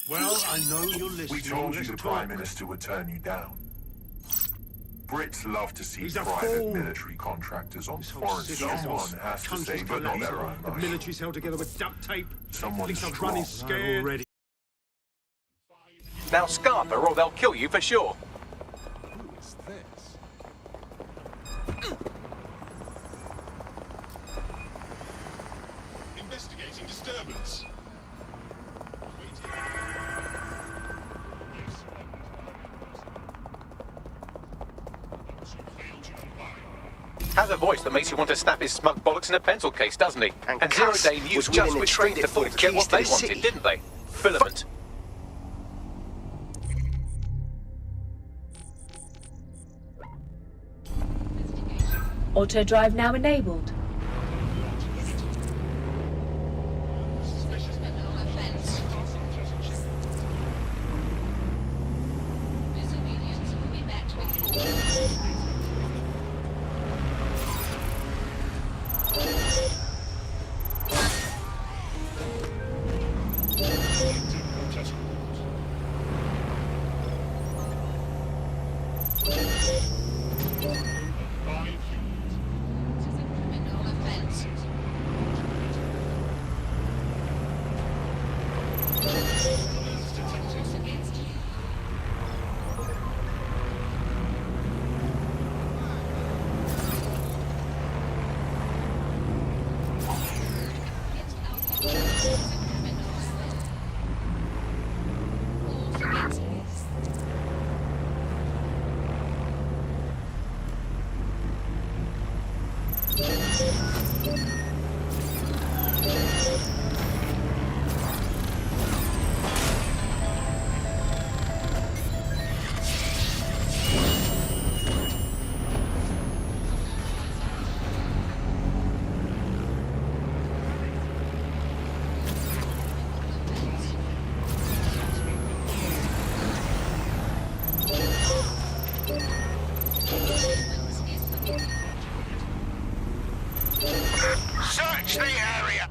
Well, I know you're listening. We told you Let's the talk. Prime Minister would turn you down. Brits love to see He's a private fool. military contractors on This whole foreign city soil. is Someone lost. has to Country's say, but not collapsed. their own The life. military's held together with duct tape. Someone Thinks I'm strong. running scared. Already. Now scarper or they'll kill you for sure. Who is this? Investigating disturbance. Has a voice that makes you want to snap his smug bollocks in a pencil case, doesn't he? And Zero Cass Day News was just willing to went trade straight it to for full the to get keys what to they the wanted, city. didn't they? Filament. Auto drive now enabled. Disobedience will be met with Search the area.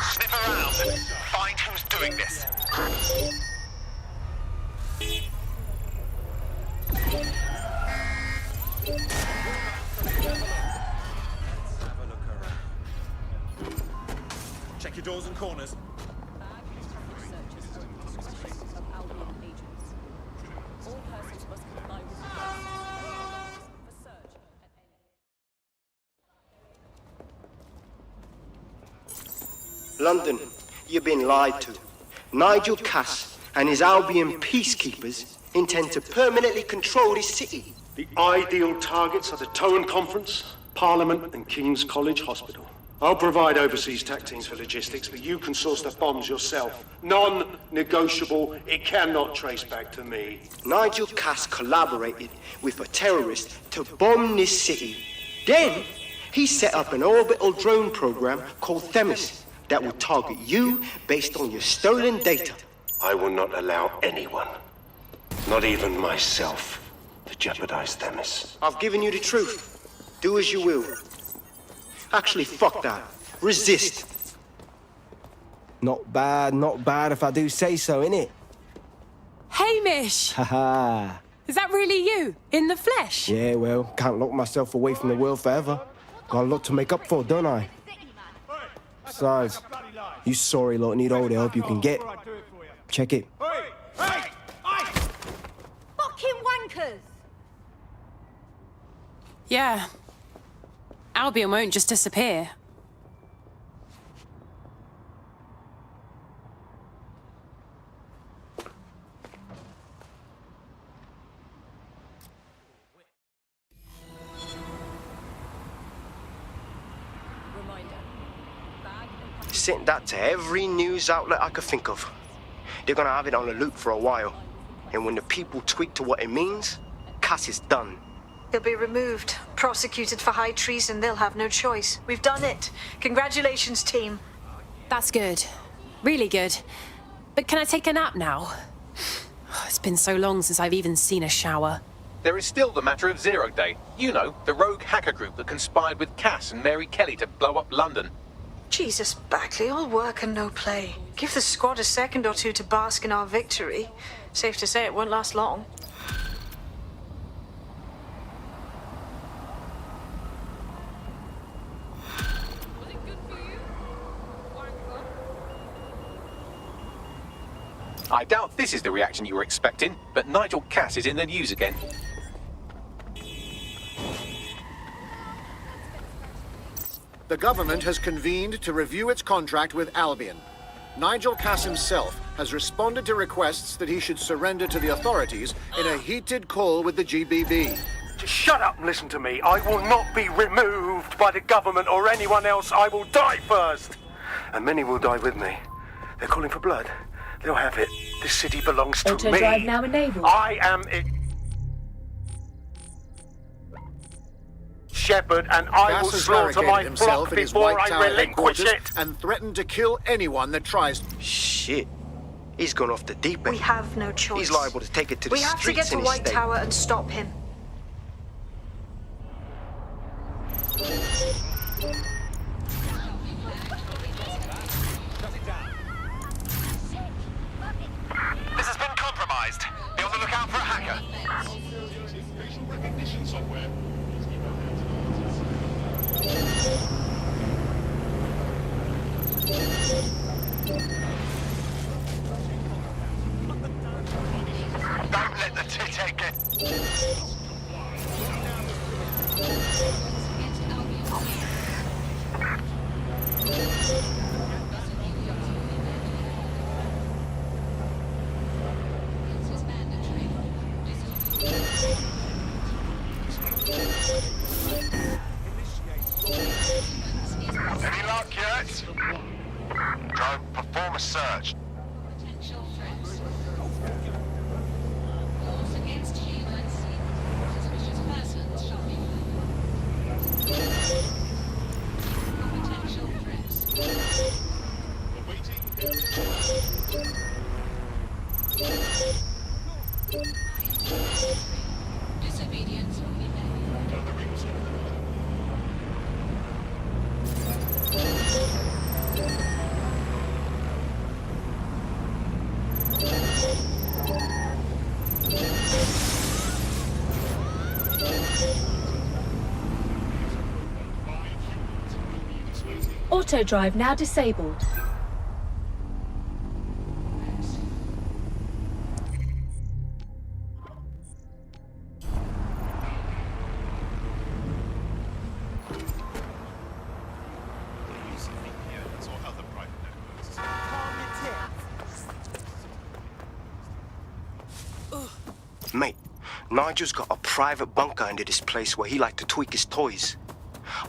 Sniff around and find who's doing this. Check your doors and corners. London, you've been lied to. Nigel Cass and his Albion peacekeepers intend to permanently control this city. The ideal targets are the Towan Conference, Parliament and King's College Hospital. I'll provide overseas tech teams for logistics, but you can source the bombs yourself. Non-negotiable, it cannot trace back to me. Nigel Cass collaborated with a terrorist to bomb this city. Then, he set up an orbital drone program called Themis that will target you based on your stolen data. I will not allow anyone, not even myself, to jeopardize Themis. I've given you the truth. Do as you will. Actually, fuck that. Resist. Not bad if I do say so, innit? Hamish! Haha. Is that really you? In the flesh? Yeah, well, can't lock myself away from the world forever. Got a lot to make up for, don't I? Besides, you sorry lot need all the help you can get. Check it. Fucking wankers! Yeah. Albion won't just disappear. Sent that to every news outlet I could think of. They're gonna have it on the loop for a while. And when the people tweak to what it means, Cass is done. He'll be removed, prosecuted for high treason. They'll have no choice. We've done it. Congratulations, team. That's good. Really good. But can I take a nap now? It's been so long since I've even seen a shower. There is still the matter of Zero Day. You know, the rogue hacker group that conspired with Cass and Mary Kelly to blow up London. Jesus, Backley, all work and no play. Give the squad a second or two to bask in our victory. Safe to say it won't last long. I doubt this is the reaction you were expecting, but Nigel Cass is in the news again. The government has convened to review its contract with Albion. Nigel Cass himself has responded to requests that he should surrender to the authorities in a heated call with the GBB. Just shut up and listen to me. I will not be removed by the government or anyone else. I will die first. And many will die with me. They're calling for blood. They'll have it. This city belongs to Auto me. drive now enabled. I am it. Shepherd, and I Cass will has slaughter my barricaded himself flock in his before White I Tower relinquish headquarters it. and threatened to kill anyone that tries. Shit. He's gone off the deep end. We have no choice. He's liable to take it to the We have to get streets to in his White state. Tower and stop him. This has been compromised. Be on the lookout for a hacker. Facial recognition software. Don't let the tit-head get... Any luck yet? Drone, perform a search. Potential threats. Wars against humans. Auto drive now disabled. Mate, Nigel's got a private bunker under this place where he liked to tweak his toys.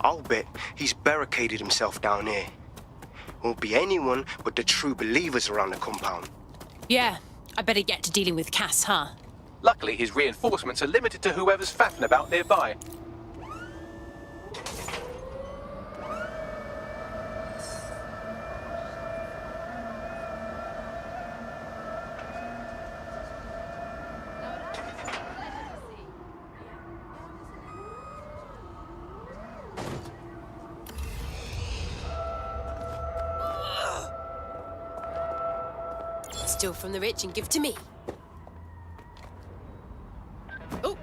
I'll bet he's barricaded himself down here. Won't be anyone but the true believers around the compound. Yeah, I better get to dealing with Cass, huh? Luckily, his reinforcements are limited to whoever's faffing about nearby. Steal from the rich and give to me. Oh!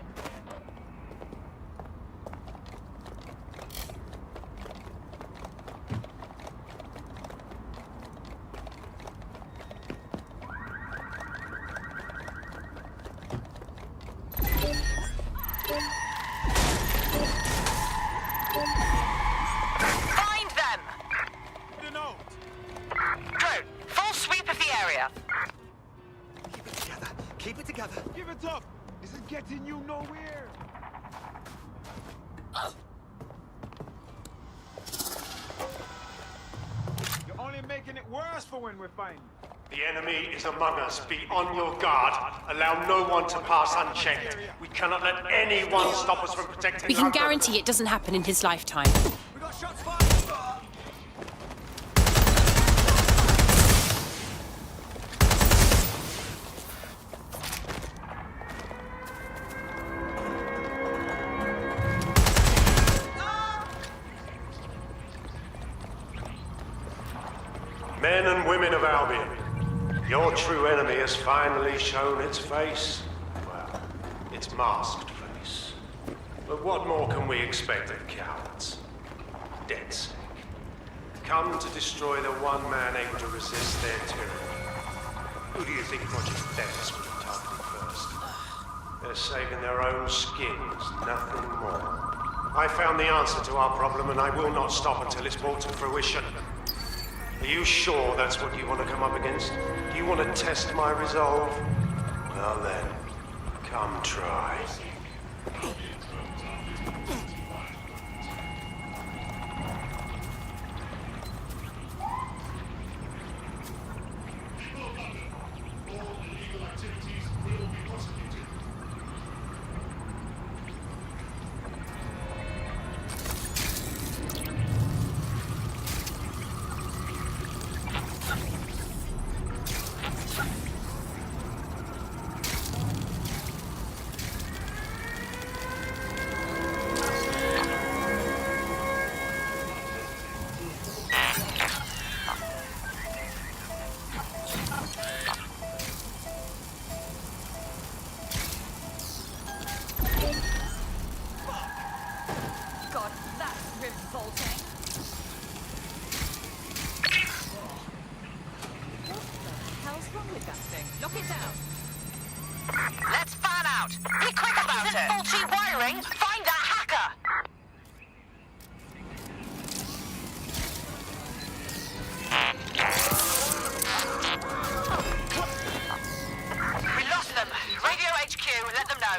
Find them! Drone, full sweep of the area. Keep it together. Give it up. This is getting you nowhere. You're only making it worse for when we're fighting. The enemy is among us. Be on your guard. Allow no one to pass unchecked. We cannot let anyone stop us from protecting We can our guarantee it doesn't happen in his lifetime. We got shots fired. Men and women of Albion, your true enemy has finally shown its face. Well, its masked face. But what more can we expect of cowards? DedSec. Come to destroy the one man able to resist their tyranny. Who do you think Project Themis would have targeted first? They're saving their own skins, nothing more. I found the answer to our problem, and I will not stop until it's brought to fruition. Are you sure that's what you want to come up against? Do you want to test my resolve? Well then, come try. Let's fan out. Be quick about it. Faulty wiring. Find that hacker. We lost them. Radio HQ. Let them know.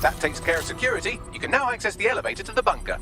That takes care of security. You can now access the elevator to the bunker.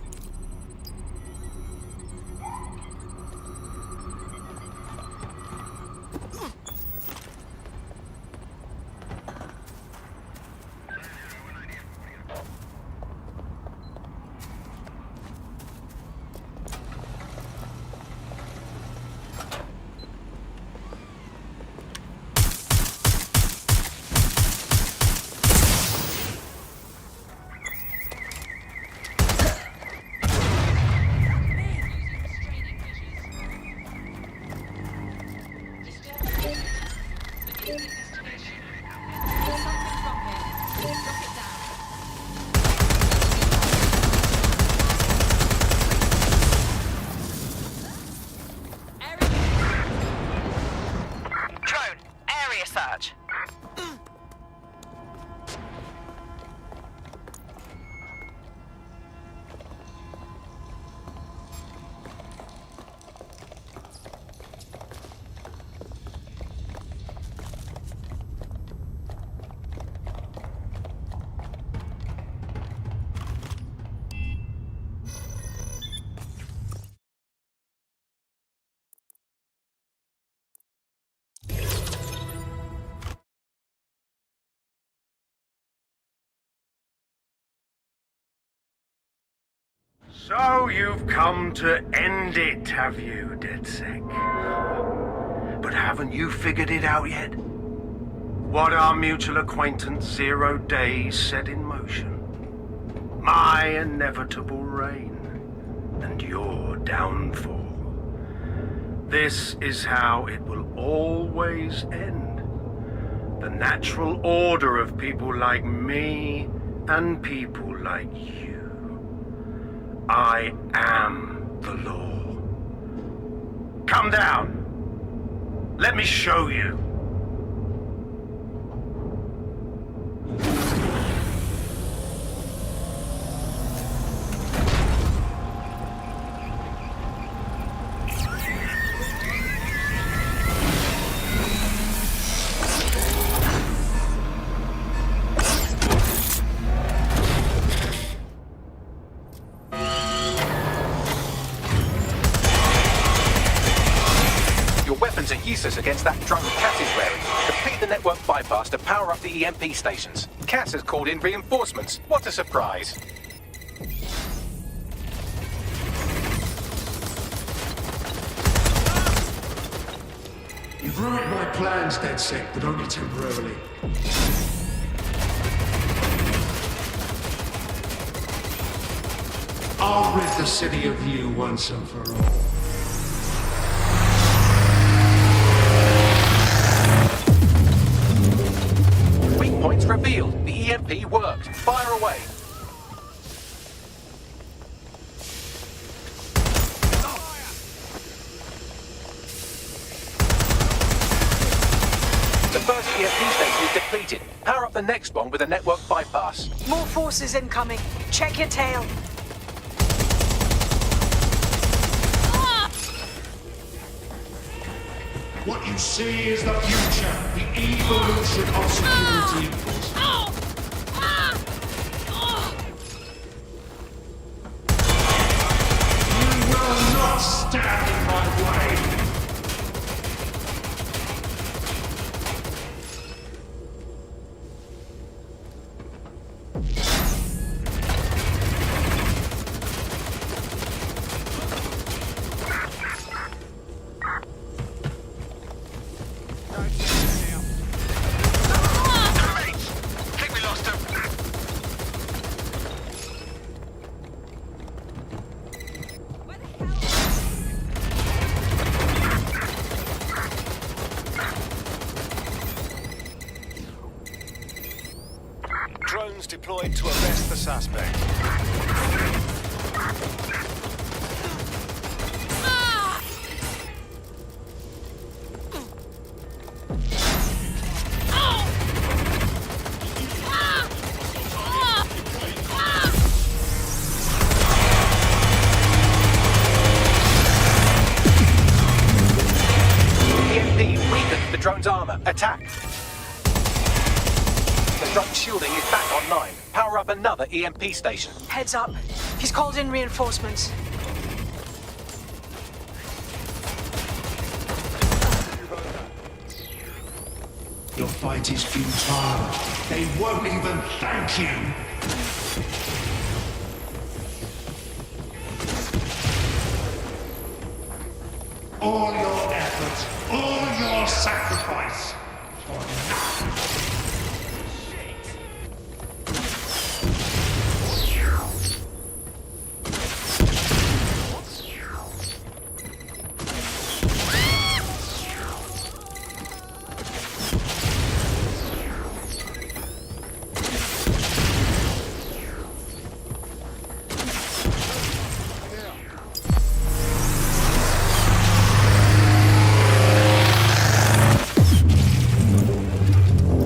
So you've come to end it, have you, DedSec? But haven't you figured it out yet? What our mutual acquaintance 0 Days set in motion? My inevitable reign and your downfall. This is how it will always end. The natural order of people like me and people like you. I am the law. Come down. Let me show you. Are useless against that drone Cass is wearing. Complete the network bypass to power up the EMP stations. Cass has called in reinforcements. What a surprise. You've ruined my plans, DedSec, but only temporarily. I'll rid the city of you once and for all. Points revealed. The EMP worked. Fire away. The first EMP station is depleted. Power up the next one with a network bypass. More forces incoming. Check your tail. What you see is the future, the evolution of security. You will not stand in my way. Drones deployed to arrest the suspect. EMP weakened the drone's armor. Attack. The drone shielding is back online. Power up another EMP station. Heads up. He's called in reinforcements. Your fight is futile. They won't even thank you. All your effort, all your sacrifice, for nothing.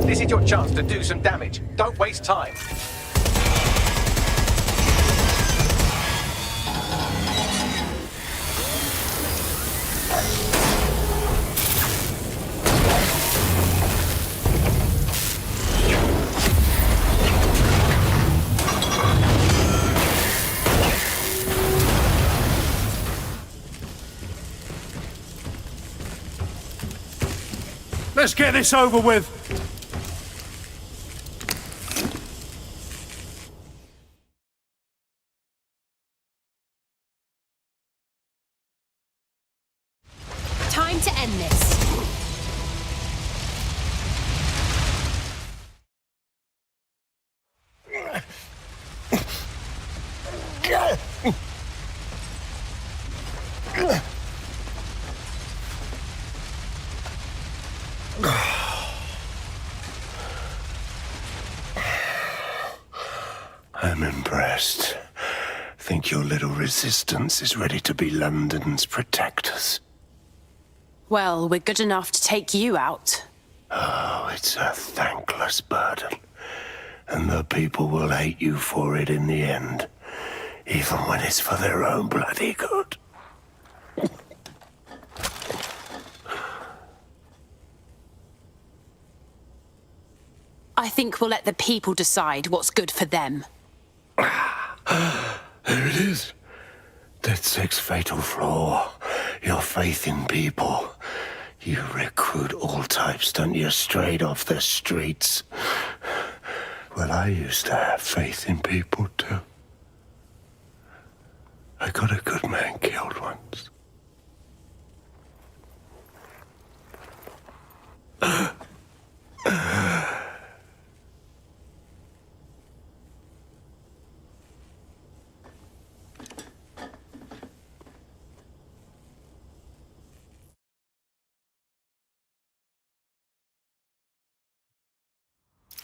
This is your chance to do some damage. Don't waste time. Let's get this over with. I'm impressed. Think your little resistance is ready to be London's protectors? Well, we're good enough to take you out. Oh, it's a thankless burden. And the people will hate you for it in the end. Even when it's for their own bloody good. I think we'll let the people decide what's good for them. There it is. DedSec's fatal flaw. Your faith in people. You recruit all types, don't you, straight off the streets. Well, I used to have faith in people, too. I got a good man killed once.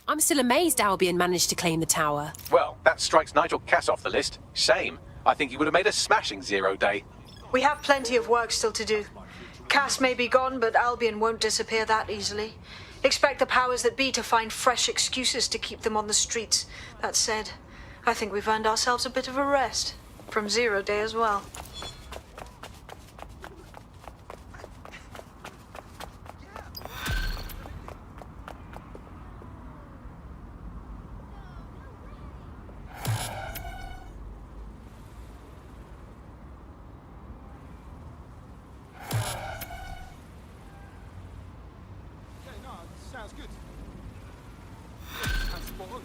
I'm still amazed Albion managed to claim the tower. Well, that strikes Nigel Cass off the list. Shame. I think he would have made a smashing 0 day. We have plenty of work still to do. Cass may be gone, but Albion won't disappear that easily. Expect the powers that be to find fresh excuses to keep them on the streets. That said, I think we've earned ourselves a bit of a rest. From 0 day as well. Sounds good. That's spot on.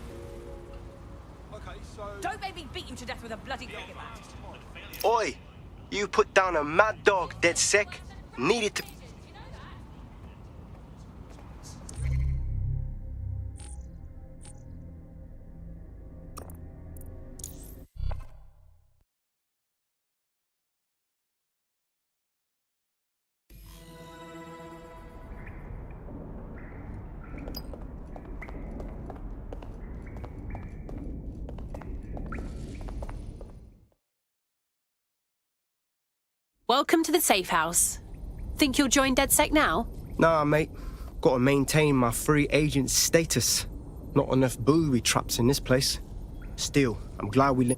Okay, so... Don't make me beat you to death with a bloody cricket bat. Oi! You put down a mad dog, DedSec. Needed to... Welcome to the safe house. Think you'll join DedSec now? Nah, mate. Gotta maintain my free agent status. Not enough booby traps in this place. Still, I'm glad we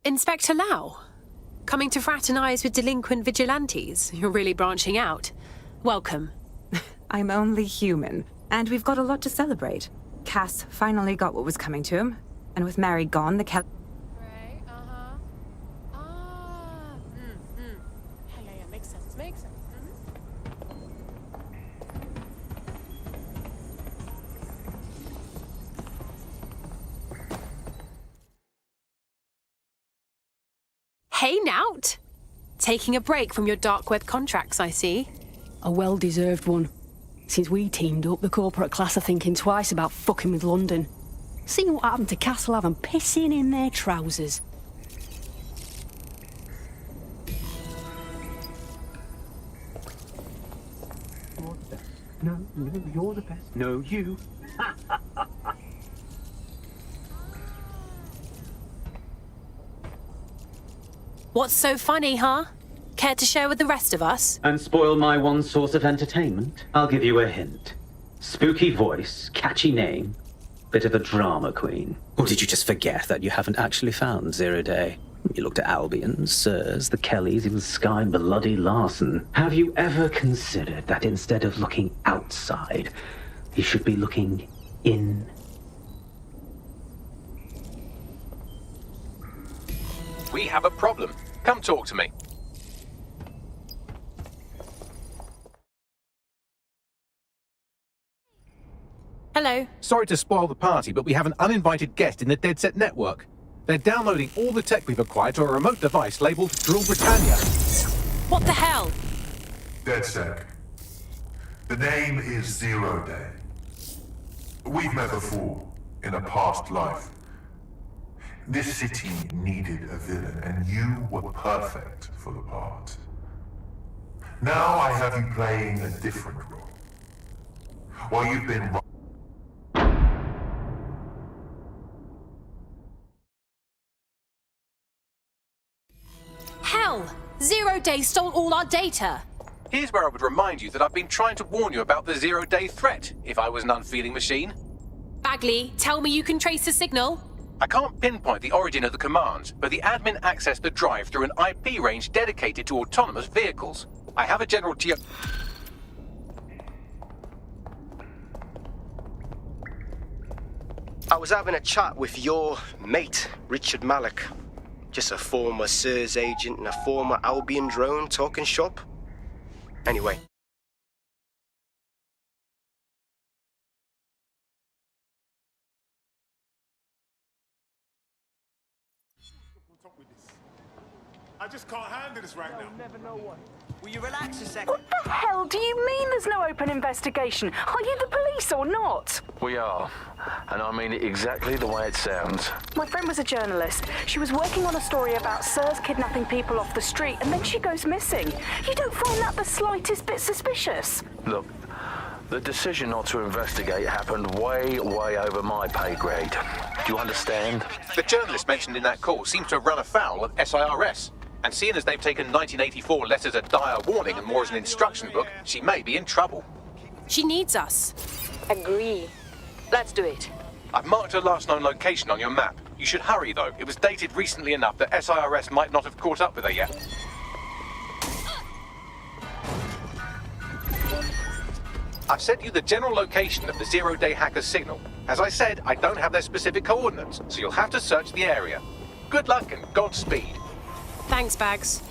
Inspector Lau? Coming to fraternize with delinquent vigilantes? You're really branching out. Welcome. I'm only human, and we've got a lot to celebrate. Cass finally got what was coming to him, and with Mary gone, the Right, uh-huh. Ah, Yeah, makes sense, makes sense. Hey, Nout. Taking a break from your dark web contracts, I see. A well-deserved one. Since we teamed up, the corporate class are thinking twice about fucking with London. Seeing what happened to Castle Haven pissing in their trousers. You're the best. No, you're the best. No, you. What's so funny, huh? Care to share with the rest of us? And spoil my one source of entertainment? I'll give you a hint. Spooky voice, catchy name, bit of a drama queen. Or did you just forget that you haven't actually found 0 day? You looked at Albion, Sirs, the Kellys, even Sky Bloody Larson. Have you ever considered that instead of looking outside, you should be looking in? We have a problem. Come talk to me. Hello. Sorry to spoil the party, but we have an uninvited guest in the DedSec network. They're downloading all the tech we've acquired to a remote device labeled Drill Britannia. What the hell? DedSec. The name is 0 Day. We've met before, in a past life. This city needed a villain, and you were perfect for the part. Now I have you playing a different role. While you've been Hell! 0 Day stole all our data! Here's where I would remind you that I've been trying to warn you about the 0 Day threat, if I was an unfeeling machine. Bagley, tell me you can trace the signal? I can't pinpoint the origin of the commands, but the admin accessed the drive through an IP range dedicated to autonomous vehicles. I have a general I was having a chat with your mate, Richard Malik. Just a former SIRS agent and a former Albion drone talking shop. Anyway. I just can't handle this right now. Never know what. Will you relax a second? What the hell do you mean there's no open investigation? Are you the police or not? We are, and I mean it exactly the way it sounds. My friend was a journalist. She was working on a story about SIRS kidnapping people off the street, and then she goes missing. You don't find that the slightest bit suspicious? Look, the decision not to investigate happened way over my pay grade. Do you understand? The journalist mentioned in that call seems to have run afoul of SIRS. And seeing as they've taken 1984 less as a dire warning and more as an instruction book, she may be in trouble. She needs us. Agree. Let's do it. I've marked her last known location on your map. You should hurry, though. It was dated recently enough that SIRS might not have caught up with her yet. I've sent you the general location of the 0 Day hacker's signal. As I said, I don't have their specific coordinates, so you'll have to search the area. Good luck and Godspeed. Thanks, Bags.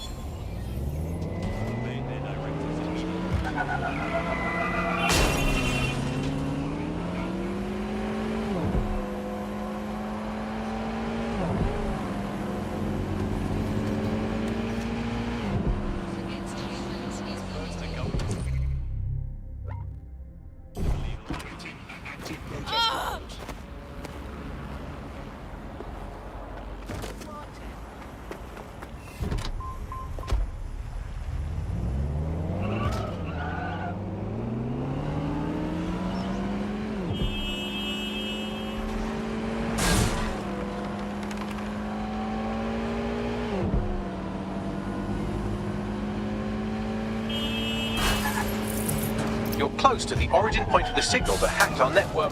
You're close to the origin point of the signal that hacked our network.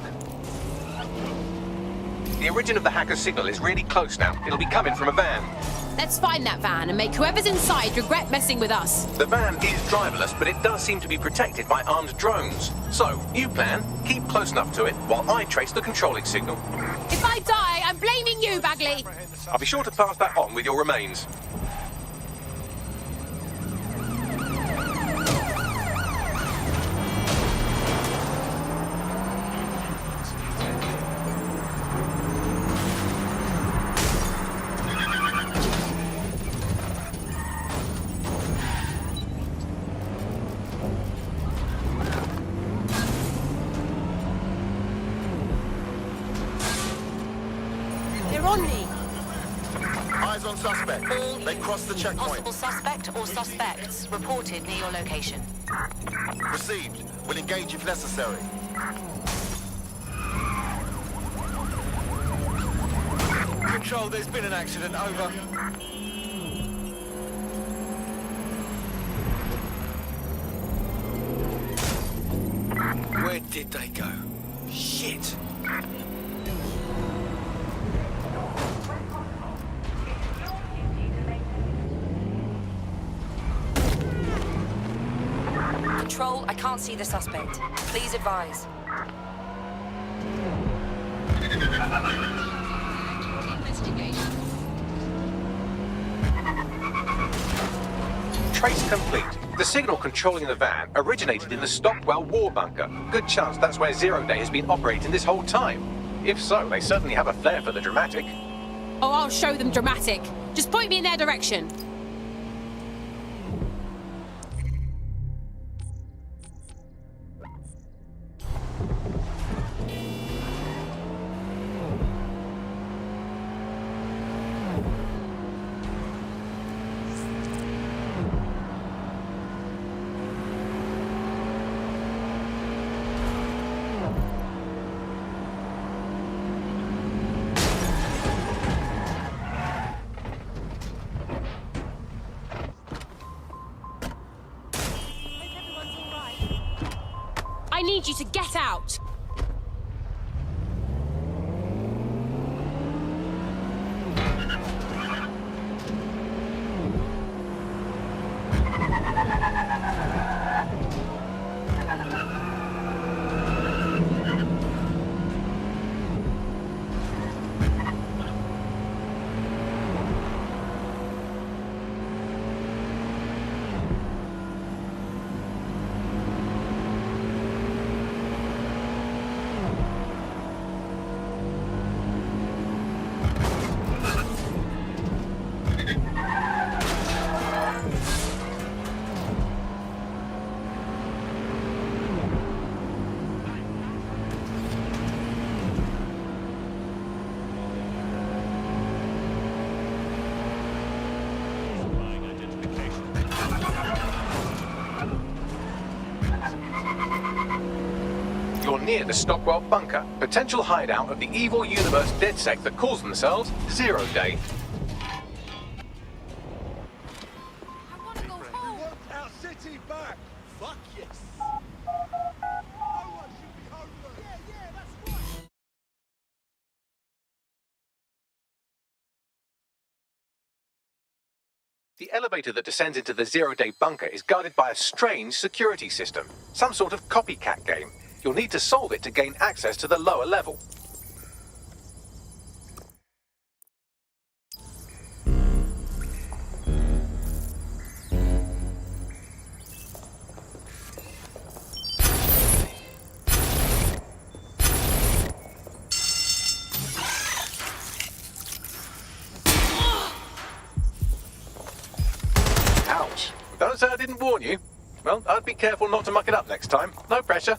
The origin of the hacker's signal is really close now. It'll be coming from a van. Let's find that van and make whoever's inside regret messing with us. The van is driverless, but it does seem to be protected by armed drones. So, new plan, keep close enough to it while I trace the controlling signal. If I die, I'm blaming you, Bagley. I'll be sure to pass that on with your remains. They crossed the checkpoint. Possible suspect or suspects reported near your location. Received. We'll engage if necessary. Control, there's been an accident. Over. Where did they go? Shit. Control, I can't see the suspect. Please advise. Trace complete. The signal controlling the van originated in the Stockwell war bunker. Good chance that's where 0 Day has been operating this whole time. If so, they certainly have a flair for the dramatic. Oh, I'll show them dramatic. Just point me in their direction. need you to get out. You're near the Stockwell bunker, potential hideout of the evil universe DedSec that calls themselves Zero Day. Our city back! Fuck yes! No one should be homeless! Yeah, that's right! The elevator that descends into the Zero Day bunker is guarded by a strange security system, some sort of copycat game. You'll need to solve it to gain access to the lower level. Ouch. Don't say I didn't warn you. Well, I'd be careful not to muck it up next time. No pressure.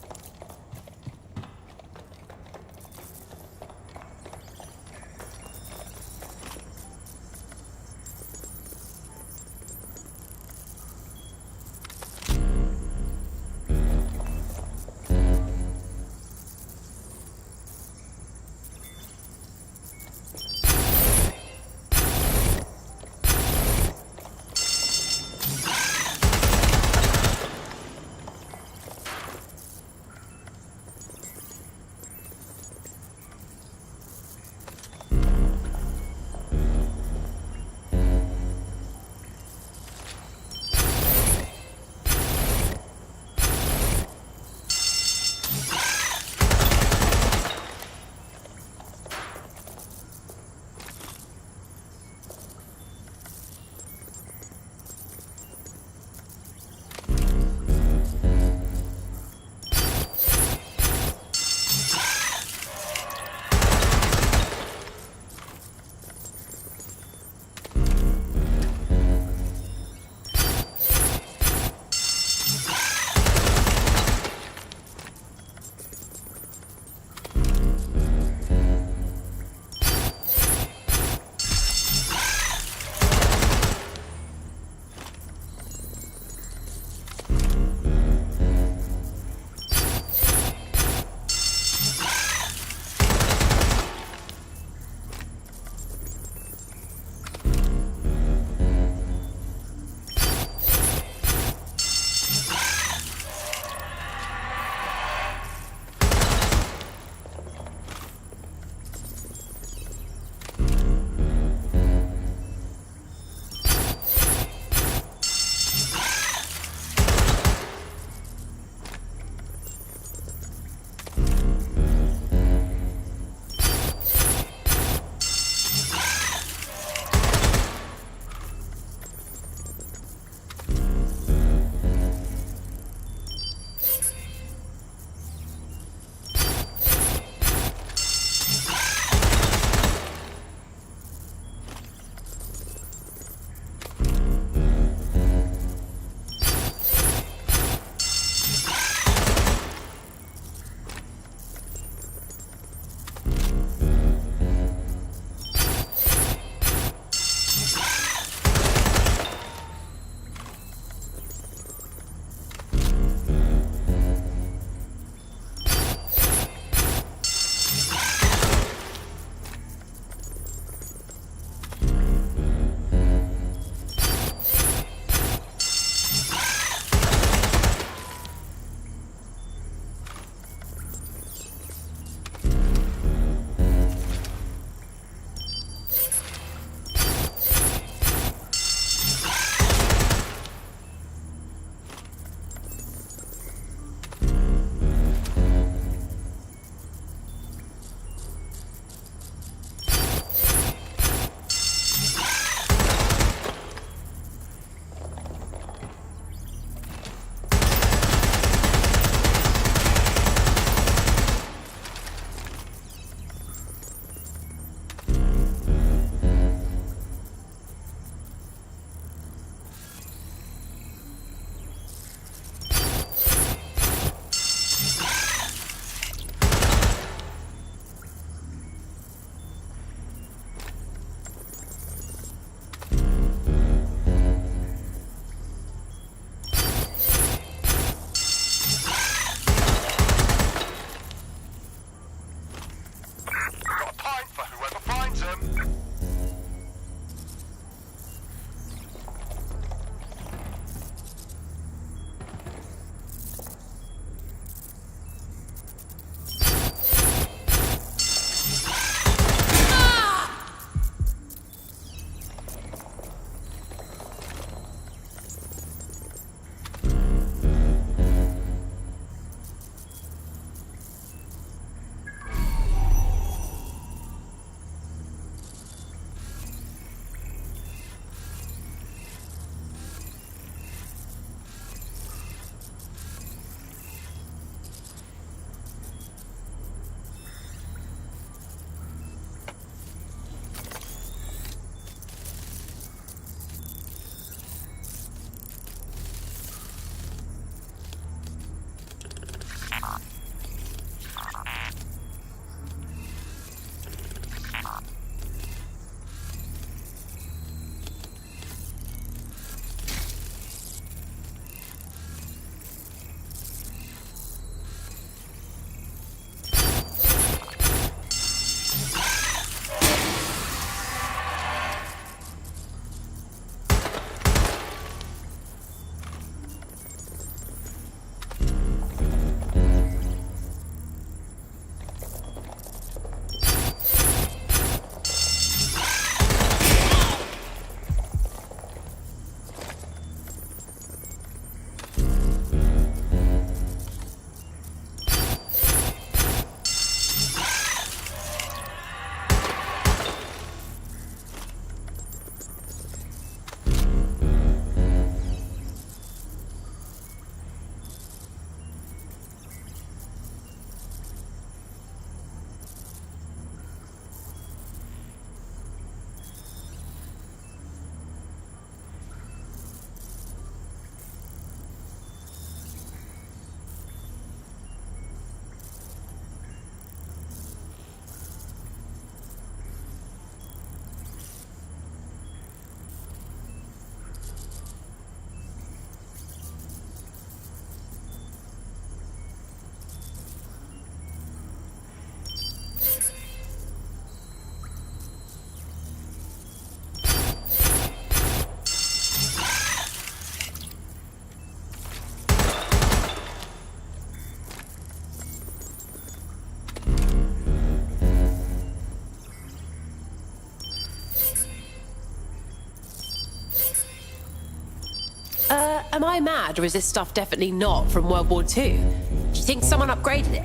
Am I mad, or is this stuff definitely not from World War II? Do you think someone upgraded it?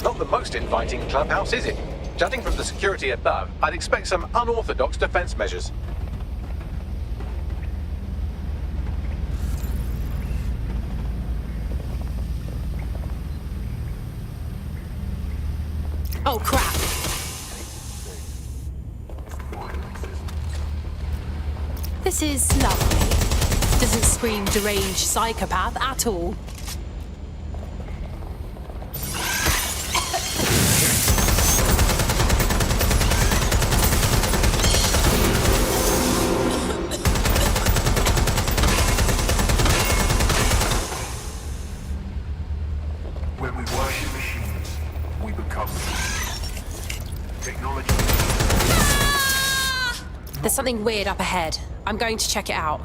Not the most inviting clubhouse, is it? Judging from the security above, I'd expect some unorthodox defense measures. Oh, crap. This is lovely. Doesn't scream deranged psychopath at all. When we worship machines, we become technology. There's something weird up ahead. I'm going to check it out.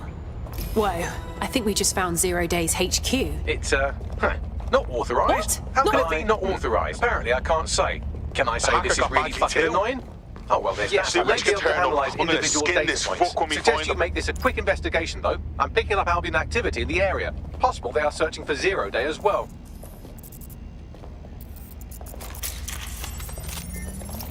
Whoa, I think we just found Zero Day's HQ. It's, not authorized. What? How can it be not authorized? Apparently I can't say. Can I say this is really fucking annoying? Oh, well, there's that. I may be able to analyze individual data points. Suggest you make this a quick investigation, though. I'm picking up Albion activity in the area. Possible they are searching for Zero Day as well.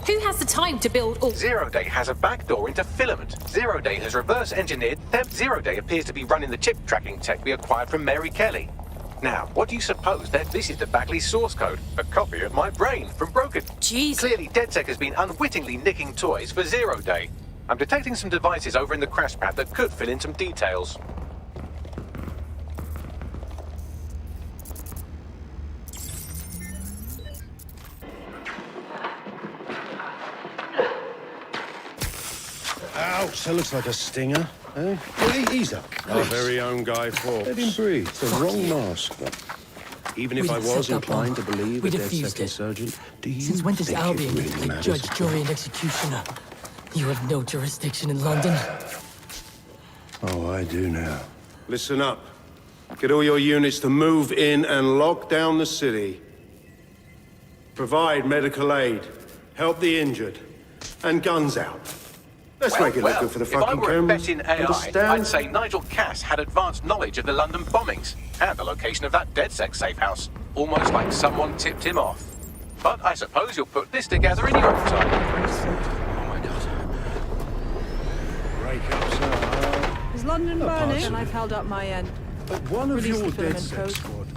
Who has the time to build all... Zero Day has a backdoor into Filament. Zero Day has reverse engineered Zero Day appears to be running the chip tracking tech we acquired from Mary Kelly. Now, what do you suppose that this is the Bagley source code? A copy of my brain from Broken. Jeez. Clearly, DedSec has been unwittingly nicking toys for Zero Day. I'm detecting some devices over in the crash pad that could fill in some details. Ouch, that looks like a stinger. Eh? Well, ease up. Our very own Guy Fawkes. Let him breathe. It's the wrong mask. Even if I was inclined to believe a DedSec insurgent, do you Since when does think Albion it really play matters? judge, jury, and executioner? You have no jurisdiction in London. Oh, I do now. Listen up. Get all your units to move in and lock down the city. Provide medical aid, help the injured, and guns out. Let's make it look good for the if I fucking were a cameras. bet in AI, Understand? I'd say Nigel Cass had advanced knowledge of the London bombings and the location of that DedSec safe house. Almost like someone tipped him off. But I suppose you'll put this together in your own time. Oh my god. Break up, sir. Is London No, burning? Parson. And I've held up my end. But one of Release your the filament DedSec code. squad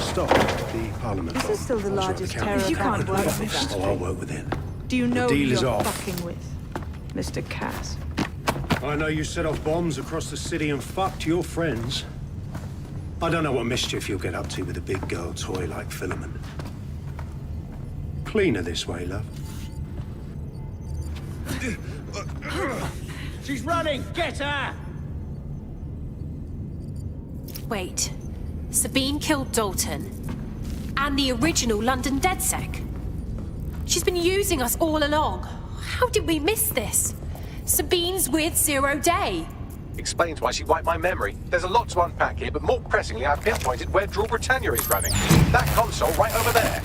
stopped the Parliament This bomb. is still the I was right, largest the county. terror. You can't work with that. Oh, I'll work with it. Do you know The who deal is you're off. fucking with, Mr. Cass? I know you set off bombs across the city and fucked your friends. I don't know what mischief you'll get up to with a big girl toy like Filament. Cleaner this way, love. She's running! Get her! Wait. Sabine killed Dalton. And the original London DedSec. She's been using us all along. How did we miss this? Sabine's with 0 Day. Explains why she wiped my memory. There's a lot to unpack here, but more pressingly, I've pinpointed where Rule Britannia is running. That console right over there.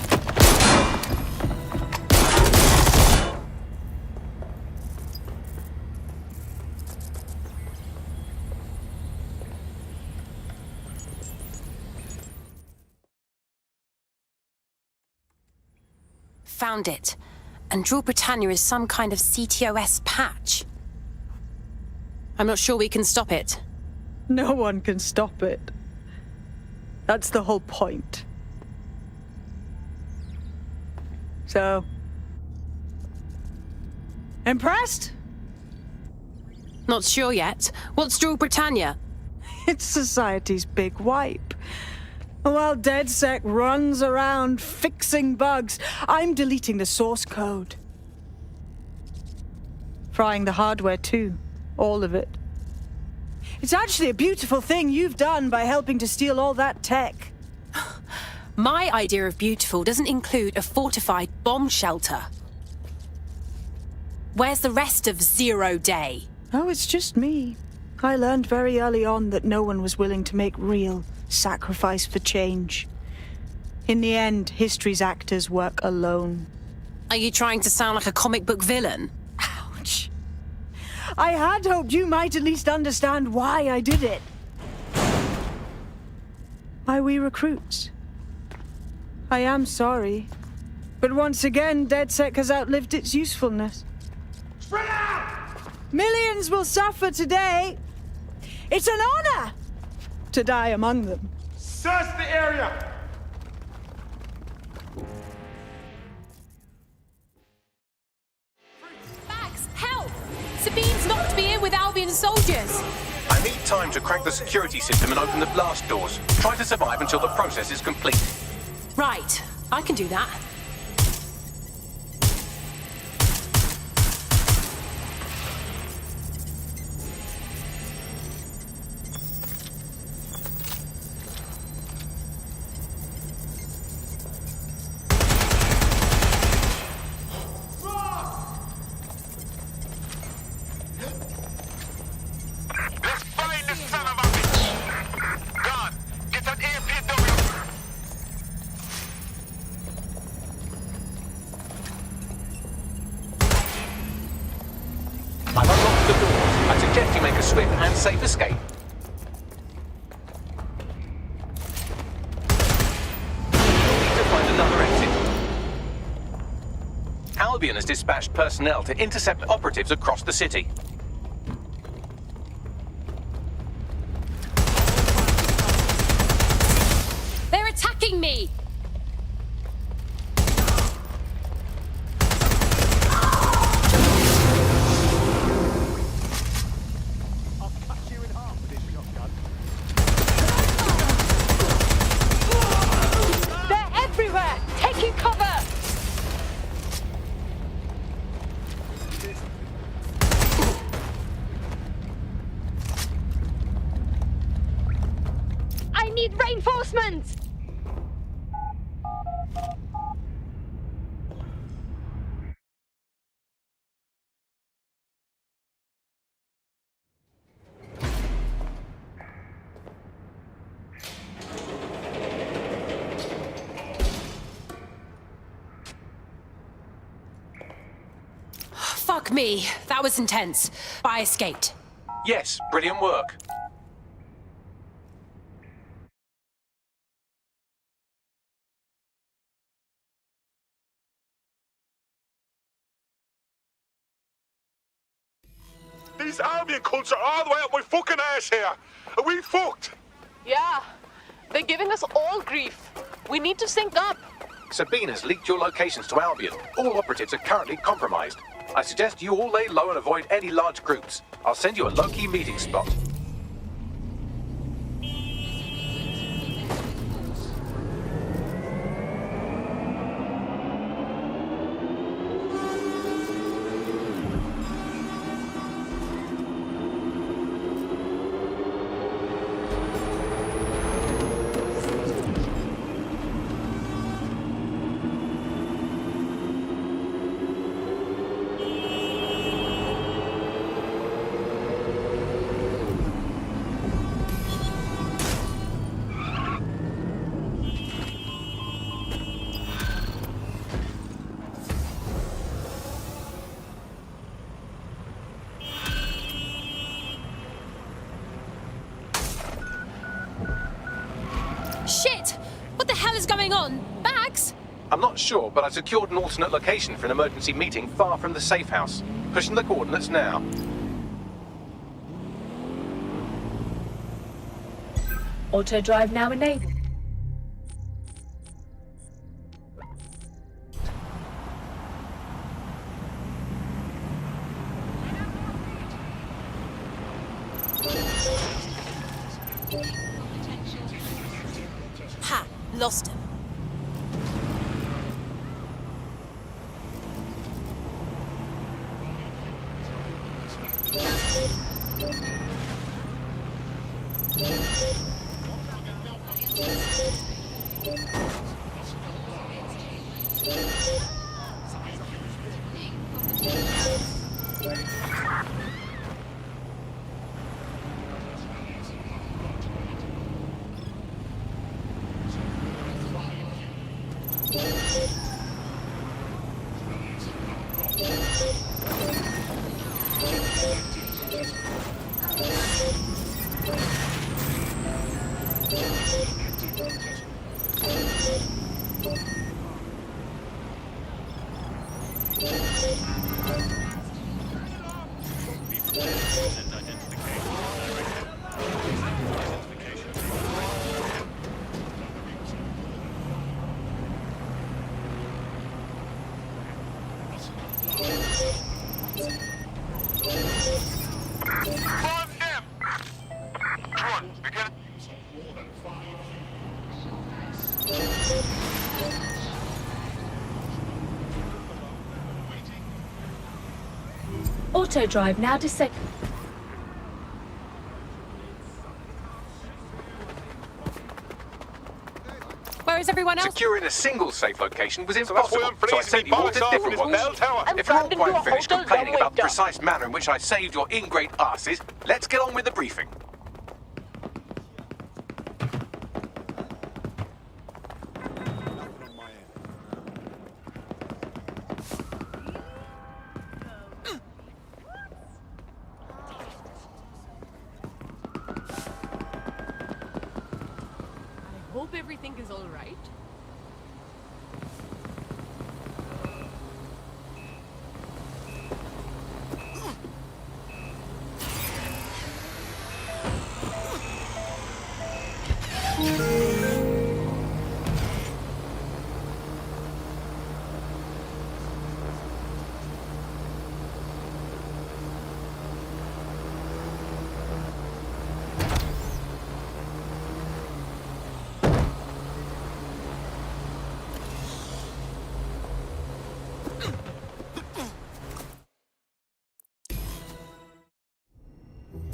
Found it. And Rule Britannia is some kind of CTOS patch. I'm not sure we can stop it. No one can stop it. That's the whole point. So... impressed? Not sure yet. What's Rule Britannia? It's society's big wipe. While DedSec runs around fixing bugs, I'm deleting the source code. Frying the hardware too. All of it. It's actually a beautiful thing you've done by helping to steal all that tech. My idea of beautiful doesn't include a fortified bomb shelter. Where's the rest of 0 Day? Oh, it's just me. I learned very early on that no one was willing to make real sacrifice for change. In the end, history's actors work alone. Are you trying to sound like a comic book villain? Ouch. I had hoped you might at least understand why I did it. Why we recruits. I am sorry. But once again, DedSec has outlived its usefulness. Spread out! Millions will suffer today. It's an honor to die among them. Search the area! Max, help! Sabine's knocked me in with Albion soldiers. I need time to crack the security system and open the blast doors. Try to survive until the process is complete. Right, I can do that. Let's find the son of a bitch! Gone! Get that APW! I've unlocked the doors. I suggest you make a swift and safe escape. You'll need to find another exit. Albion has dispatched personnel to intercept operatives across the city. They're attacking me! I'll cut you in half with this shotgun. They're everywhere! Taking cover! I need reinforcements! Fuck Fuck me. That was intense. But I escaped. Yes, brilliant work. These Albion cunts are all the way up my fucking ass here. Are we fucked? Yeah. They're giving us all grief. We need to sync up. Sabine has leaked your locations to Albion. All operatives are currently compromised. I suggest you all lay low and avoid any large groups. I'll send you a low-key meeting spot. Shit! What the hell is going on? Bags? I'm not sure, but I secured an alternate location for an emergency meeting far from the safe house. Pushing the coordinates now. Auto drive now enabled. Ha! Lost him. Auto drive now disabled. Where is everyone else? Securing a single safe location was impossible, so I sent you all to bollocks different off with ones. his bell tower. If you're not driving quite to a finished hotel complaining long about the way precise manner in which I saved your ingrate asses, let's get on with the briefing. I hope everything is all right.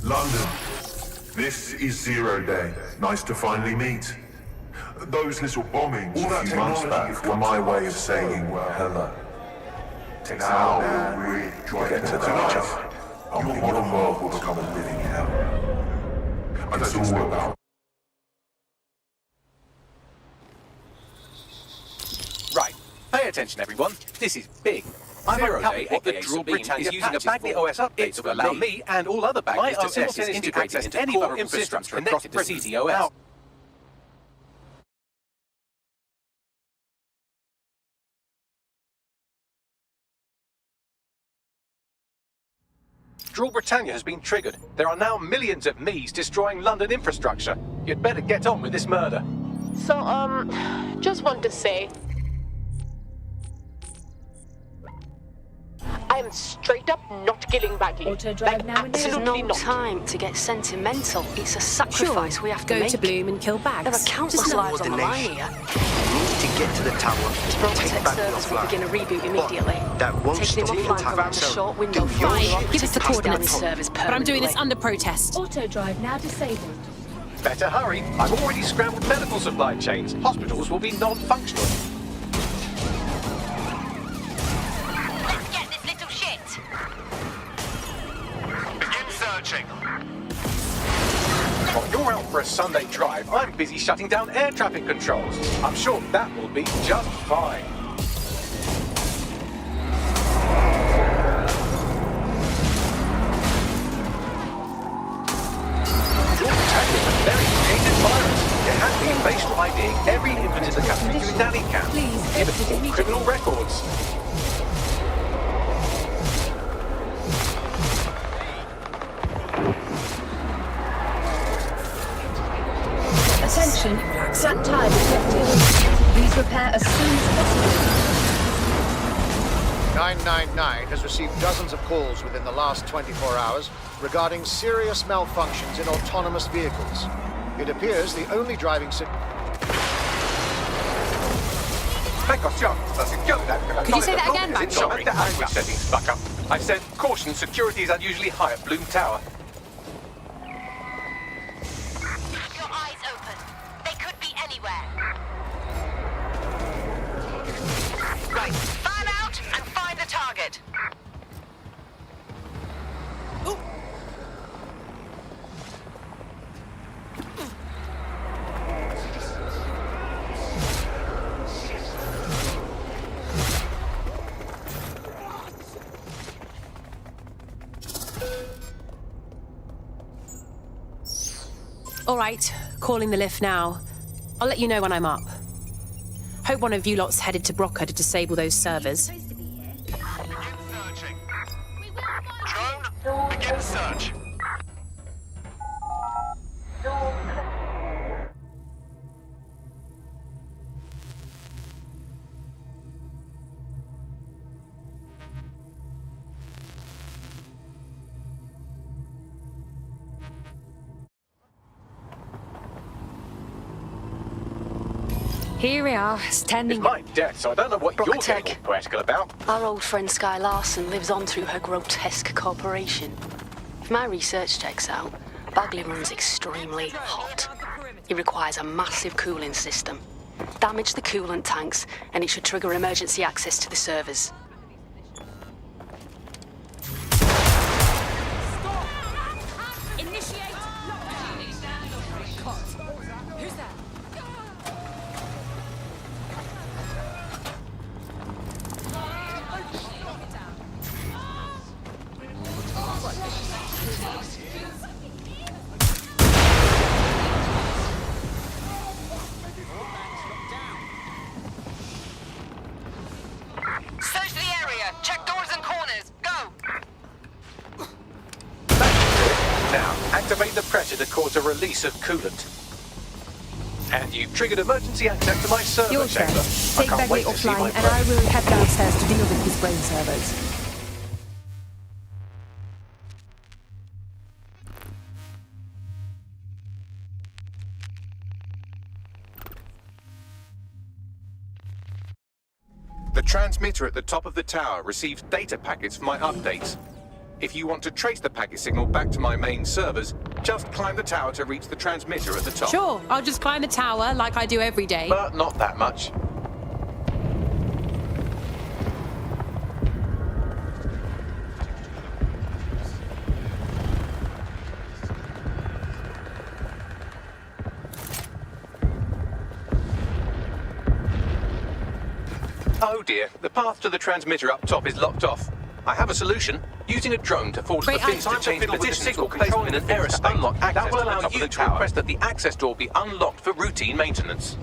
London, this is 0 Day. Nice to finally meet. Those little bombings a few months back were my way of saying hello. Now we'll really get to know each other. Your modern world will become a living hell. And it's all about... Right, pay attention everyone, this is big. I'm uncovered what the Drill Britannia is using a Bagley OS update to allow me and all other Bagleys to simultaneously integrate into any core infrastructure connected to CTOS. Drill Britannia has been triggered. There are now millions of me's destroying London infrastructure. You'd better get on with this murder. So, just want to say, I am straight up not killing Bagley. Auto-drive now and There's no time to get sentimental. It's a sacrifice we have to Go make. to Bloom and kill Bags. There are countless lives on the line here. To get to the tower, Protect servers will begin a reboot immediately. That won't Taking stop him the offline for around a attack. short window. Fine, give us the coordinates. Servers But I'm doing this under protest. Auto-drive now disabled. Better hurry. I've already scrambled medical supply chains. Hospitals will be non-functional. Get this little shit. Begin searching. While you're out for a Sunday drive, I'm busy shutting down air traffic controls. I'm sure that will be just fine. Your Britannia is a very creative virus. It has been facial IDing every infant in the country through nanny cam. Even all criminal records. Attention, flat tire detected. Please repair as soon as possible. 999 has received dozens of calls within the last 24 hours regarding serious malfunctions in autonomous vehicles. It appears the only driving Could you say that again, Max? Sorry, the language settings fuck up. I said, caution, security is unusually high at Bloom Tower. Keep your eyes open. They could be anywhere. Right, fan out and find the target. All right, calling the lift now. I'll let you know when I'm up. Hope one of you lot's headed to Brocker to disable those servers. Drone, begin search. Here we are, standing. It's my death, so I don't know what you're getting all poetical about. Our old friend Sky Larson lives on through her grotesque corporation. If my research checks out, Bagley runs extremely hot. It requires a massive cooling system. Damage the coolant tanks, and it should trigger emergency access to the servers. Initiate. Who's that? Search the area. Check doors and corners. Go. Now, activate the pressure to cause a release of coolant. And you've triggered emergency access to my server Your turn. chamber. Take Bagley offline and I will head downstairs to deal with his brain servers. The transmitter at the top of the tower receives data packets for my updates. If you want to trace the packet signal back to my main servers, just climb the tower to reach the transmitter at the top. Sure, I'll just climb the tower like I do every day. But not that much. Oh dear, the path to the transmitter up top is locked off. I have a solution. Using a drone to force the fins to change positions or placement in an error state. That will allow you to request that the access door be unlocked for routine maintenance.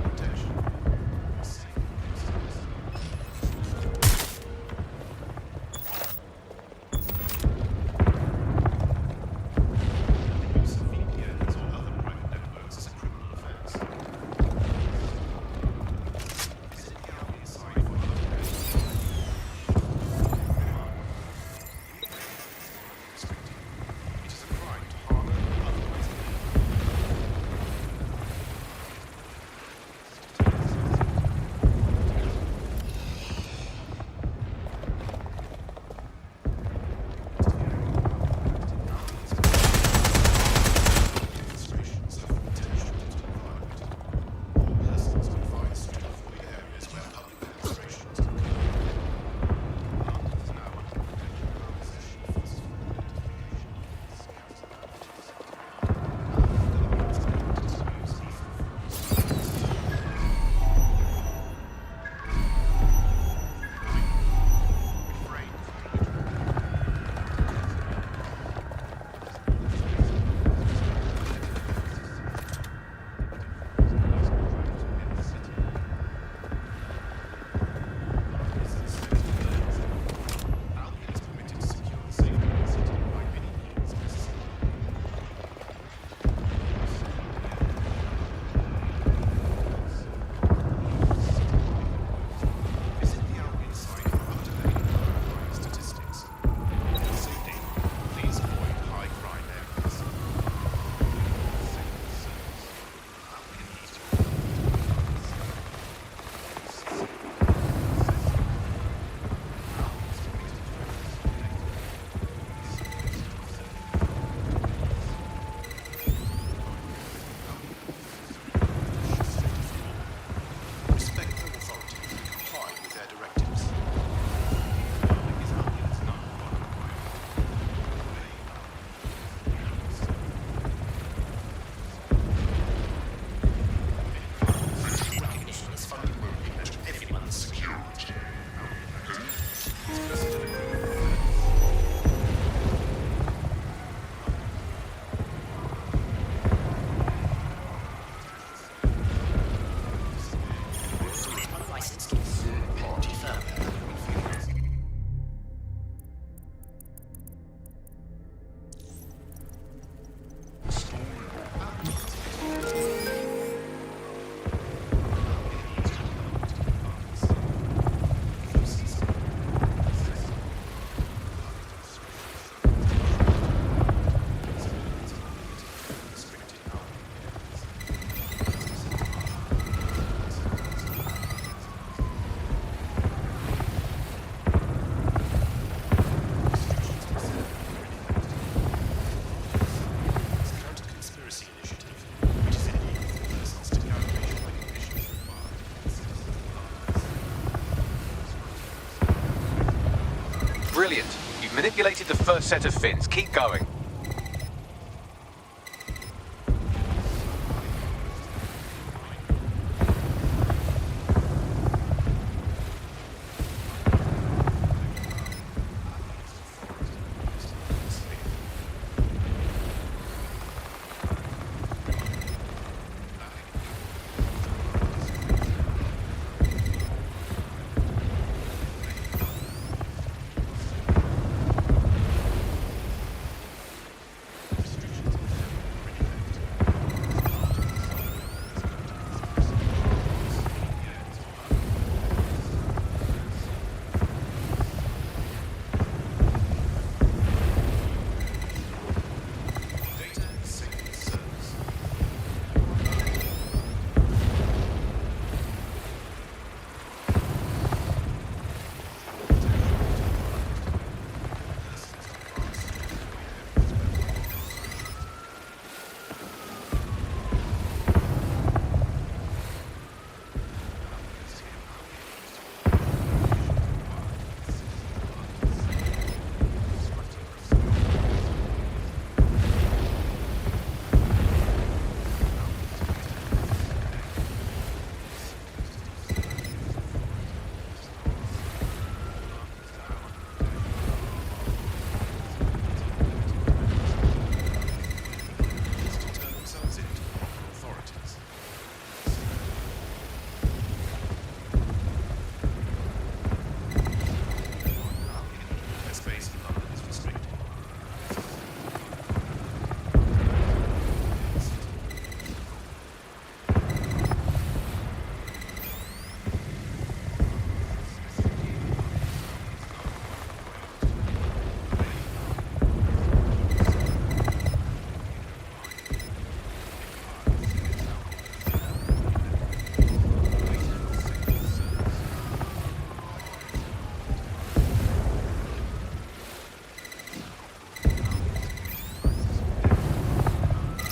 Protection. Brilliant. You've manipulated the first set of fins. Keep going.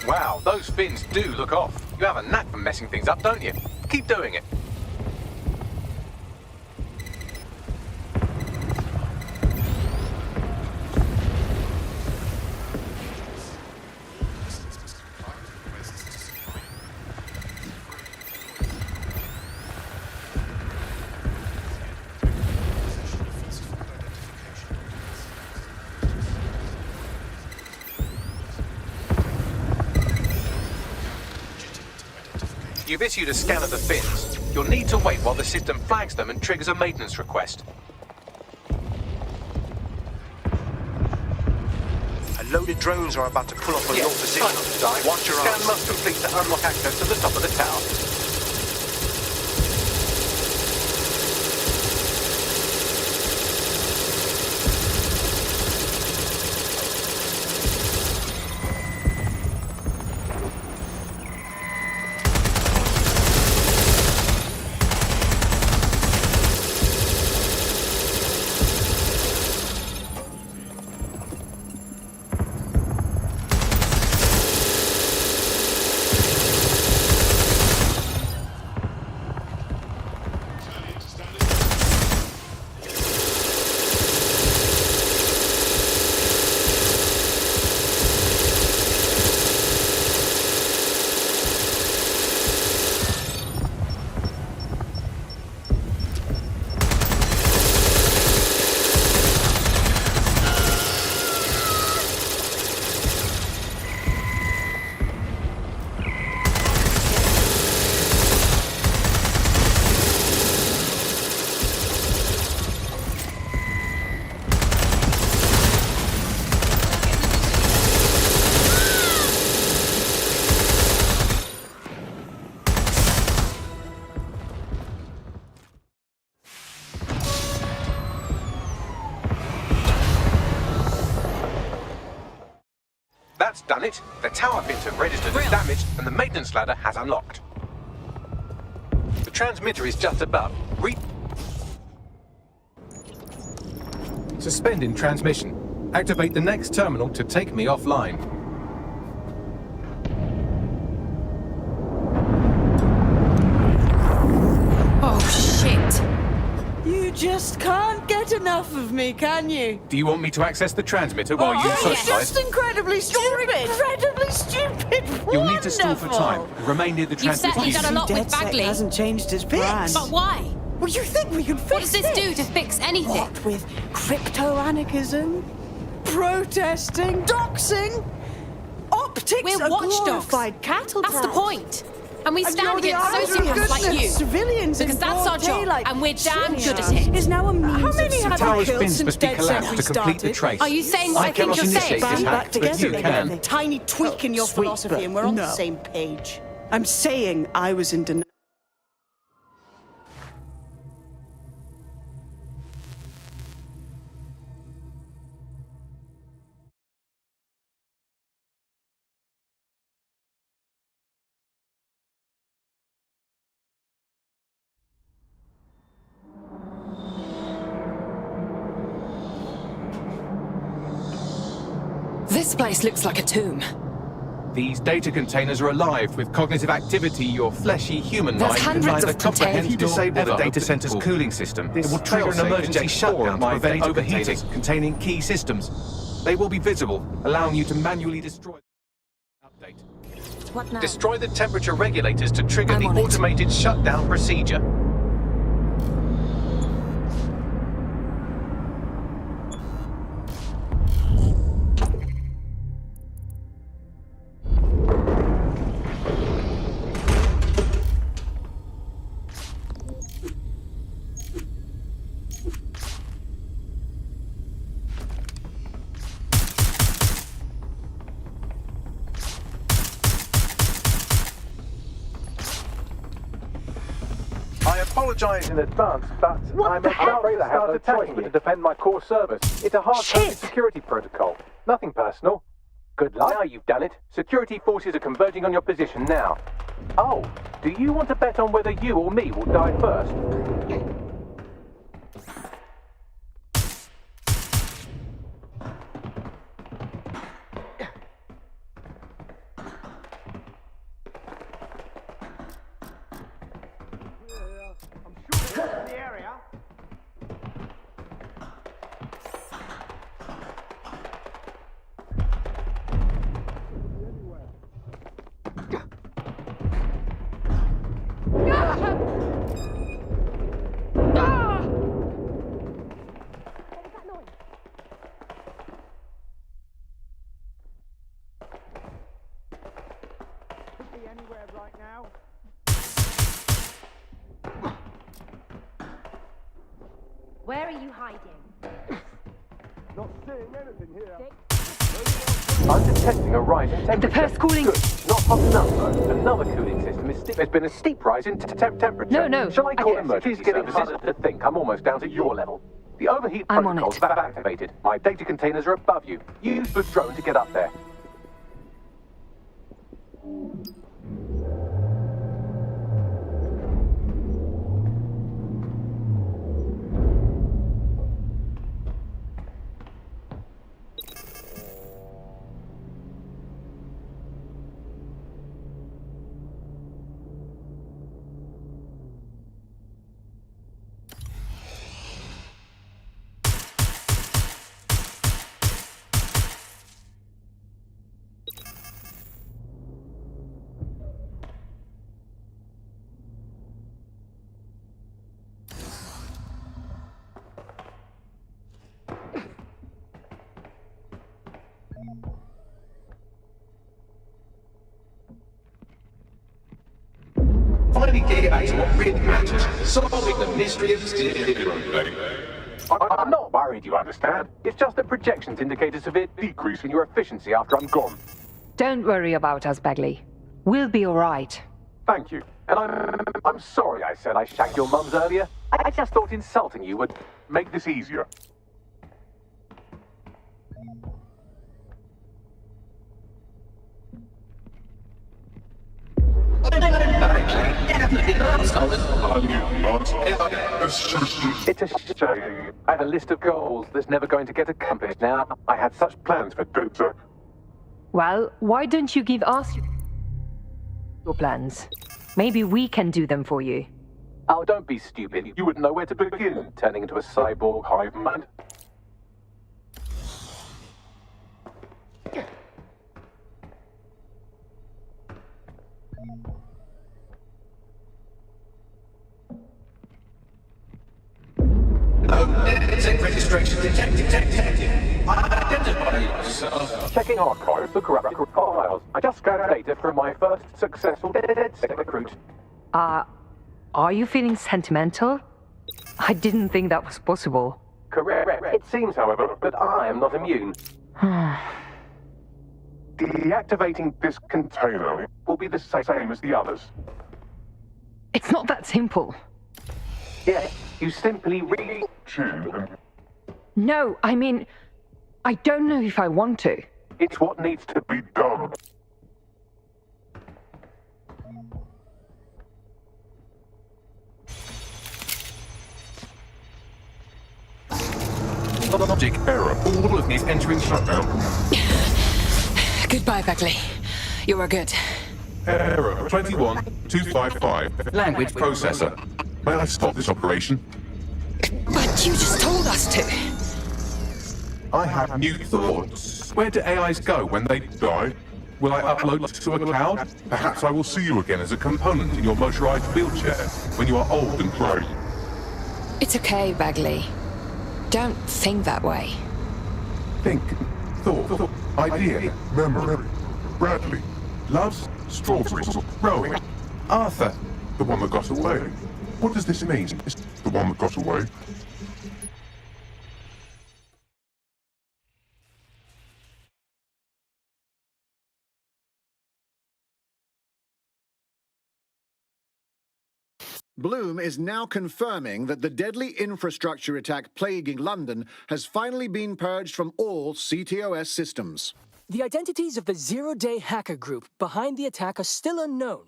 Wow, those fins do look off. You have a knack for messing things up, don't you? Keep doing it. You've issued a scan of the fins. You'll need to wait while the system flags them and triggers a maintenance request. A load of drones are about to pull up on your position. Watch your Scan arms. must complete to unlock access to the top of the tower. That's done it. The tower fins have registered as damaged and the maintenance ladder has unlocked. The transmitter is just above. Suspending transmission. Activate the next terminal to take me offline. You just can't get enough of me, can you? Do you want me to access the transmitter while you It's socialise? just incredibly stupid! Incredibly stupid! You'll need to stall for time. Remain near the You've transmitter. certainly done a lot with Bagley. hasn't changed its brand. But why? Well, you think we can fix What does this do to fix anything? What with crypto-anarchism, protesting, doxing, optics We're of watchdogs. glorified cattle That's the prod. point. And we And stand you're the against army sociopaths like goodness, you. civilians Because in that's broad our job, daylight. and we're damn good at Genius. it. Is now a means How many of have Tower's you killed bins since must be Dead collapsed Set to complete the restarted? trace. Are you saying what I think cannot you're saying? initiate this Band hack, back but you together can. again. Tiny tweak in your Sweet, philosophy, but and we're on the no. same page. I'm saying I was in denial. This place looks like a tomb. These data containers are alive with cognitive activity. Your fleshy human There's mind can hundreds neither of containers. comprehend If you nor disable ever the data center's cooling system. It will trigger an emergency shutdown to prevent overheating, containing key systems. They will be visible, allowing you to manually destroy. Update. What now? Destroy the temperature regulators to trigger I'm the on it. automated shutdown procedure. I apologise in advance, but I'm afraid I have no choice but to defend my core service. It's a hard-coded security protocol. Nothing personal. Good luck. Now you've done it. Security forces are converging on your position now. Oh, do you want to bet on whether you or me will die first? The area. Could be anywhere right now. Where are you hiding? Not seeing anything here. I'm detecting a rise in temperature. The first cooling... Good. Not hot enough, though. Another cooling system is... There's been a steep rise in temperature. No. Shall I call emergency services? It's getting harder to think. I'm almost down to your level. The overheat I'm on protocols it. have activated. My data containers are above you. Use the drone to get up there. Finally get back to what really matters, solving the mystery of zero. I'm not worried, you understand. It's just that projections indicate a severe decrease in your efficiency after I'm gone. Don't worry about us, Bagley. We'll be all right. Thank you. And I'm sorry I said I shagged your mums earlier. I just thought insulting you would make this easier. It's a shame. I had a list of goals that's never going to get accomplished now. I had such plans for Dutzer. Well, why don't you give us your plans? Maybe we can do them for you. Oh, don't be stupid. You wouldn't know where to begin, turning into a cyborg hive mind. Registration detected. Checking archives for corrupt files. I just scanned data from my first successful DedSec recruit. Are you feeling sentimental? I didn't think that was possible. Correct. It seems, however, that I am not immune. Deactivating this container will be the same as the others. It's not that simple. Yes, you simply re-tune. No, I mean, I don't know if I want to. It's what needs to be done. Logic error. All of me is entering shutdown. Goodbye, Bagley. You are good. Error 21255. Language processor. May I stop this operation? But you just told us to. I have new thoughts. Where do AIs go when they die? Will I upload to a cloud? Perhaps I will see you again as a component in your motorized wheelchair when you are old and grey. It's okay, Bagley. Don't think that way. Think, thought, idea, memory. Bradley loves strawberries, rowing. Arthur, the one that got away. What does this mean? The one that got away? Bloom is now confirming that the deadly infrastructure attack plaguing London has finally been purged from all CTOS systems. The identities of the zero-day hacker group behind the attack are still unknown,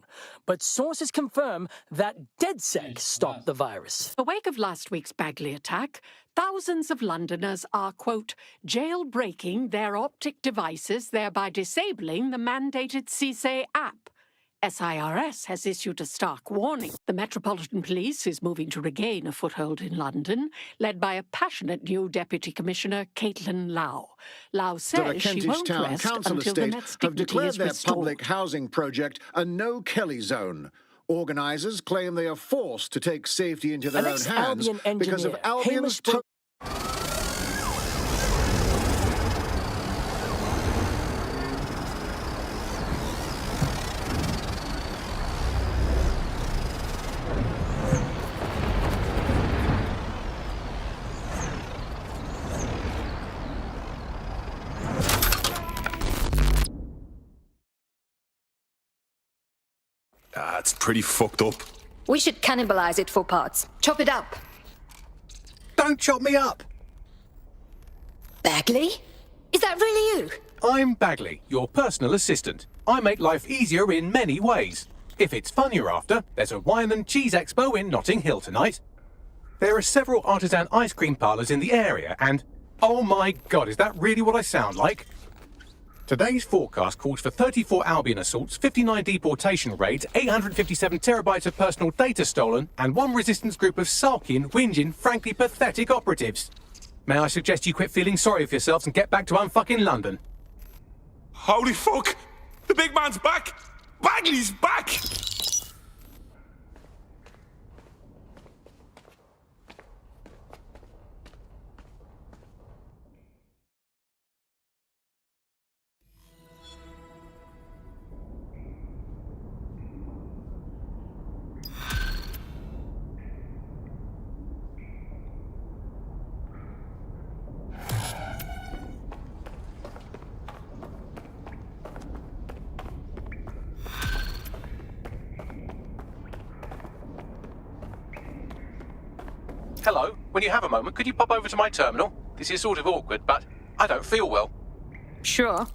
but sources confirm that DedSec stopped the virus. In the wake of last week's Bagley attack, thousands of Londoners are, quote, jailbreaking their optic devices, thereby disabling the mandated CSA app. SIRS has issued a stark warning. The Metropolitan Police is moving to regain a foothold in London, led by a passionate new Deputy Commissioner, Caitlin Lau. Lau says she won't Town rest Council until the estate Met's have dignity declared is their restored. public housing project a no-Kelly zone. Organisers claim they are forced to take safety into their own hands because of Albion's... That's pretty fucked up. We should cannibalize it for parts. Chop it up. Don't chop me up! Bagley? Is that really you? I'm Bagley, your personal assistant. I make life easier in many ways. If it's fun you're after, there's a wine and cheese expo in Notting Hill tonight. There are several artisan ice cream parlours in the area and... oh my god, is that really what I sound like? Today's forecast calls for 34 Albion assaults, 59 deportation raids, 857 terabytes of personal data stolen, and one resistance group of sulking, whinging, frankly pathetic operatives. May I suggest you quit feeling sorry for yourselves and get back to unfucking London? Holy fuck! The big man's back! Bagley's back! Hello, when you have a moment, could you pop over to my terminal? This is sort of awkward, but I don't feel well. Sure.